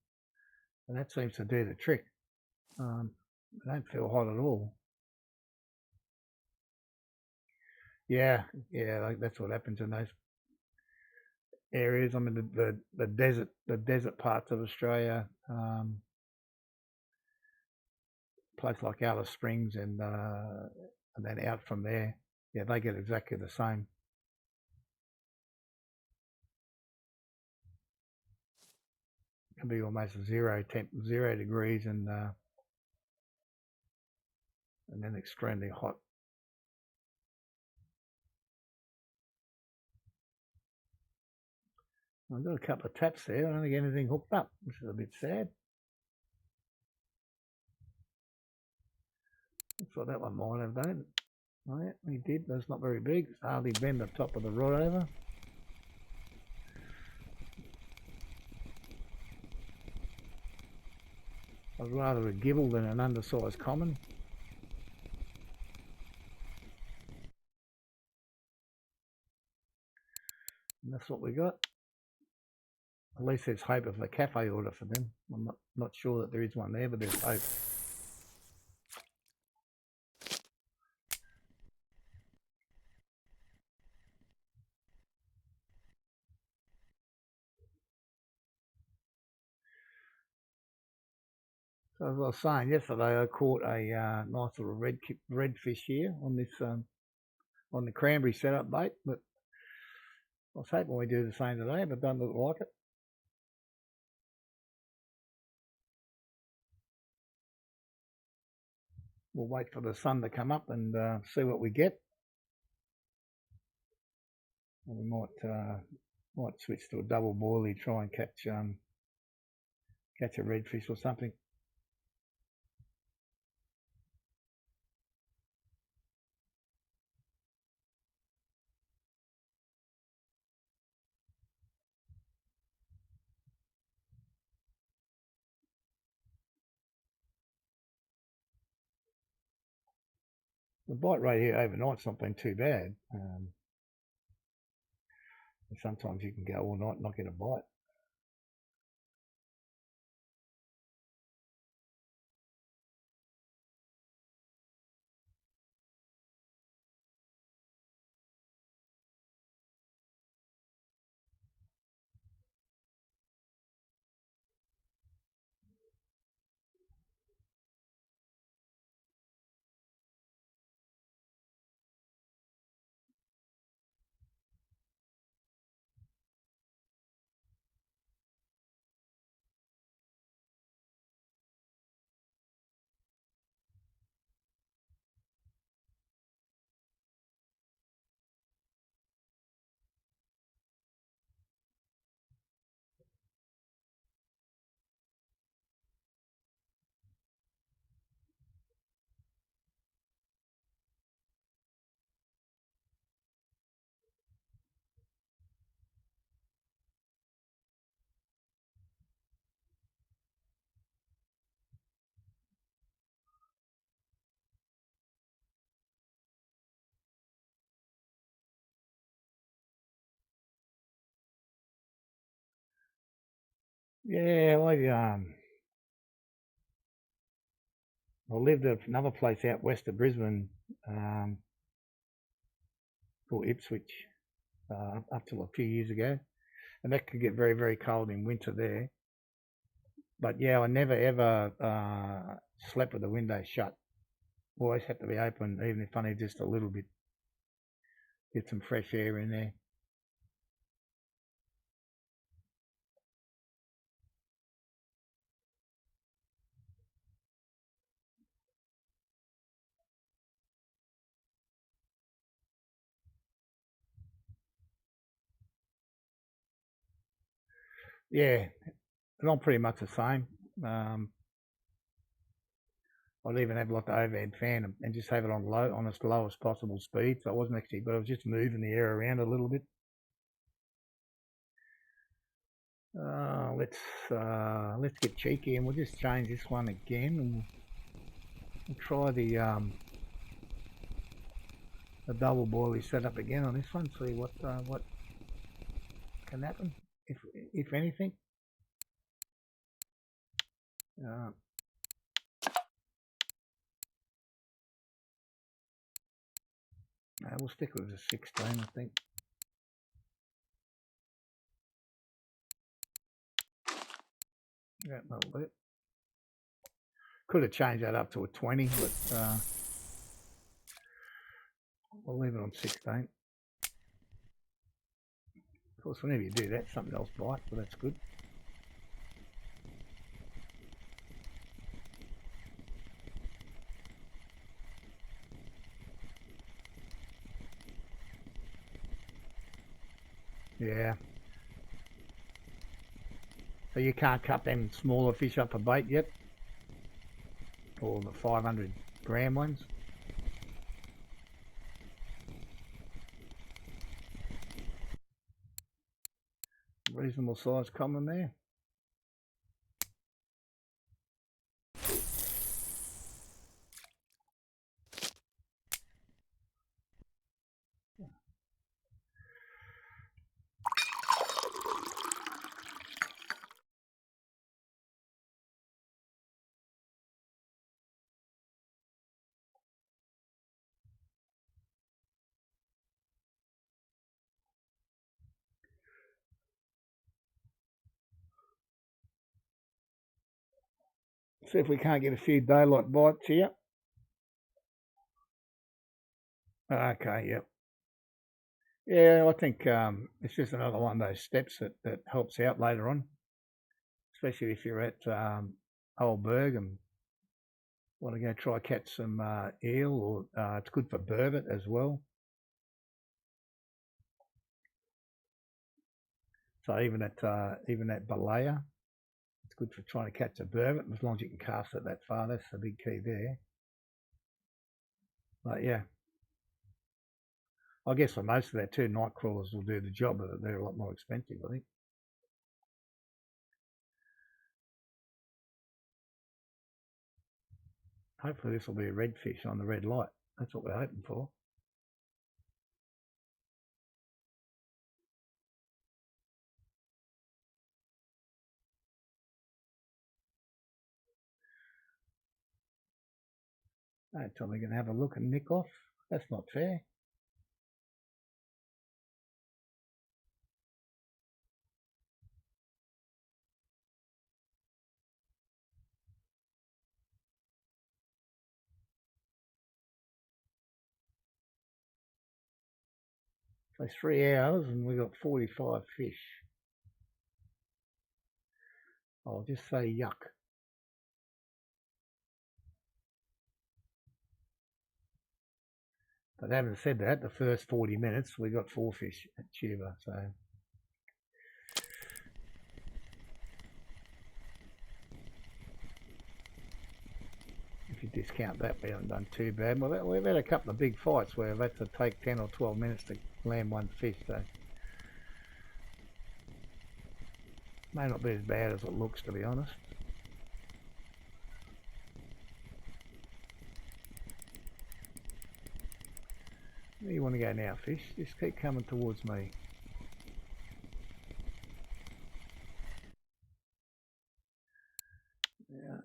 And that seems to do the trick. I don't feel hot at all. Yeah, like that's what happens in those areas. I mean, the desert parts of Australia, place like Alice Springs and then out from there, yeah, they get exactly the same. It can be almost zero degrees and then extremely hot. I've got a couple of taps there. I don't get anything hooked up, which is a bit sad. Looks like that one might have done. Oh yeah, he did. That's not very big. It's hardly bend the top of the rod over. I'd rather a gibble than an undersized common. And that's what we got. At least there's hope of a cafe order for them. I'm not sure that there is one there, but there's hope. So as I was saying yesterday, I caught a nice little redfish here on this on the cranberry setup bait. But I was hoping we do the same today, but don't look like it. We'll wait for the sun to come up and see what we get. And we might switch to a double boilie, try and catch a redfish or something. The bite rate here overnight's not been too bad. And sometimes you can go all night and not get a bite. Yeah, I lived at another place out west of Brisbane called Ipswich up till a few years ago, and that could get very, very cold in winter there. But yeah, I never ever slept with the window shut. Always had to be open, even if only just a little bit. Get some fresh air in there. Yeah, and I'm pretty much the same. I'd even have like the overhead fan and just have it on low, on its lowest possible speed. So I wasn't actually, but I was just moving the air around a little bit. Let's get cheeky and we'll just change this one again and we'll try the double boilie setup again on this one. See what can happen if anything. We'll stick with the 16, I think. Yeah, that'll do. Could have changed that up to a 20, but we'll leave it on 16. Of course, whenever you do that, something else bites, so that's good. Yeah. So you can't cut them smaller fish up for bait yet? Or the 500 gram ones? Reasonable size common there. See if we can't get a few daylight bites here. Okay, yep. Yeah, I think it's just another one of those steps that helps out later on, especially if you're at Oldberg and want to go try catch some eel, or it's good for burbot as well. So even at Balea, it's good for trying to catch a burbot, as long as you can cast it that far. That's the big key there. But yeah, I guess for most of that too, night crawlers will do the job, but they're a lot more expensive, I think. Hopefully this will be a redfish on the red light. That's what we're hoping for. Don't tell me you're going to have a look and nick off. That's not fair. So 3 hours and we got 45 fish. I'll just say yuck. But having said that, the first 40 minutes we got 4 fish at Tuba, so if you discount that, we haven't done too bad. Well, we've had a couple of big fights where we've had to take 10 or 12 minutes to land one fish, so may not be as bad as it looks, to be honest. Where you want to go now, fish? Just keep coming towards me. Yeah.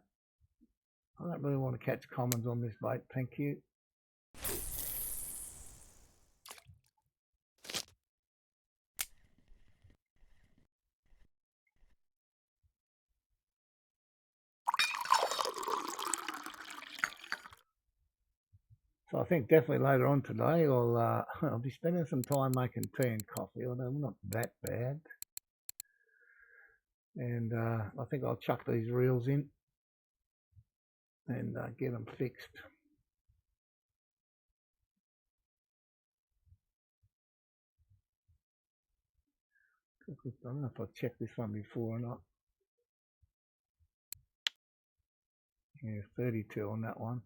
I don't really want to catch commons on this bait, thank you. So I think definitely later on today I'll be spending some time making tea and coffee, although not that bad. And I think I'll chuck these reels in and get them fixed. I don't know if I checked this one before or not. Yeah, 32 on that one.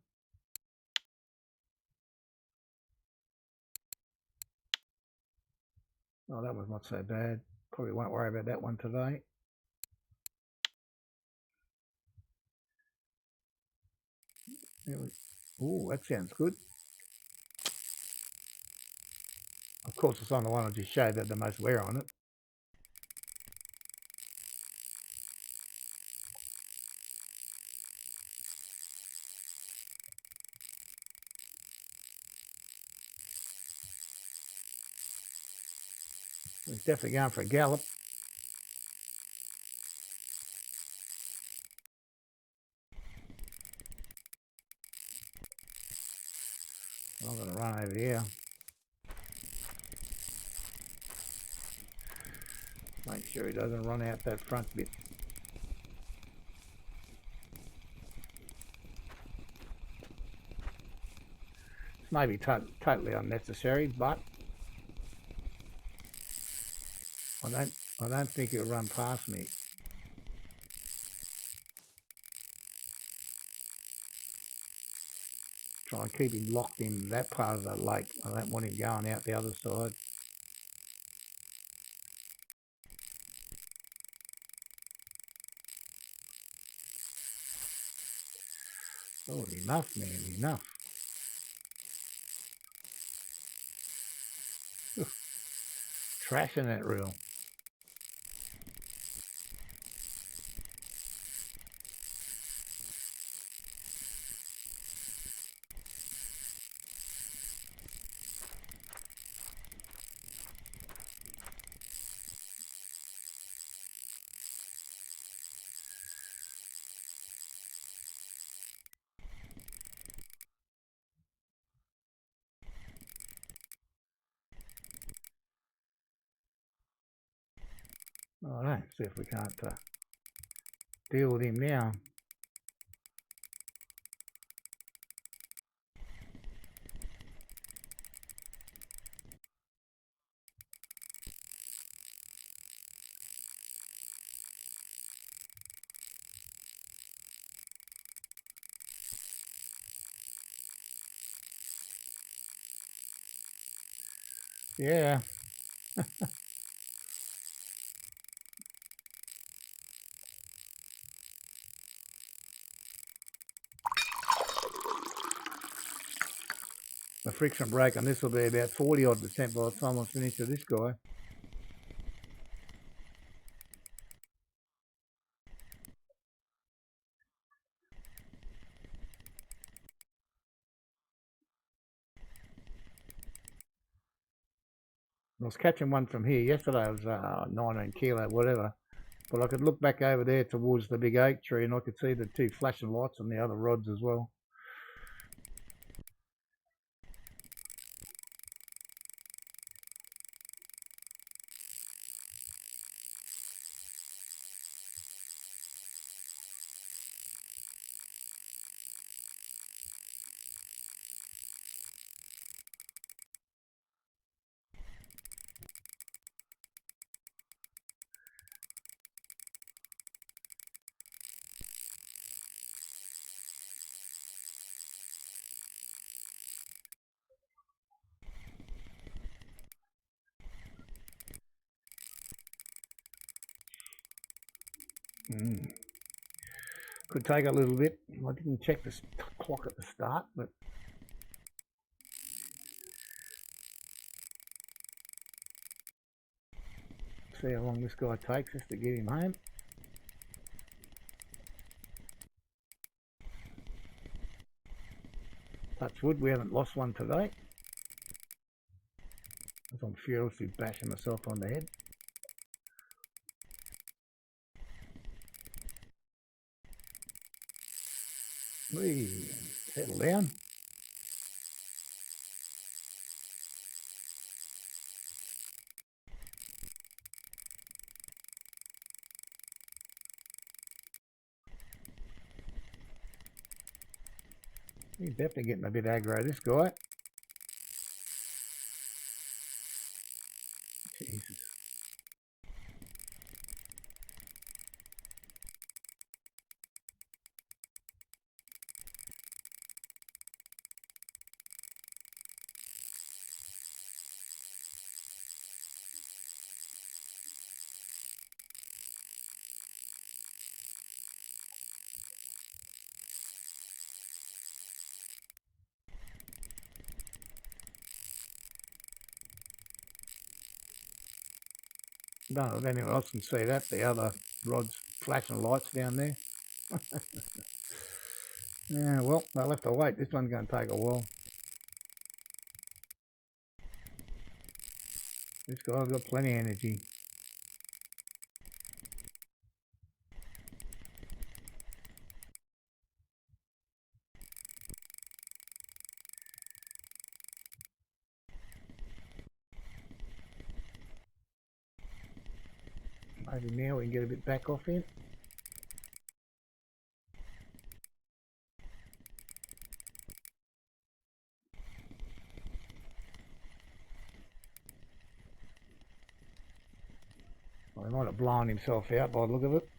Oh, that was not so bad. Probably won't worry about that one today. Oh, that sounds good. Of course, it's on the one I just showed that the most wear on it. It's definitely going for a gallop. I'm going to run over here. Make sure he doesn't run out that front bit. It's maybe totally unnecessary, but I don't think he'll run past me. Try and keep him locked in that part of the lake. I don't want him going out the other side. Oh, enough, man, enough. Trashing that reel. All right, see if we can't deal with him now. Yeah. The friction brake on this will be about 40 odd % by the time I finish with this guy. I was catching one from here yesterday. It was 19 kilo, whatever. But I could look back over there towards the big oak tree and I could see the two flashing lights on the other rods as well. Could take a little bit. I didn't check the clock at the start, but see how long this guy takes us to get him home. Touch wood, we haven't lost one today. As I'm furiously bashing myself on the head. Whee, settle down. He's definitely getting a bit aggro, this guy. Jesus. No, if anyone else can see that, the other rod's flashing lights down there. Yeah, well, they'll have to wait. This one's going to take a while. This guy's got plenty of energy. Maybe now we can get a bit back off him. Well, he might have blown himself out by the look of it.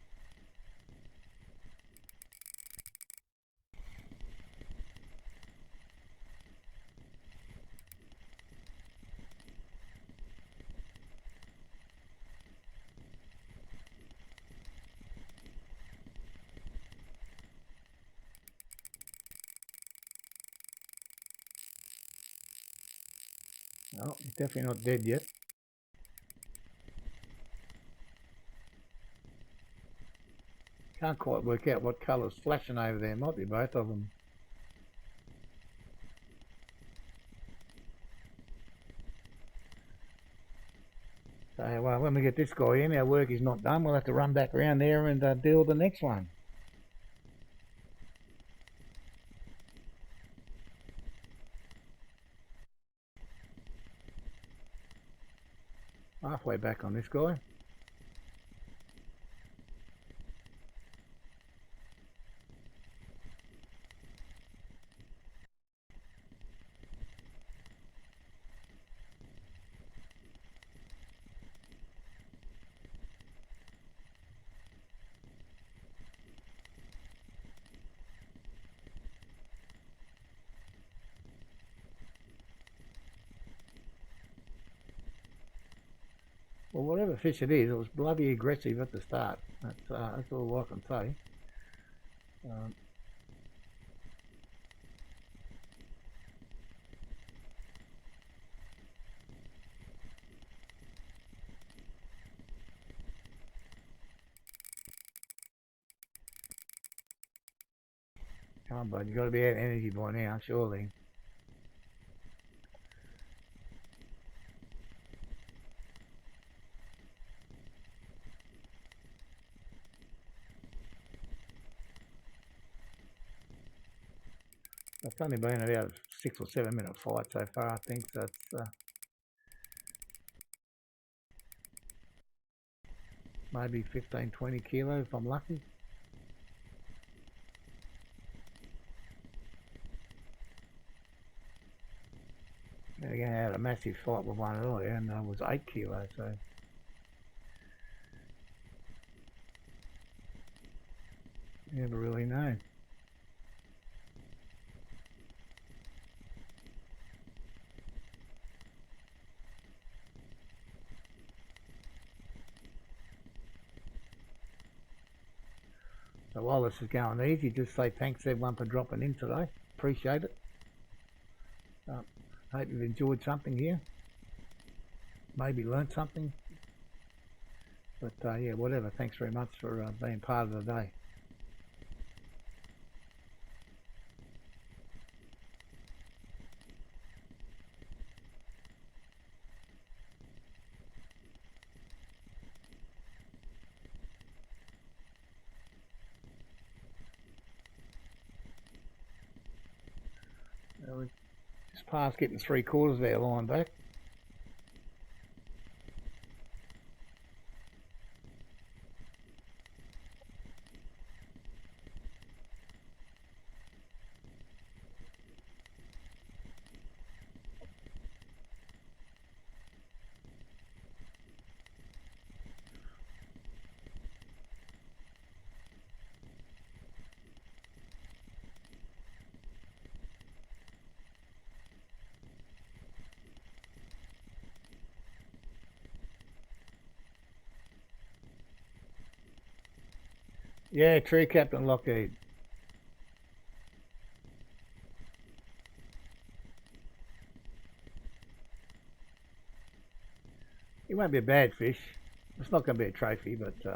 No, he's definitely not dead yet. Can't quite work out what colour's flashing over there. Might be both of them. So, well, when we get this guy in, our work is not done. We'll have to run back around there and deal with the next one. Halfway back on this guy. Well, whatever fish it is, it was bloody aggressive at the start. That's all I can say. Come on, bud, you've got to be out of energy by now, surely. It's only been about a 6 or 7 minute fight so far, I think. So it's maybe 15, 20 kilos if I'm lucky. Again, I had a massive fight with one earlier and it was 8 kilos, so you never really know. So while this is going easy, just say thanks everyone for dropping in today. Appreciate it. Hope you've enjoyed something here. Maybe learnt something. But yeah, whatever. Thanks very much for being part of the day. We're just past getting 3/4 there line back. Yeah, true, Captain Lockheed. It won't be a bad fish. It's not going to be a trophy, but it's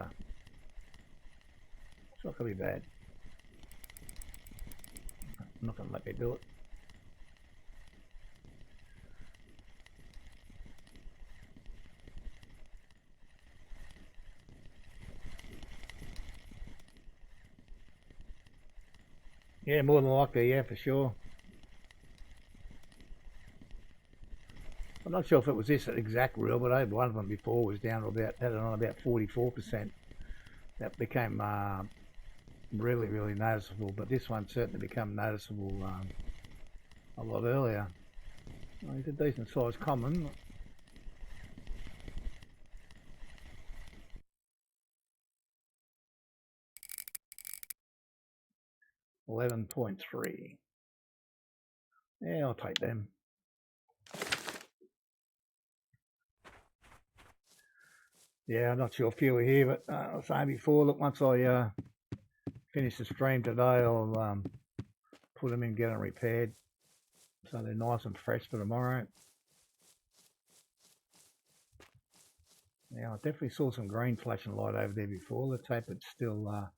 not going to be bad. I'm not going to let me do it. Yeah, more than likely, yeah, for sure. I'm not sure if it was this exact reel, but I had one of them before was down to about, had it on about 44%. That became really, really noticeable, but this one certainly became noticeable a lot earlier. Well, he's a decent sized common. 11.3. Yeah, I'll take them. Yeah, I'm not sure if you were here, but I was saying before, look, once I finish the stream today, I'll put them in, get them repaired, so they're nice and fresh for tomorrow. Yeah, I definitely saw some green flashing light over there before. Let's hope it's still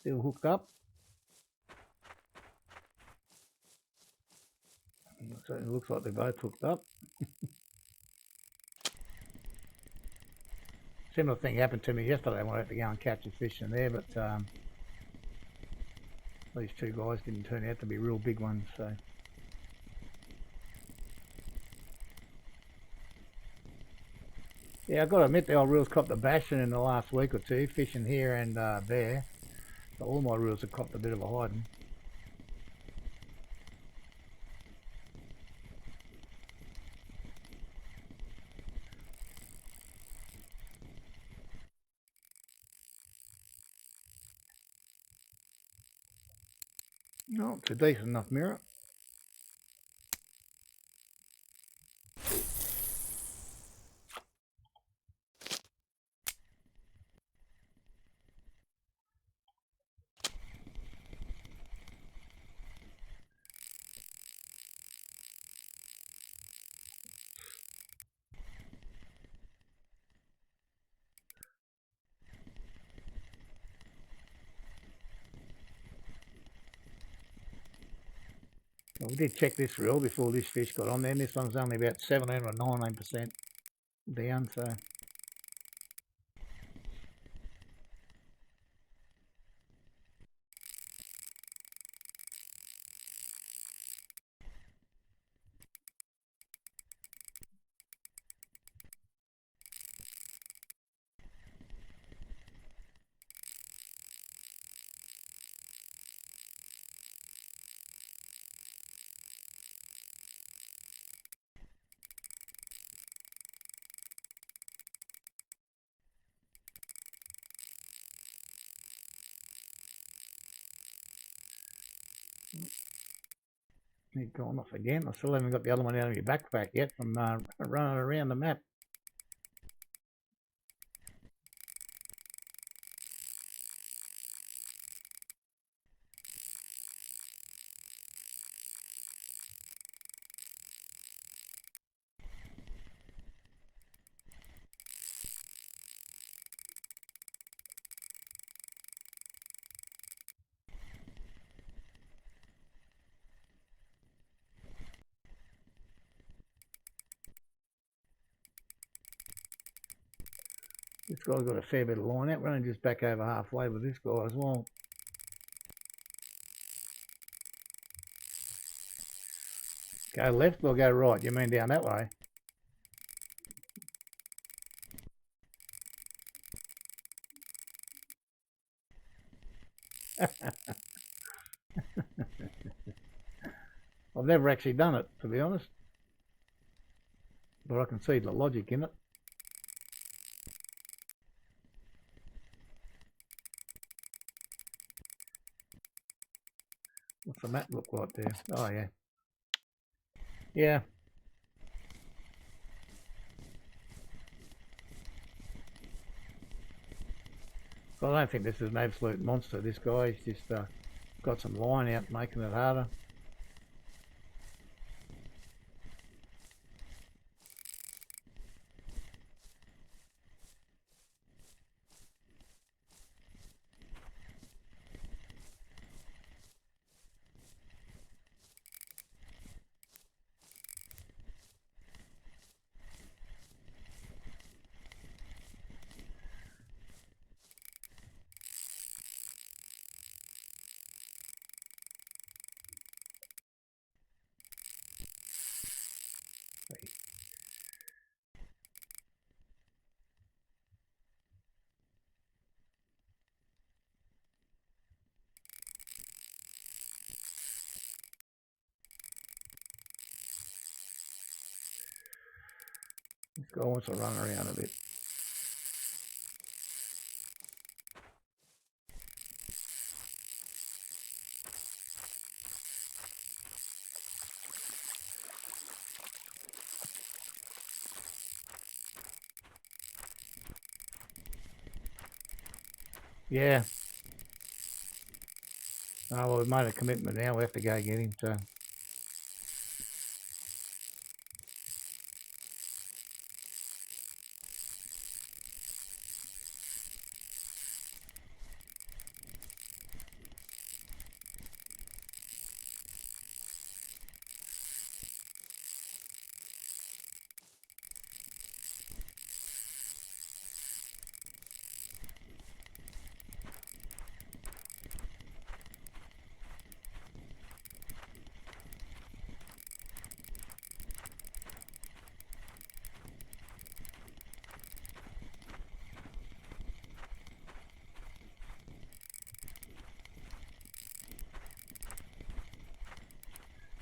hooked up. So it looks like they're both hooked up. Similar thing happened to me yesterday when I had to go and catch a fish in there, but these two guys didn't turn out to be real big ones, so. Yeah, I've got to admit the old reels copped a bashing in the last week or two, fishing here and there. So all my reels have copped a bit of a hiding. No, it's a decent enough mirror. Well, we did check this reel before this fish got on there, and this one's only about 17 or 19% down, so. It's gone off again. I still haven't got the other one out of your backpack yet from running around the map. This guy's got a fair bit of line out. We're only just back over halfway with this guy as well. Go left or go right? You mean down that way? I've never actually done it, to be honest. But I can see the logic in it. What's the map look like there? Oh, yeah. Yeah. I don't think this is an absolute monster. This guy's just got some line out making it harder. This guy wants to run around a bit. Yeah. Oh, well, we've made a commitment now. We have to go get him, so...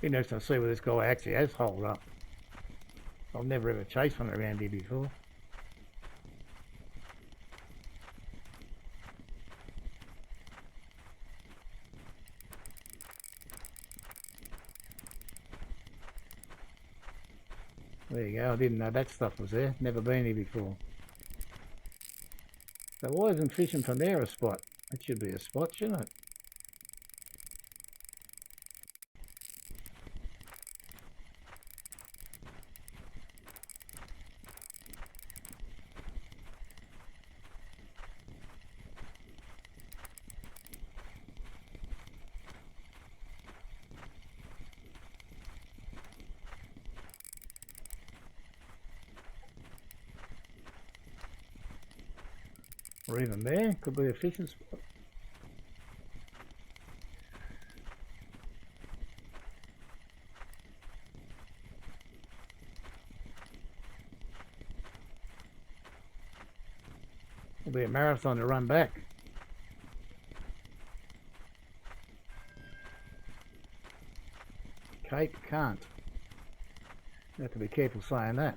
Be nice to see where this guy actually has holed up. I've never ever chased one around here before. There you go. I didn't know that stuff was there. Never been here before. So why isn't fishing from there a spot? That should be a spot, shouldn't it? Or even there, could be a fishing spot. It'll be a marathon to run back. Cape can't. You have to be careful saying that.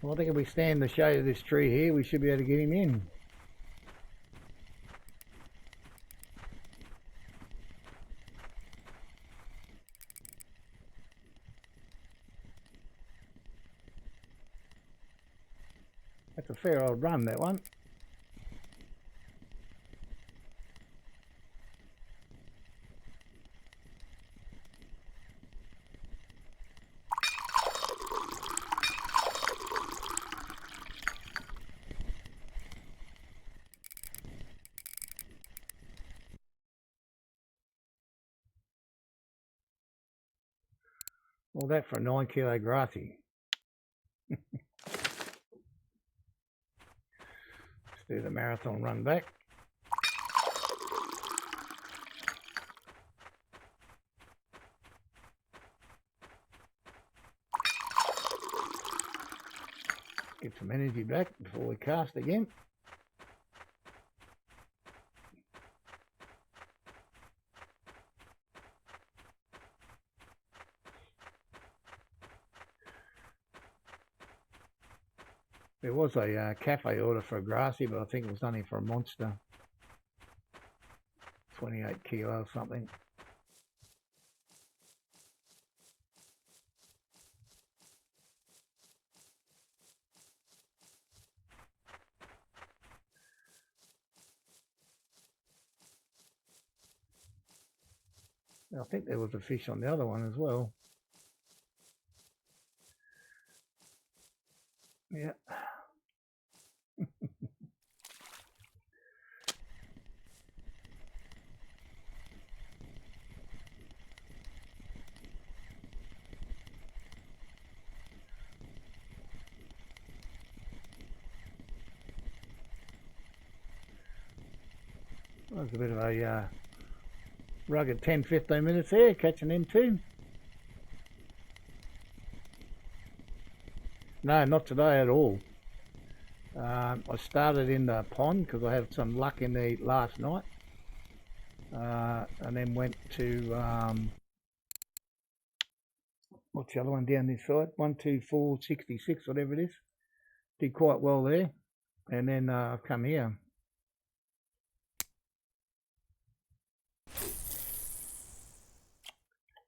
Well, I think if we stand in the shade of this tree here, we should be able to get him in. That's a fair old run, that one. All that for a 9 kilo grassy. Let's do the marathon run back. Get some energy back before we cast again. There was a cafe order for a grassy, but I think it was only for a monster. 28 kilo or something. I think there was a fish on the other one as well. Yeah. That was a bit of a rugged 10-15 minutes there, catching them too. No, not today at all. I started in the pond because I had some luck in the last night, and then went to what's the other one down this side? 12466, whatever it is. Did quite well there, and then I've come here.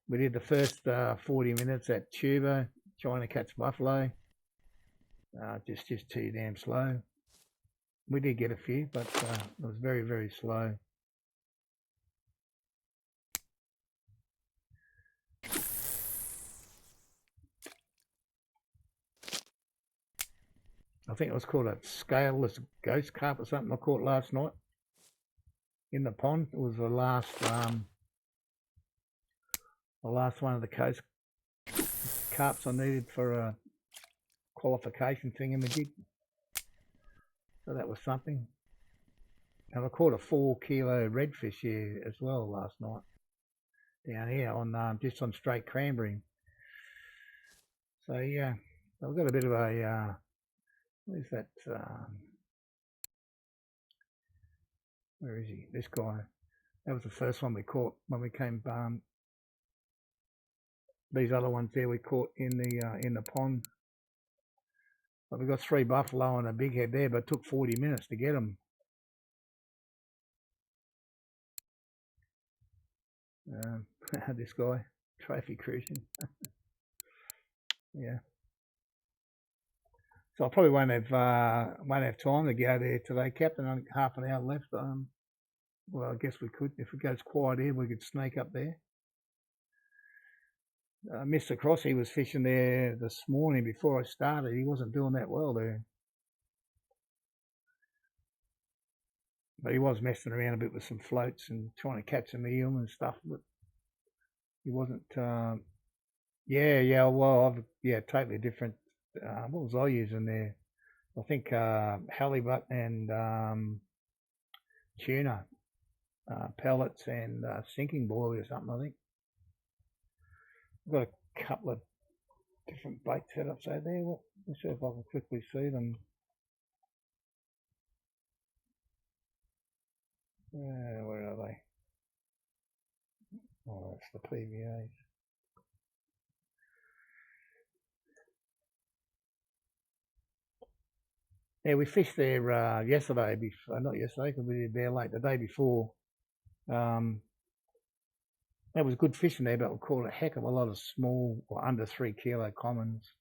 We did the first 40 minutes at Tuba, trying to catch buffalo. Just too damn slow. We did get a few, but it was very, very slow. I think it was called a scaleless ghost carp or something I caught last night in the pond. It was the last one of the coast carps I needed for a qualification thingamajig. So that was something. And I caught a 4 kilo redfish here as well last night down here on just on straight cranberry. So yeah, I've got a bit of a what is that? Where is he? This guy. That was the first one we caught when we came. These other ones there we caught in the pond. But we got 3 buffalo and a big head there, but it took 40 minutes to get them. This guy, trophy cruising. Yeah. So I probably won't have time to go there today, Captain. Only half an hour left. Well, I guess we could. If it goes quiet here, we could snake up there. Mr. Cross, he was fishing there this morning before I started. He wasn't doing that well there. But he was messing around a bit with some floats and trying to catch some eel and stuff. But he wasn't. Yeah. Well, totally different. What was I using there? I think halibut and tuna, pellets and sinking buoy or something, I think. I've got a couple of different bait setups out there. Let's see if I can quickly see them. Where are they? Oh, that's the PVAs. Yeah, we fished there yesterday. Not yesterday, because we did there late. The day before. That was good fishing there, but we caught a heck of a lot of small or under 3 kilo commons.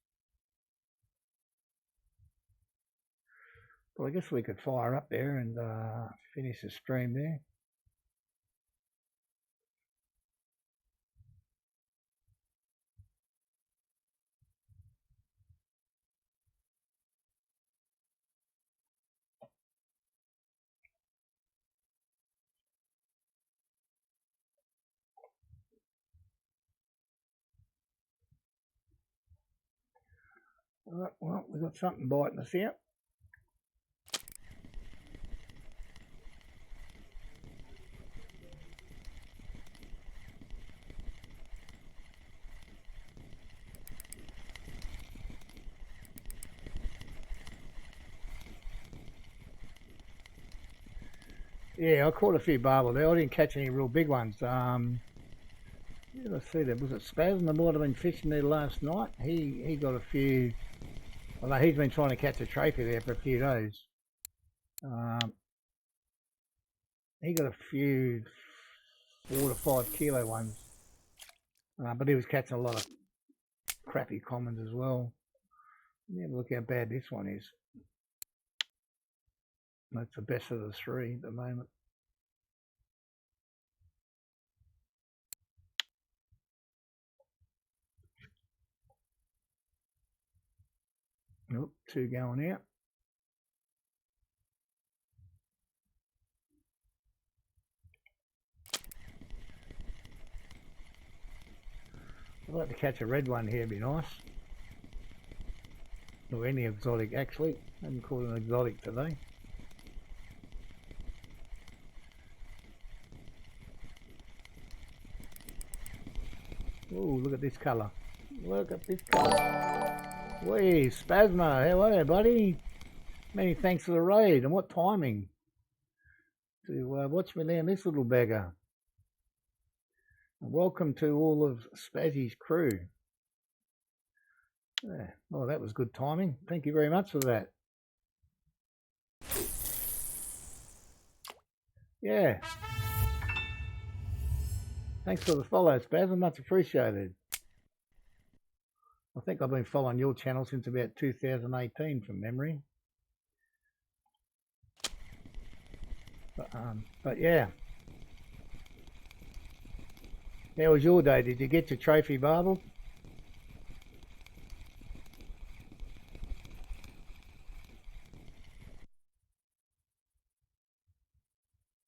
Well, I guess we could fire up there and finish the stream there. All right, well, we've got something biting us out. Yeah, I caught a few barbel there. I didn't catch any real big ones. Let's see, there was it Spasm that might have been fishing there last night. He got a few. Although he's been trying to catch a trophy there for a few days. He got a few 4 to 5 kilo ones, but he was catching a lot of crappy commons as well. Let me have a look how bad this one is. That's the best of the 3 at the moment. Nope, 2 going out. I'd like to catch a red one here, it'd be nice. Or any exotic, actually. I haven't caught an exotic today. Oh, look at this colour. Look at this colour. Wee, Spasmo, how are you, buddy? Many thanks for the raid, and what timing to watch me down this little beggar. Welcome to all of Spazzy's crew. Yeah. Oh, that was good timing. Thank you very much for that. Yeah. Thanks for the follow, Spaz. Much appreciated. I think I've been following your channel since about 2018 from memory. But yeah. How was your day? Did you get your trophy barbel?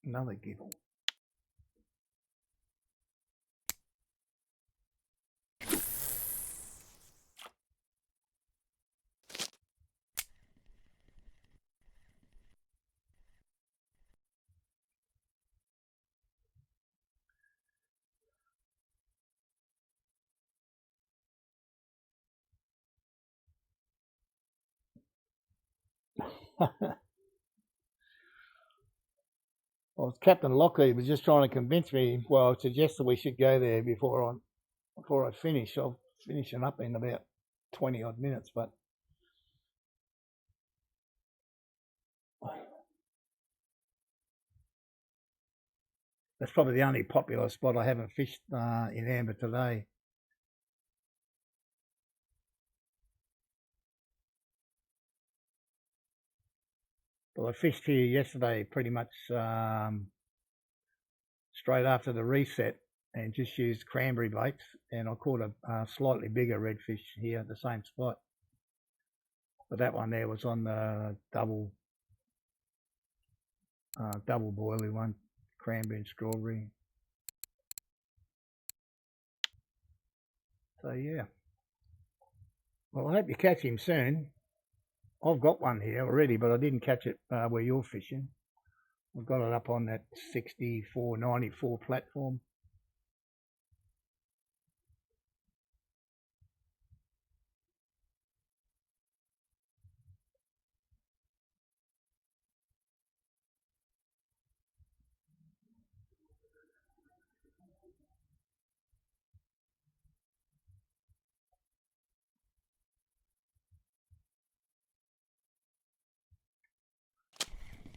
Another giggle. Well, Captain Lockley was just trying to convince me. Well, I suggested we should go there before I finish. I'll finish it up in about 20 odd minutes, but that's probably the only popular spot I haven't fished in amber today. Well, I fished here yesterday pretty much straight after the reset and just used cranberry baits, and I caught a slightly bigger redfish here at the same spot. But that one there was on the double boilie one, cranberry and strawberry. So yeah. Well, I hope you catch him soon. I've got one here already, but I didn't catch it where you're fishing. I've got it up on that 64.94 platform.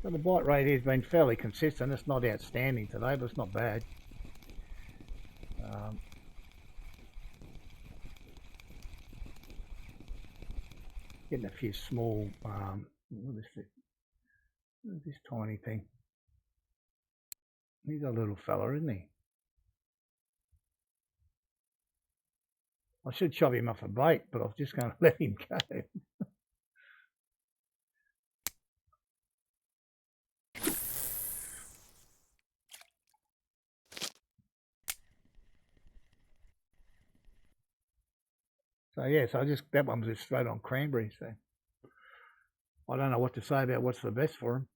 So the bite rate has been fairly consistent. It's not outstanding today, but it's not bad. Getting a few small, what is this tiny thing? He's a little fella, isn't he? I should chop him off a bait, but I'm just going to let him go. So yeah, so that one was just straight on cranberry. So I don't know what to say about what's the best for him.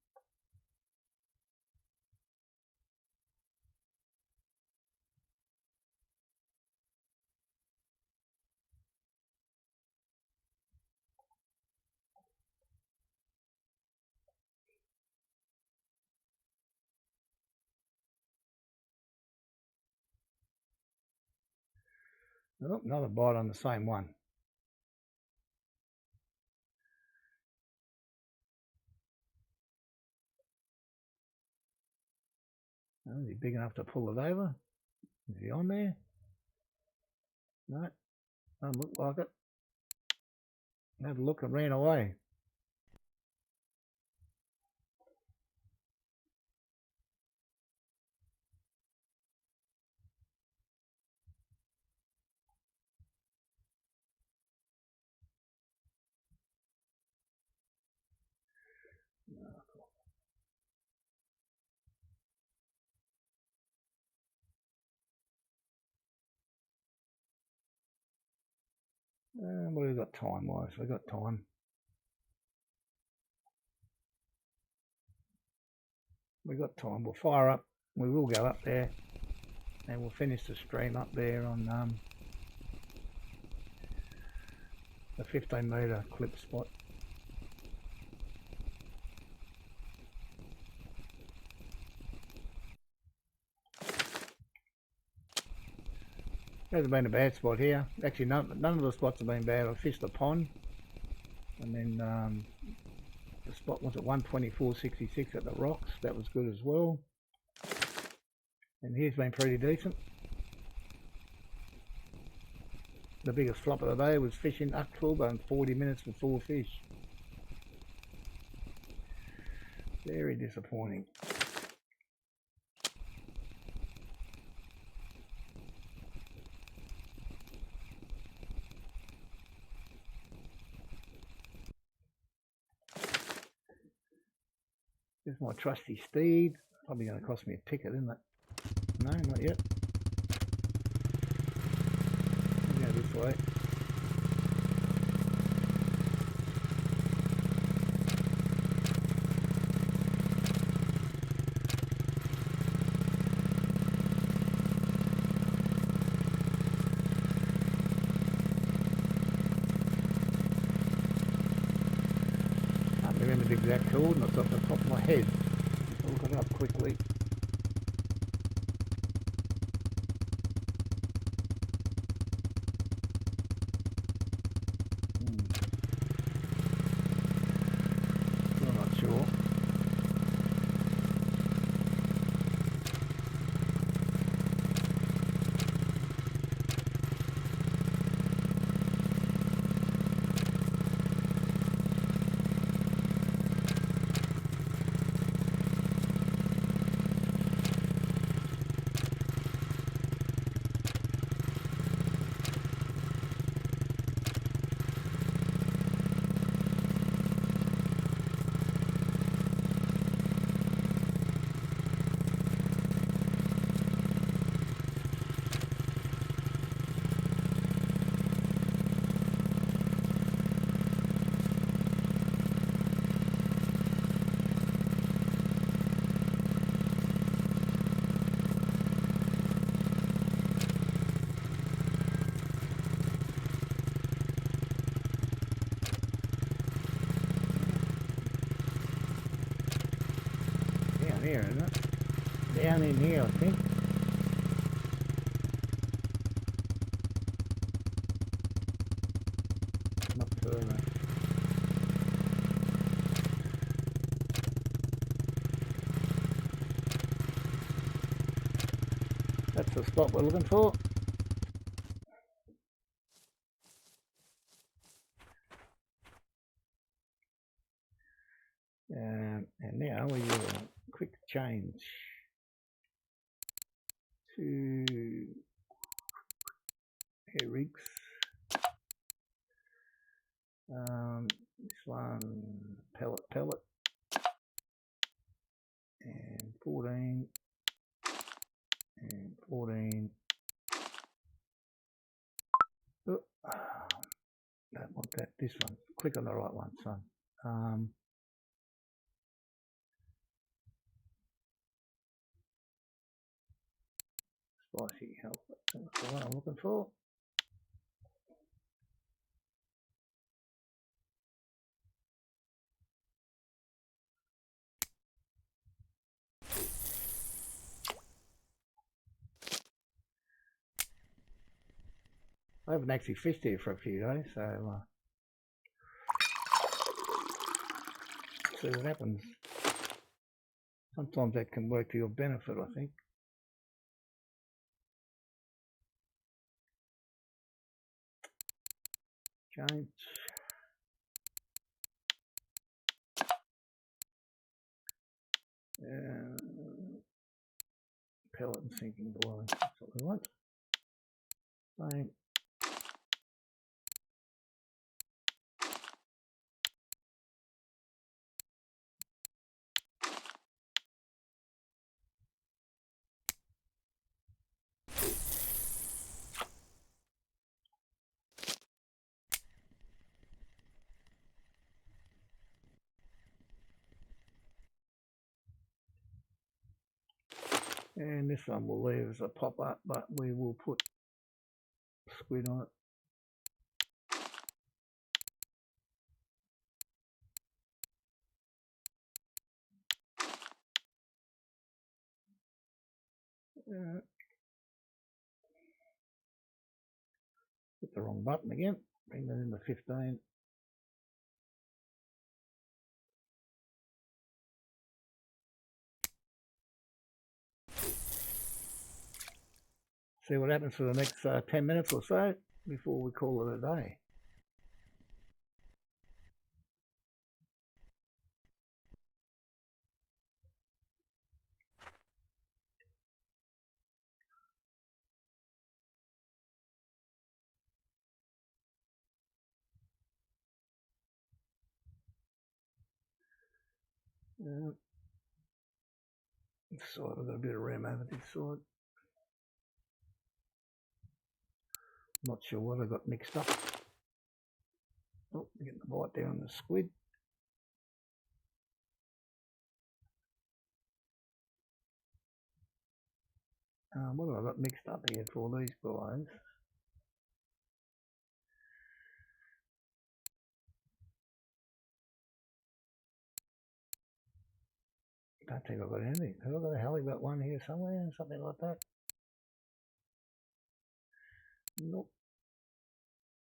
Oh, another bite on the same one. Oh, is he big enough to pull it over? Is he on there? No, doesn't look like it. Had a look and ran away. What have we got time-wise? We've got time. We've got time. We'll fire up. We will go up there. And we'll finish the stream up there on the 15-metre clip spot. Hasn't been a bad spot here. Actually, none of the spots have been bad. I fished the pond, and then the spot was at 124.66 at the rocks. That was good as well. And here's been pretty decent. The biggest flop of the day was fishing Ucktalba and 40 minutes for 4 fish. Very disappointing. Here's my trusty steed. Probably going to cost me a ticket, isn't it? No, not yet. I'll go this way. Can't remember the exact coordinates off the top of my head. I'll look it up quickly. I'm not sure. Here, isn't it? Down in here, I think. Not further. That's the spot we're looking for. And now we do a quick change to air rigs. This one pellet and 14 and 14. Oh, don't want that. This one. Click on the right one, son. Spicy help. That's the one I'm looking for. I haven't actually fished here for a few days, so see what happens. Sometimes that can work to your benefit, I think. Change. Pellet and sinking boiling. That's what we want. Same. And this one will leave as a pop-up, but we will put squid on it. Hit the wrong button again. Bring that into 15. See what happens for the next 10 minutes or so before we call it a day. This side, I've got a bit of ram over this side. Not sure what I got mixed up. Oh, getting the bite there on the squid. What have I got mixed up here for these guys? I don't think I've got anything. Have I got a halibut one here somewhere? Something like that? Nope.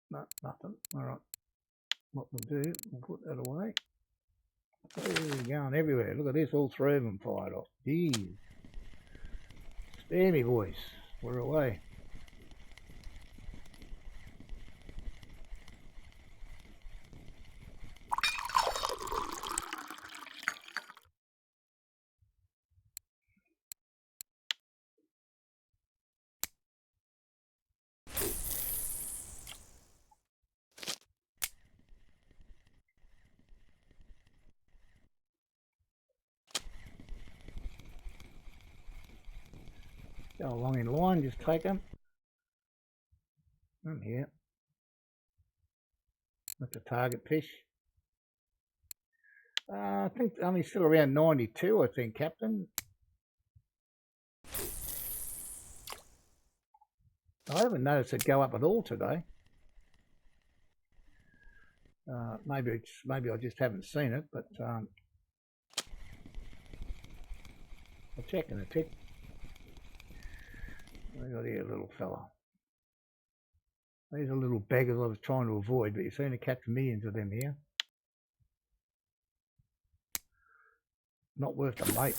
No, nothing. Alright. What we'll do, we'll put that away. Oh, going everywhere. Look at this, all three of them fired off. Jeez. Spare me, boys. We're away. Go along in line, just take them. I'm here. That's a target fish. I think only still around 92, I think, Captain. I haven't noticed it go up at all today. Maybe I just haven't seen it, but I'll check in a tick. We got here, little fella. These are little beggars I was trying to avoid, but you seem to catch millions of them here. Not worth the bait.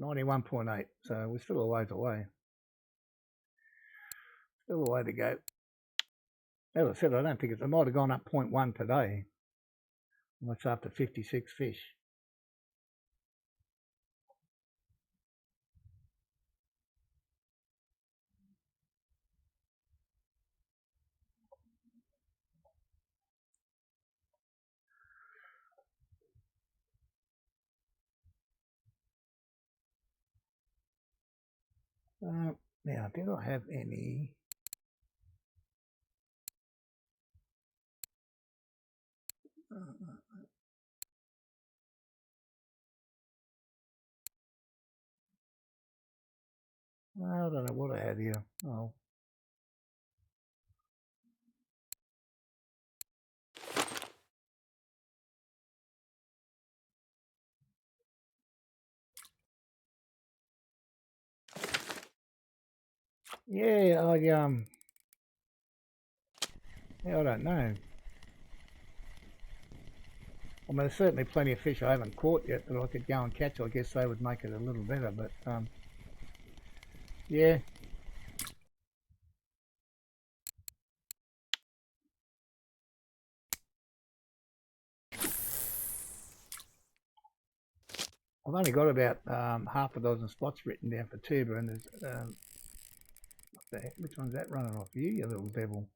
91.8. So we're still a ways away. Still a way to go. As I said, I don't think it might have gone up 0.1 today. That's after 56 fish. Now, did I have any? I don't know what I had here. Oh. Yeah, I don't know. I mean, there's certainly plenty of fish I haven't caught yet that I could go and catch. I guess they would make it a little better, but yeah. I've only got about half a dozen spots written down for tuber, and there's what the heck, which one's that running off? You little devil.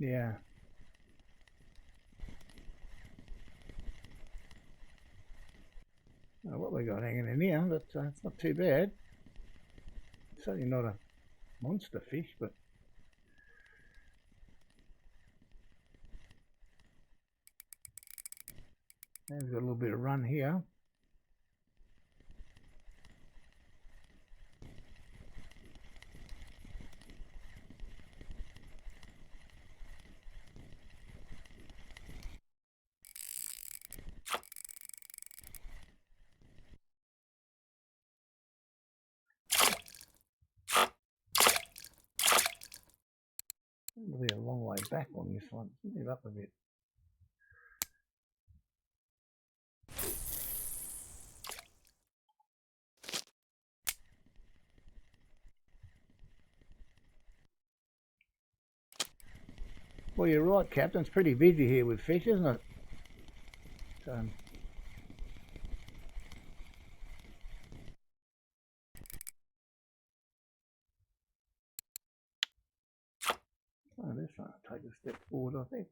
Yeah. What we got hanging in here, but it's not too bad. Certainly not a monster fish, but there's got a little bit of run here. It'll be a long way back on this one. Move it up a bit. Well, you're right, Captain. It's pretty busy here with fish, isn't it? So, oh, this one will take a step forward, I think.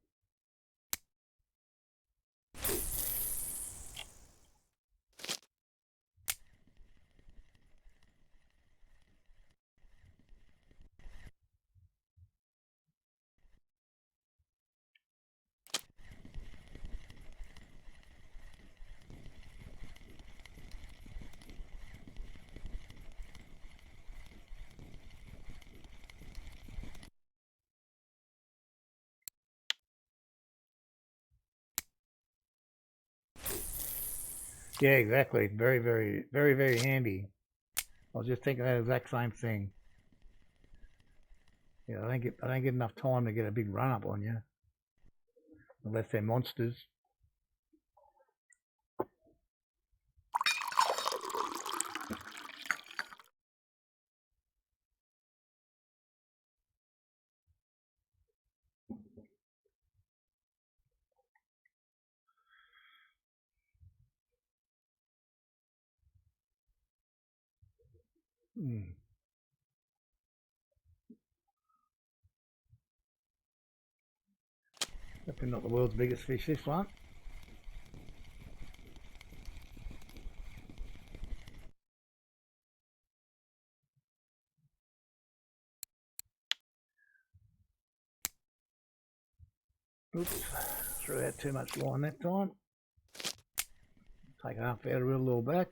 Yeah, exactly. Very, very, very, very handy. I was just thinking that exact same thing. Yeah, I don't get enough time to get a big run up on you, unless they're monsters. Definitely not the world's biggest fish, this one. Oops, threw out too much line that time. Take half out, reel a little back.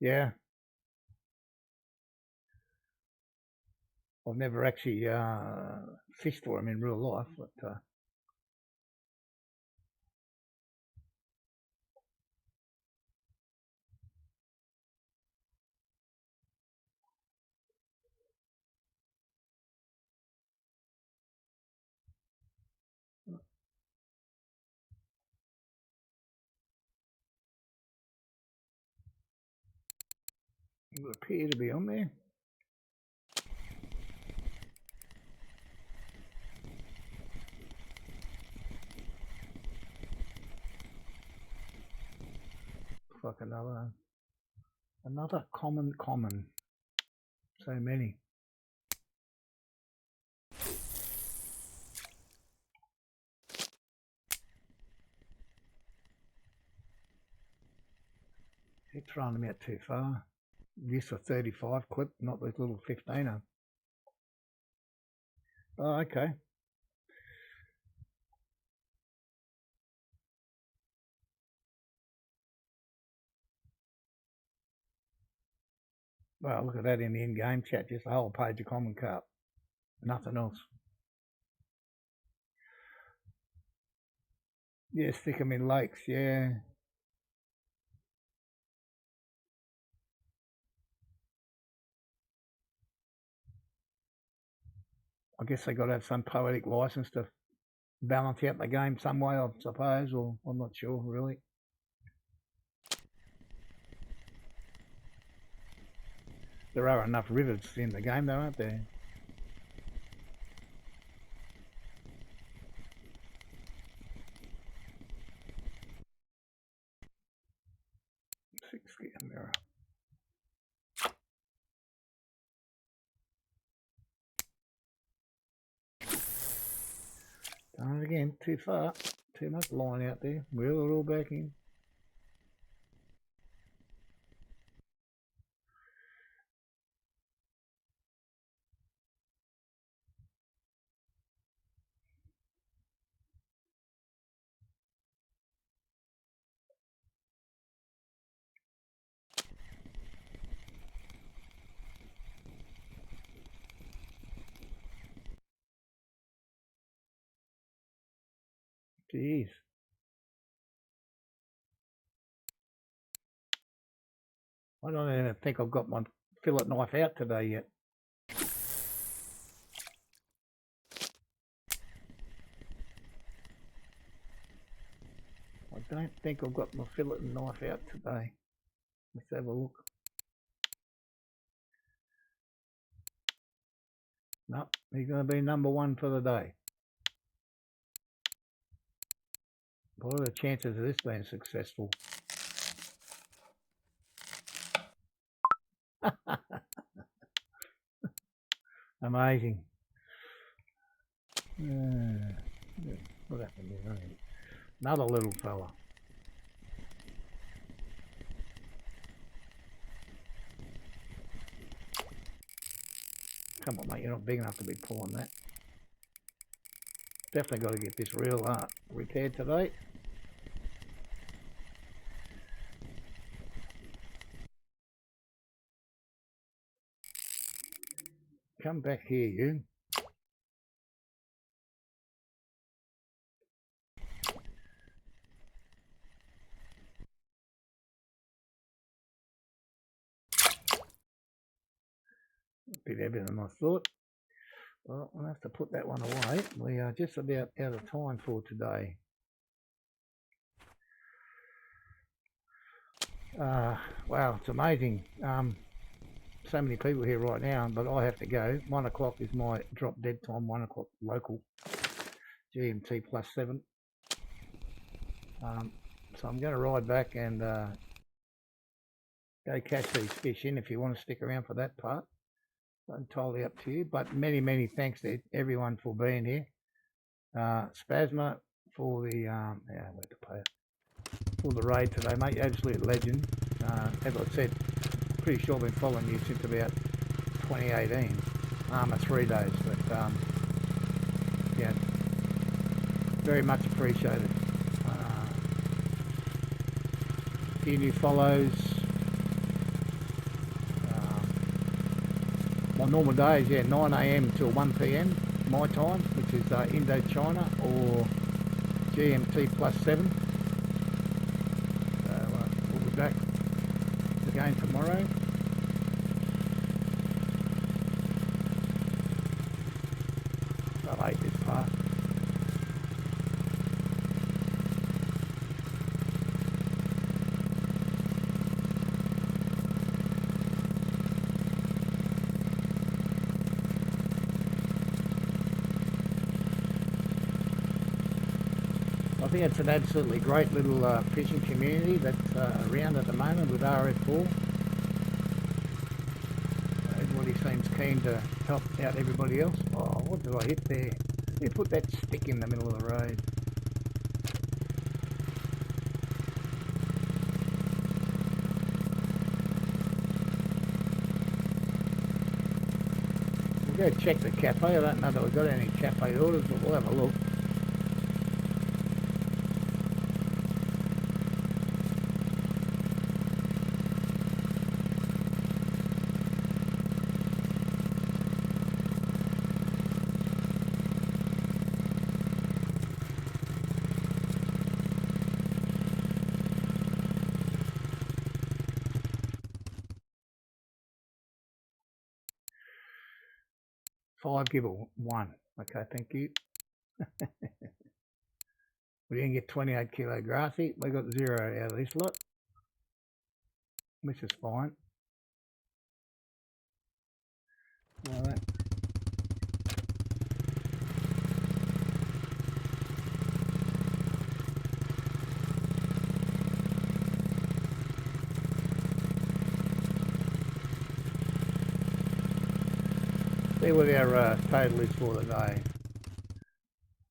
Yeah. I've never actually fished for them in real life, but it would appear to be on there. Fuck another common. So many. He's throwing them out too far. This a 35 clip, not this little 15er. Oh, okay. Well, look at that in the in-game chat, just a whole page of common carp. Nothing else. Yeah, stick them in lakes, yeah. I guess they got to have some poetic license to balance out the game some way, I suppose, or I'm not sure, really. There are enough rivers in the game, though, aren't there? Six gear mirror. Done it again, too far. Too much line out there. Reel it all back in. Jeez. I don't even think I've got my fillet knife out today yet. I don't think I've got my fillet knife out today. Let's have a look. No, he's going to be number one for the day. What are the chances of this being successful? Amazing. What happened there? Another little fella. Come on, mate, you're not big enough to be pulling that. Definitely got to get this reel repaired today. Come back here, you. A bit heavier than I thought. Well, I'll have to put that one away. We are just about out of time for today. Wow, it's amazing. So many people here right now, but I have to go. 1 o'clock is my drop dead time, 1 o'clock local, GMT +7. So I'm going to ride back and go catch these fish in. If you want to stick around for that part, entirely up to you. But many thanks to everyone for being here. Spasma for the where to play it, for the raid today, mate. Absolute legend. As I said, pretty sure I've been following you since about 2018. 3 days, but yeah, very much appreciated. A few new follows, normal days, yeah, 9 a.m. till 1 p.m. my time, which is Indochina or GMT +7. So we'll be back again tomorrow. I hate this part. I think it's an absolutely great little fishing community that's around at the moment with RF4. Everybody seems keen to help out everybody else. Oh, what did I hit there? You put that stick in the middle of the road. We'll go check the cafe. I don't know that we've got any cafe orders, but we'll have a look. Five gibble, 1. Okay, thank you. We didn't get 28 kilo grassy. We got 0 out of this lot, which is fine. All right. See what our total is for the day.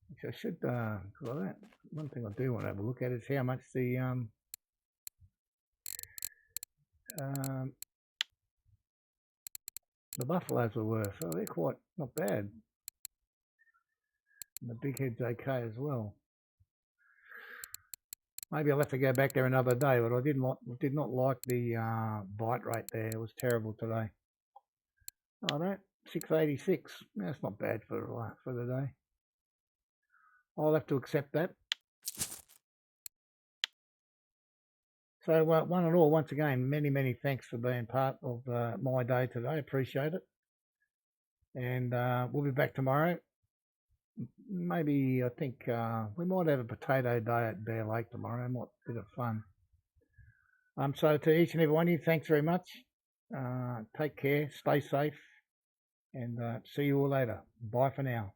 Which I should, one thing I do want to have a look at is how much the buffaloes are worth. Oh, they're quite not bad. And the big head's okay as well. Maybe I'll have to go back there another day, but I did not like the bite rate there. It was terrible today. All right, 686. That's not bad for the day. I'll have to accept that. So one and all, once again, many thanks for being part of my day today. Appreciate it. And we'll be back tomorrow. Maybe I think we might have a potato day at Bear Lake tomorrow. Might be a bit of fun. So to each and every one of you, thanks very much. Take care, stay safe, and see you all later. Bye for now.